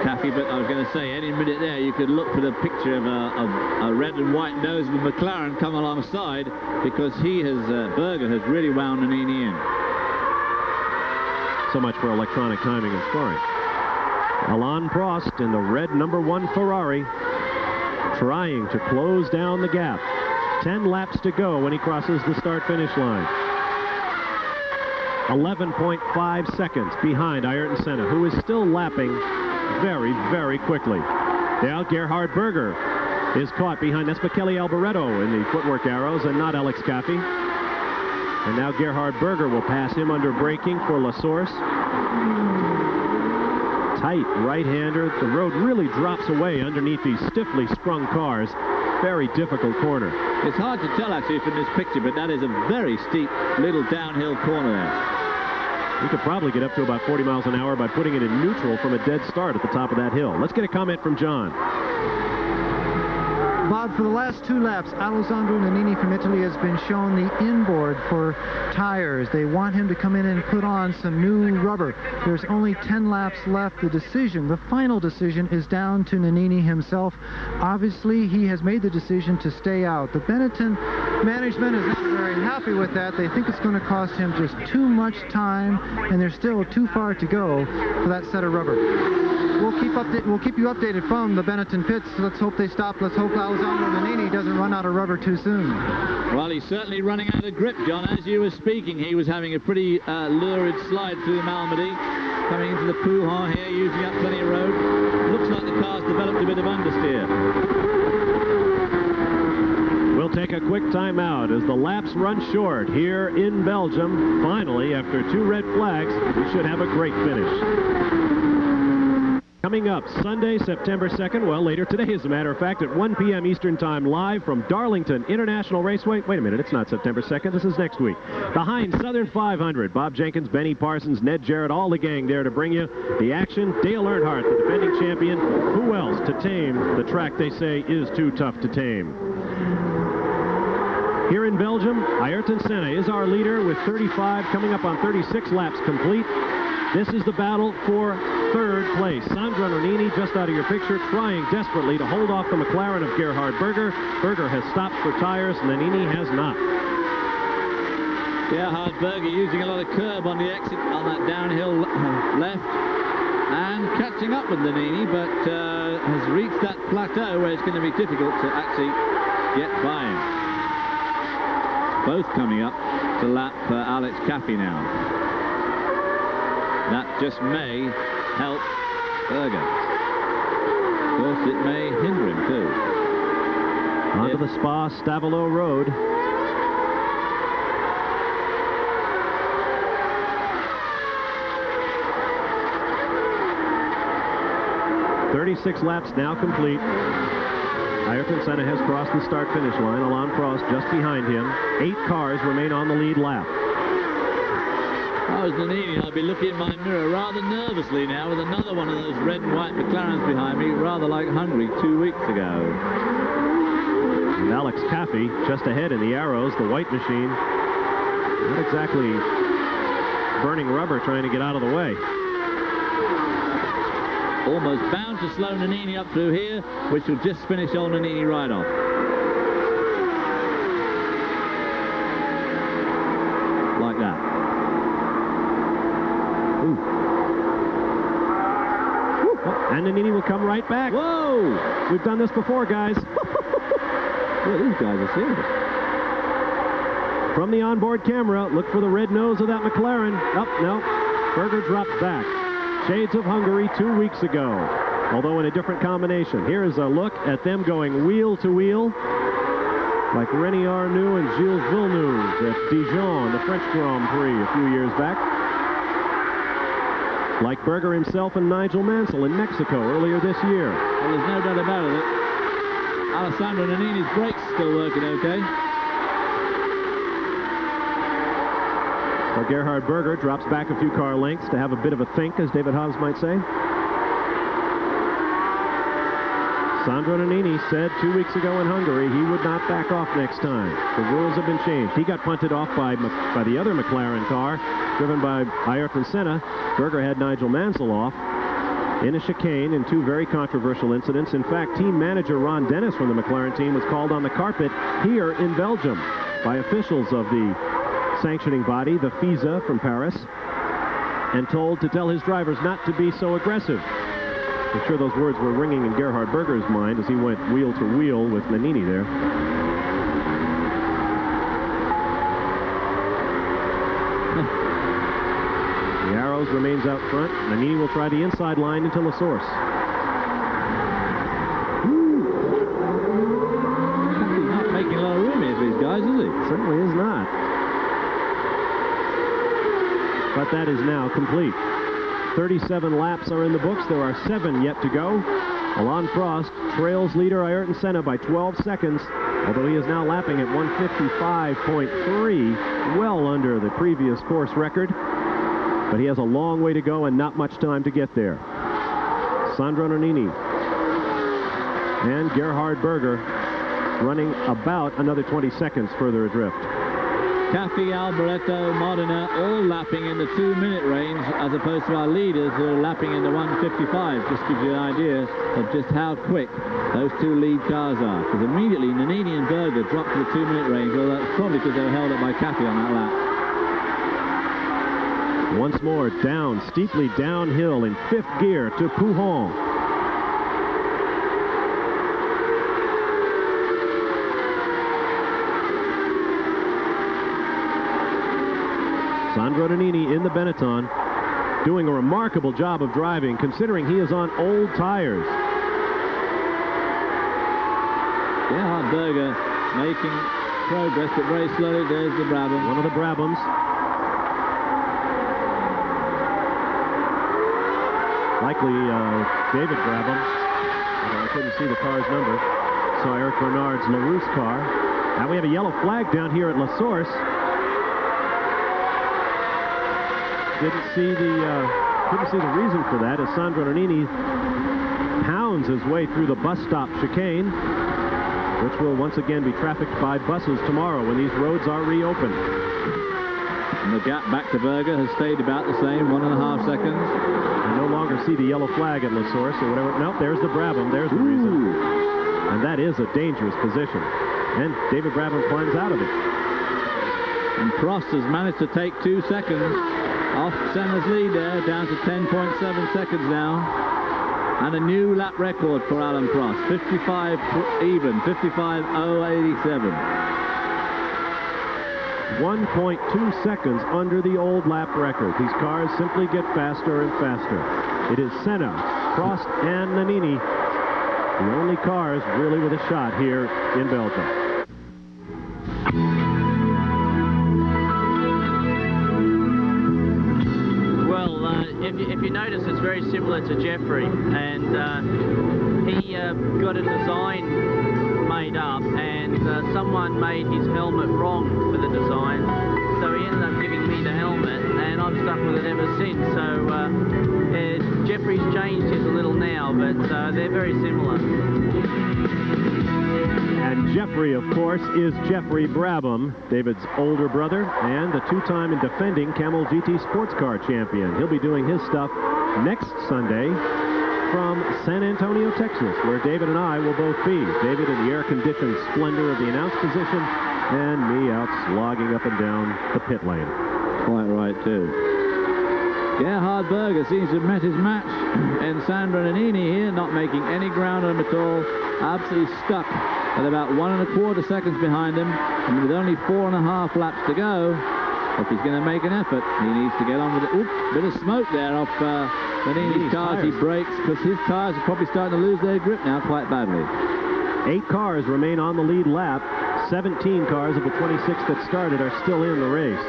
Caffey, but I was going to say, any minute there, you could look for the picture of a red and white nose with McLaren come alongside, because Berger has really wound Nannini in. So much for electronic timing and scoring. Alain Prost in the red #1 Ferrari trying to close down the gap. 10 laps to go when he crosses the start-finish line. 11.5 seconds behind Ayrton Senna, who is still lapping very, very quickly. Now Gerhard Berger is caught behind. That's Michele Alboreto in the footwork arrows and not Alex Caffey. And now Gerhard Berger will pass him under braking for La Source. Tight right-hander. The road really drops away underneath these stiffly sprung cars. Very difficult corner. It's hard to tell actually from this picture, but that is a very steep little downhill corner there. You could probably get up to about 40 miles an hour by putting it in neutral from a dead start at the top of that hill. Let's get a comment from John. Bob, for the last 2 laps, Alessandro Nannini from Italy has been shown the inboard for tires. They want him to come in and put on some new rubber. There's only 10 laps left. The final decision is down to Nannini himself. Obviously, he has made the decision to stay out. The Benetton management is not very happy with that. They think it's going to cost him just too much time, and there's still too far to go for that set of rubber. We'll keep you updated from the Benetton pits. Let's hope they stop. Let's hope Alessandro Nannini doesn't run out of rubber too soon. Well, he's certainly running out of grip, John. As you were speaking, he was having a pretty lurid slide through Malmedy, coming into the Pouhon here, using up plenty of road. Looks like the car's developed a bit of understeer. We'll take a quick timeout as the laps run short here in Belgium. Finally, after 2 red flags, we should have a great finish. Coming up Sunday, September 2nd, well, later today, as a matter of fact, at 1 p.m. Eastern Time, live from Darlington International Raceway. Wait a minute, it's not September 2nd, this is next week. The Heinz Southern 500. Bob Jenkins, Benny Parsons, Ned Jarrett, all the gang there to bring you the action. Dale Earnhardt, the defending champion. Who else to tame the track they say is too tough to tame? Here in Belgium, Ayrton Senna is our leader with 35, coming up on 36 laps complete. This is the battle for third place. Sandro Nannini, just out of your picture, trying desperately to hold off the McLaren of Gerhard Berger. Berger has stopped for tires. Nannini has not. Gerhard Berger using a lot of curb on the exit on that downhill left and catching up with Nannini, but has reached that plateau where it's going to be difficult to actually get by him. Both coming up to lap Alex Caffey now. That just may help Berger. Of course, it may hinder him too. Onto the Spa Stavelot Road. "36 laps now complete. Ayrton Senna has crossed the start-finish line. Alain Prost just behind him. 8 cars remain on the lead lap. If I was Nannini, I'd be looking in my mirror rather nervously now with another one of those red and white McLarens behind me, rather like Hungary 2 weeks ago. And Alex Caffey just ahead in the Arrows, the white machine. Not exactly burning rubber trying to get out of the way. Almost bound to slow Nannini up through here, which will just finish old Nannini right off. Like that. Ooh. And Nannini will come right back. Whoa! We've done this before, guys. Well, these guys are serious. From the onboard camera, look for the red nose of that McLaren. No. Berger drops back. Shades of Hungary 2 weeks ago, although in a different combination. Here is a look at them going wheel to wheel, like René Arnoux and Gilles Villeneuve at Dijon, the French Grand Prix a few years back. Like Berger himself and Nigel Mansell in Mexico earlier this year. Well, there's no doubt about it. Alessandro Nannini's brakes still working okay. So Gerhard Berger drops back a few car lengths to have a bit of a think, as David Hobbs might say. Sandro Nannini said 2 weeks ago in Hungary he would not back off next time. The rules have been changed. He got punted off by the other McLaren car, driven by Ayrton Senna. Berger had Nigel Mansell off in a chicane in 2 very controversial incidents. In fact, team manager Ron Dennis from the McLaren team was called on the carpet here in Belgium by officials of the sanctioning body, the FISA from Paris, and told to tell his drivers not to be so aggressive. I'm sure those words were ringing in Gerhard Berger's mind as he went wheel to wheel with Nannini there. The Arrows remains out front. Nannini will try the inside line until the source. He's not making a lot of room here for these guys, is he? Certainly is not. But that is now complete. 37 laps are in the books. There are 7 yet to go. Alain Prost trails leader Ayrton Senna by 12 seconds, although he is now lapping at 155.3, well under the previous course record. But he has a long way to go and not much time to get there. Sandro Nannini and Gerhard Berger running about another 20 seconds further adrift. Caffey, Alboreto, Modena, all lapping in the 2-minute range, as opposed to our leaders who are lapping in the 1:55. Just gives you an idea of just how quick those 2 lead cars are. Because immediately Nannini and Berger dropped to the 2-minute range. Well, that's probably because they were held up by Caffey on that lap. Once more down, steeply downhill in 5th gear to Pouhon. Sandro Nannini in the Benetton, doing a remarkable job of driving, considering he is on old tires. Gerhard Berger making progress, but very slowly. There's the Brabham. One of the Brabhams. Likely David Brabham. I couldn't see the car's number. Saw Eric Bernard's LaRousse car. Now we have a yellow flag down here at La Source. Didn't see the reason for that as Sandro Nannini pounds his way through the bus stop chicane, which will once again be trafficked by buses tomorrow when these roads are reopened. And the gap back to Berger has stayed about the same, 1.5 seconds. I no longer see the yellow flag at La Source or whatever. No, there's the Brabham. There's the reason. And that is a dangerous position. And David Brabham climbs out of it. And Prost has managed to take 2 seconds off Senna's lead there, down to 10.7 seconds now. And a new lap record for Alan Prost, 55 even, 55.087. 1.2 seconds under the old lap record. These cars simply get faster and faster. It is Senna, Prost, and Nannini, the only cars really with a shot here in Belgium. If you notice, it's very similar to Jeffrey, and he got a design made up, and someone made his helmet wrong for the design, so he ended up giving me the helmet, and I've stuck with it ever since. So Jeffrey's changed his a little now, but they're very similar. And Jeffrey, of course, is Jeffrey Brabham, David's older brother, and the two-time and defending Camel GT Sports Car champion. He'll be doing his stuff next Sunday from San Antonio, Texas, where David and I will both be. David in the air-conditioned splendor of the announce position, and me out slogging up and down the pit lane. Quite right, too. Gerhard Berger seems to have met his match, and Sandro Nannini here, not making any ground on him at all, absolutely stuck at about 1.25 seconds behind him, and with only 4.5 laps to go, if he's going to make an effort, he needs to get on with it. Oop, bit of smoke there off Nannini's cars. He brakes because his cars are probably starting to lose their grip now quite badly. 8 cars remain on the lead lap. 17 cars of the 26 that started are still in the race.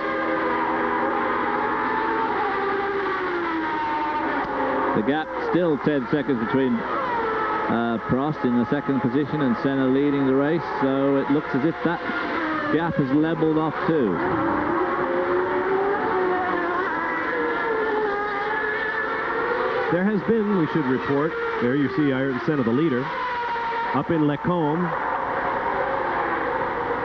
The gap still 10 seconds between Prost in the second position and Senna leading the race, so it looks as if that gap has leveled off too. There has been, we should report, there you see Ayrton Senna, the leader, up in Lecombe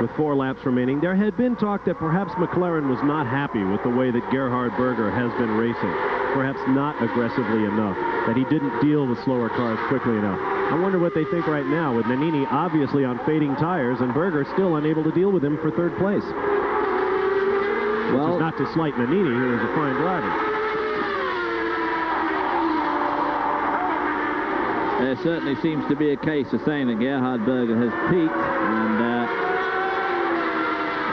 with 4 laps remaining. There had been talk that perhaps McLaren was not happy with the way that Gerhard Berger has been racing, perhaps not aggressively enough, that he didn't deal with slower cars quickly enough. I wonder what they think right now with Nannini obviously on fading tires and Berger still unable to deal with him for 3rd place. Well, which is not to slight Nannini, who is a fine driver. There certainly seems to be a case of saying that Gerhard Berger has peaked, and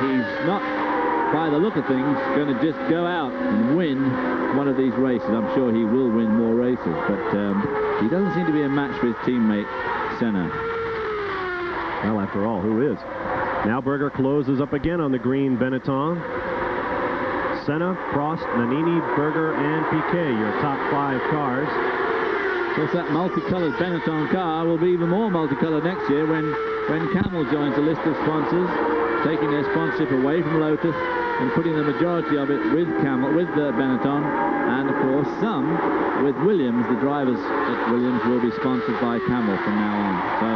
he's not, by the look of things, going to just go out and win one of these races. I'm sure he will win more races, but he doesn't seem to be a match for his teammate Senna. Well, after all, who is? Now Berger closes up again on the green Benetton. Senna, Prost, Nannini, Berger, and Piquet, your top 5 cars. Of course, that multicolored Benetton car will be even more multicolored next year when Camel joins the list of sponsors, taking their sponsorship away from Lotus and putting the majority of it with Camel, with Benetton, and of course some with Williams. The drivers at Williams will be sponsored by Camel from now on. So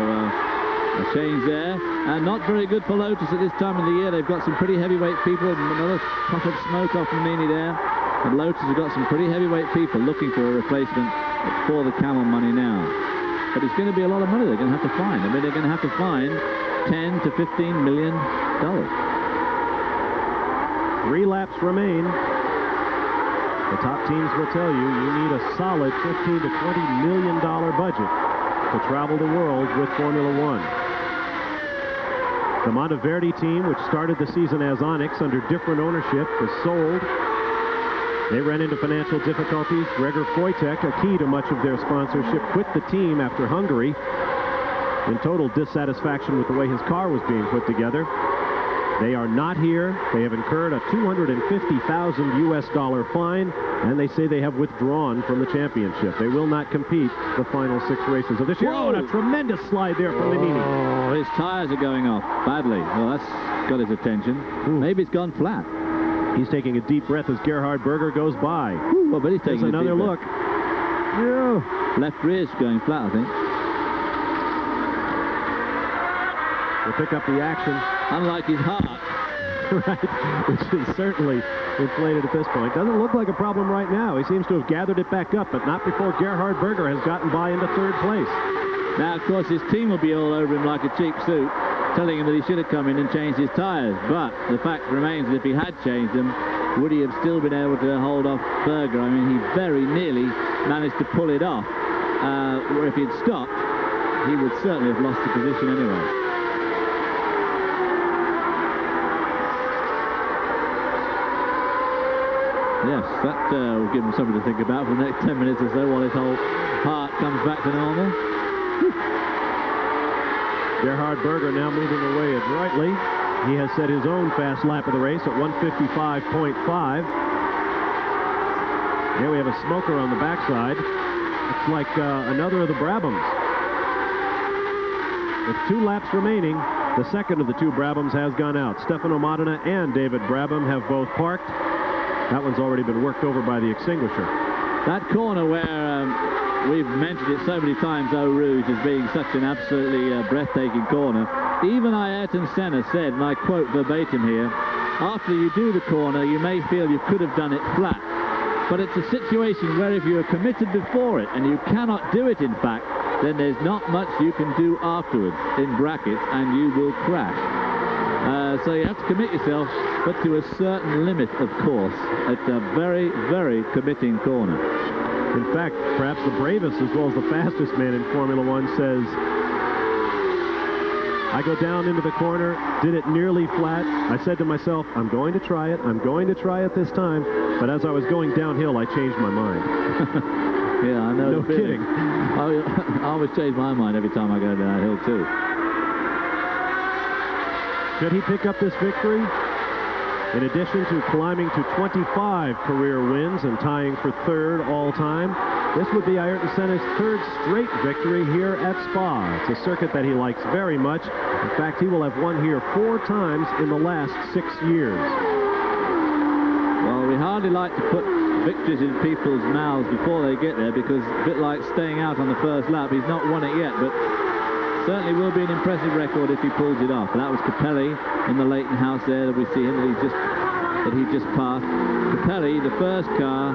a change there, and not very good for Lotus at this time of the year. They've got some pretty heavyweight people. Another puff of smoke off Nannini there, and Lotus have got some pretty heavyweight people looking for a replacement for the Camel money now. But it's going to be a lot of money they're going to have to find. I mean, they're going to have to find $10 to $15 million. 3 laps remain. The top teams will tell you need a solid $15 to $20 million budget to travel the world with Formula One. The Monteverdi team, which started the season as Onyx under different ownership, was sold. They ran into financial difficulties. Gregor Wojtek, a key to much of their sponsorship, quit the team after Hungary in total dissatisfaction with the way his car was being put together. They are not here. They have incurred a $250,000 US fine, and they say they have withdrawn from the championship. They will not compete the final 6 races of this year. Oh, and a tremendous slide there from Nannini. Oh, his tires are going off badly. Well, that's got his attention. Maybe it's gone flat. He's taking a deep breath as Gerhard Berger goes by. Well, but he's taking another look. Yeah. Left rear's going flat, I think. We'll pick up the action. Unlike his heart. Right, which is certainly inflated at this point. Doesn't look like a problem right now. He seems to have gathered it back up, but not before Gerhard Berger has gotten by into 3rd place. Now, of course, his team will be all over him like a cheap suit, telling him that he should have come in and changed his tires. But the fact remains that if he had changed them, would he have still been able to hold off Berger? I mean, he very nearly managed to pull it off. Or if he'd stopped, he would certainly have lost the position anyway. Yes, that will give him something to think about for the next 10 minutes or so while his whole heart comes back to normal. Gerhard Berger now moving away adroitly. He has set his own fast lap of the race at 1:55.5. Here we have a smoker on the backside. It's like another of the Brabhams. With 2 laps remaining, the second of the 2 Brabhams has gone out. Stefano Modena and David Brabham have both parked. That one's already been worked over by the extinguisher. That corner where we've mentioned it so many times, Eau Rouge, as being such an absolutely breathtaking corner. Even Ayrton Senna said, and I quote verbatim here, after you do the corner, you may feel you could have done it flat. But it's a situation where if you are committed before it, and you cannot do it in fact, then there's not much you can do afterwards, in brackets, and you will crash. So you have to commit yourself, but to a certain limit, of course. It's a very, very committing corner. In fact, perhaps the bravest as well as the fastest man in Formula One says, I go down into the corner, did it nearly flat. I said to myself, I'm going to try it. I'm going to try it this time. But as I was going downhill, I changed my mind. Yeah, I know. No kidding. I always change my mind every time I go downhill, too. Could he pick up this victory? In addition to climbing to 25 career wins and tying for 3rd all-time, this would be Ayrton Senna's 3rd straight victory here at Spa. It's a circuit that he likes very much. In fact, he will have won here 4 times in the last 6 years. Well, we hardly like to put victories in people's mouths before they get there, because a bit like staying out on the first lap, he's not won it yet, but certainly will be an impressive record if he pulls it off. And that was Capelli in the Leighton House there that we see him, that he just passed. Capelli, the first car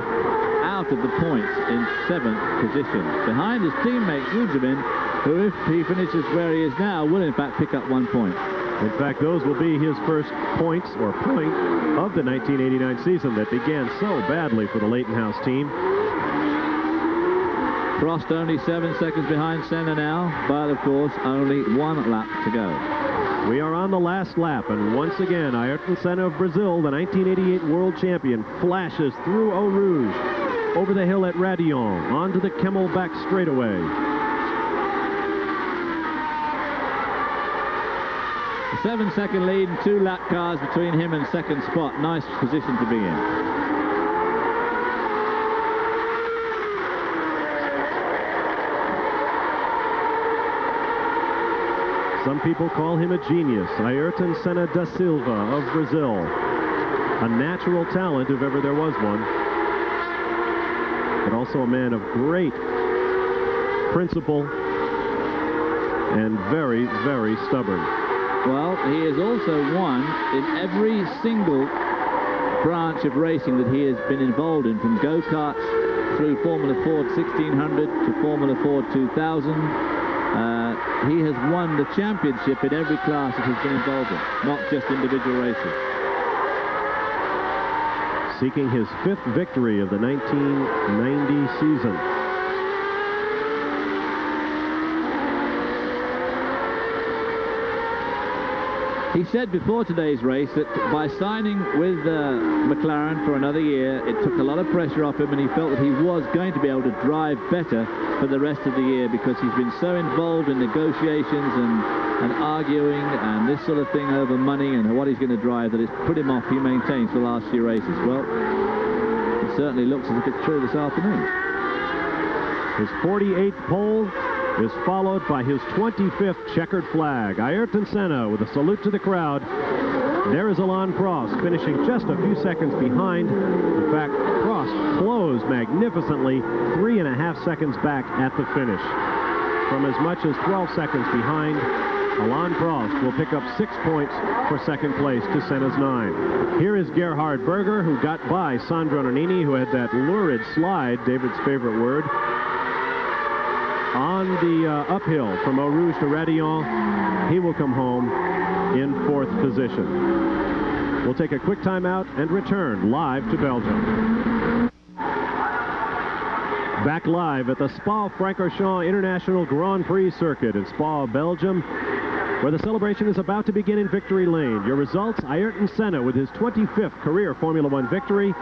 out of the points in 7th position, behind his teammate Gudjovin, who, if he finishes where he is now, will in fact pick up 1 point. In fact, those will be his first points, or point, of the 1989 season that began so badly for the Leighton House team. Prost only 7 seconds behind Senna now, but of course only 1 lap to go. We are on the last lap, and once again Ayrton Senna of Brazil, the 1988 world champion, flashes through Eau Rouge, over the hill at Radillon, onto the Kemmelbach straightaway. A 7-second lead and 2 lap cars between him and second spot. Nice position to be in. Some people call him a genius, Ayrton Senna da Silva of Brazil. A natural talent if ever there was one. But also a man of great principle and very, very stubborn. Well, he has also won in every single branch of racing that he has been involved in, from go-karts through Formula Ford 1600 to Formula Ford 2000. He has won the championship in every class that he's been involved in, not just individual races. Seeking his 5th victory of the 1990 season. He said before today's race that by signing with McLaren for another year, it took a lot of pressure off him, and he felt that he was going to be able to drive better for the rest of the year, because he's been so involved in negotiations and arguing and this sort of thing over money and what he's going to drive, that it's put him off, he maintains, for the last few races. Well, it certainly looks as if it's true this afternoon. His 48th pole is followed by his 25th checkered flag. Ayrton Senna with a salute to the crowd. There is Alain Prost finishing just a few seconds behind. In fact, Prost closed magnificently 3.5 seconds back at the finish. From as much as 12 seconds behind, Alain Prost will pick up 6 points for second place to Senna's 9. Here is Gerhard Berger, who got by Sandro Nannini, who had that lurid slide, David's favorite word, on the uphill from Eau Rouge to Radillon. He will come home in 4th position. We'll take a quick timeout and return live to Belgium. Back live at the Spa-Francorchamps International Grand Prix Circuit in Spa, Belgium, where the celebration is about to begin in Victory Lane. Your results: Ayrton Senna with his 25th career Formula One victory.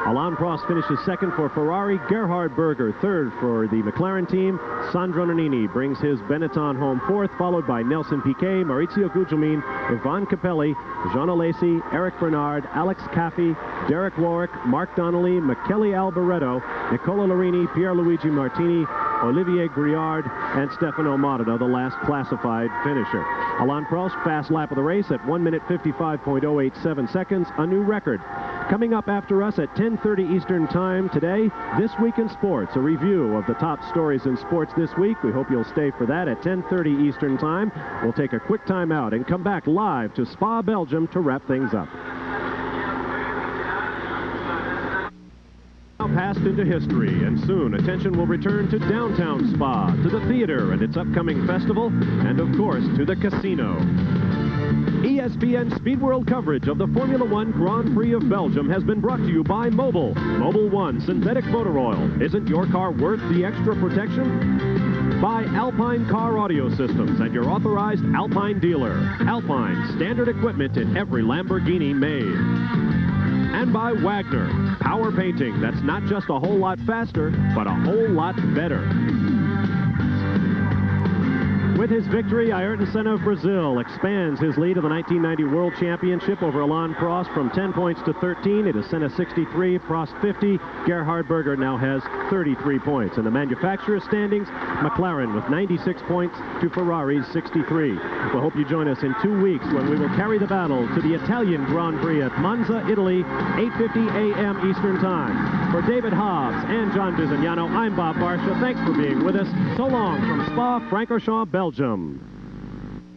Alain Prost finishes second for Ferrari. Gerhard Berger third for the McLaren team. Sandro Nannini brings his Benetton home fourth, followed by Nelson Piquet, Maurizio Gugelmin, Ivan Capelli, Jean Alesi, Eric Bernard, Alex Caffey, Derek Warwick, Mark Donnelly, Michele Alboreto, Nicola Larini, Pierluigi Martini, Olivier Briard, and Stefano Modena, the last classified finisher. Alain Prost, fast lap of the race at 1 minute 55.087 seconds, a new record. Coming up after us at 10:30 Eastern Time today, This Week in Sports, a review of the top stories in sports this week. We hope you'll stay for that at 10:30 Eastern Time. We'll take a quick time out and come back live to Spa, Belgium to wrap things up. Now passed into history, and soon attention will return to downtown Spa, to the theater and its upcoming festival, and of course to the casino. ESPN Speed World coverage of the Formula One Grand Prix of Belgium has been brought to you by Mobil. Mobil One Synthetic Motor Oil. Isn't your car worth the extra protection? By Alpine Car Audio Systems and your authorized Alpine dealer. Alpine, standard equipment in every Lamborghini made. And by Wagner, power painting that's not just a whole lot faster, but a whole lot better. With his victory, Ayrton Senna of Brazil expands his lead of the 1990 World Championship over Alain Prost from 10 points to 13. It is Senna 63, Prost 50. Gerhard Berger now has 33 points. In the manufacturer's standings, McLaren with 96 points to Ferrari's 63. We hope you join us in 2 weeks when we will carry the battle to the Italian Grand Prix at Monza, Italy, 8:50 a.m. Eastern Time. For David Hobbs and John Bizignano, I'm Bob Barsha. Thanks for being with us. So long from Spa-Francorchamps, Belgium.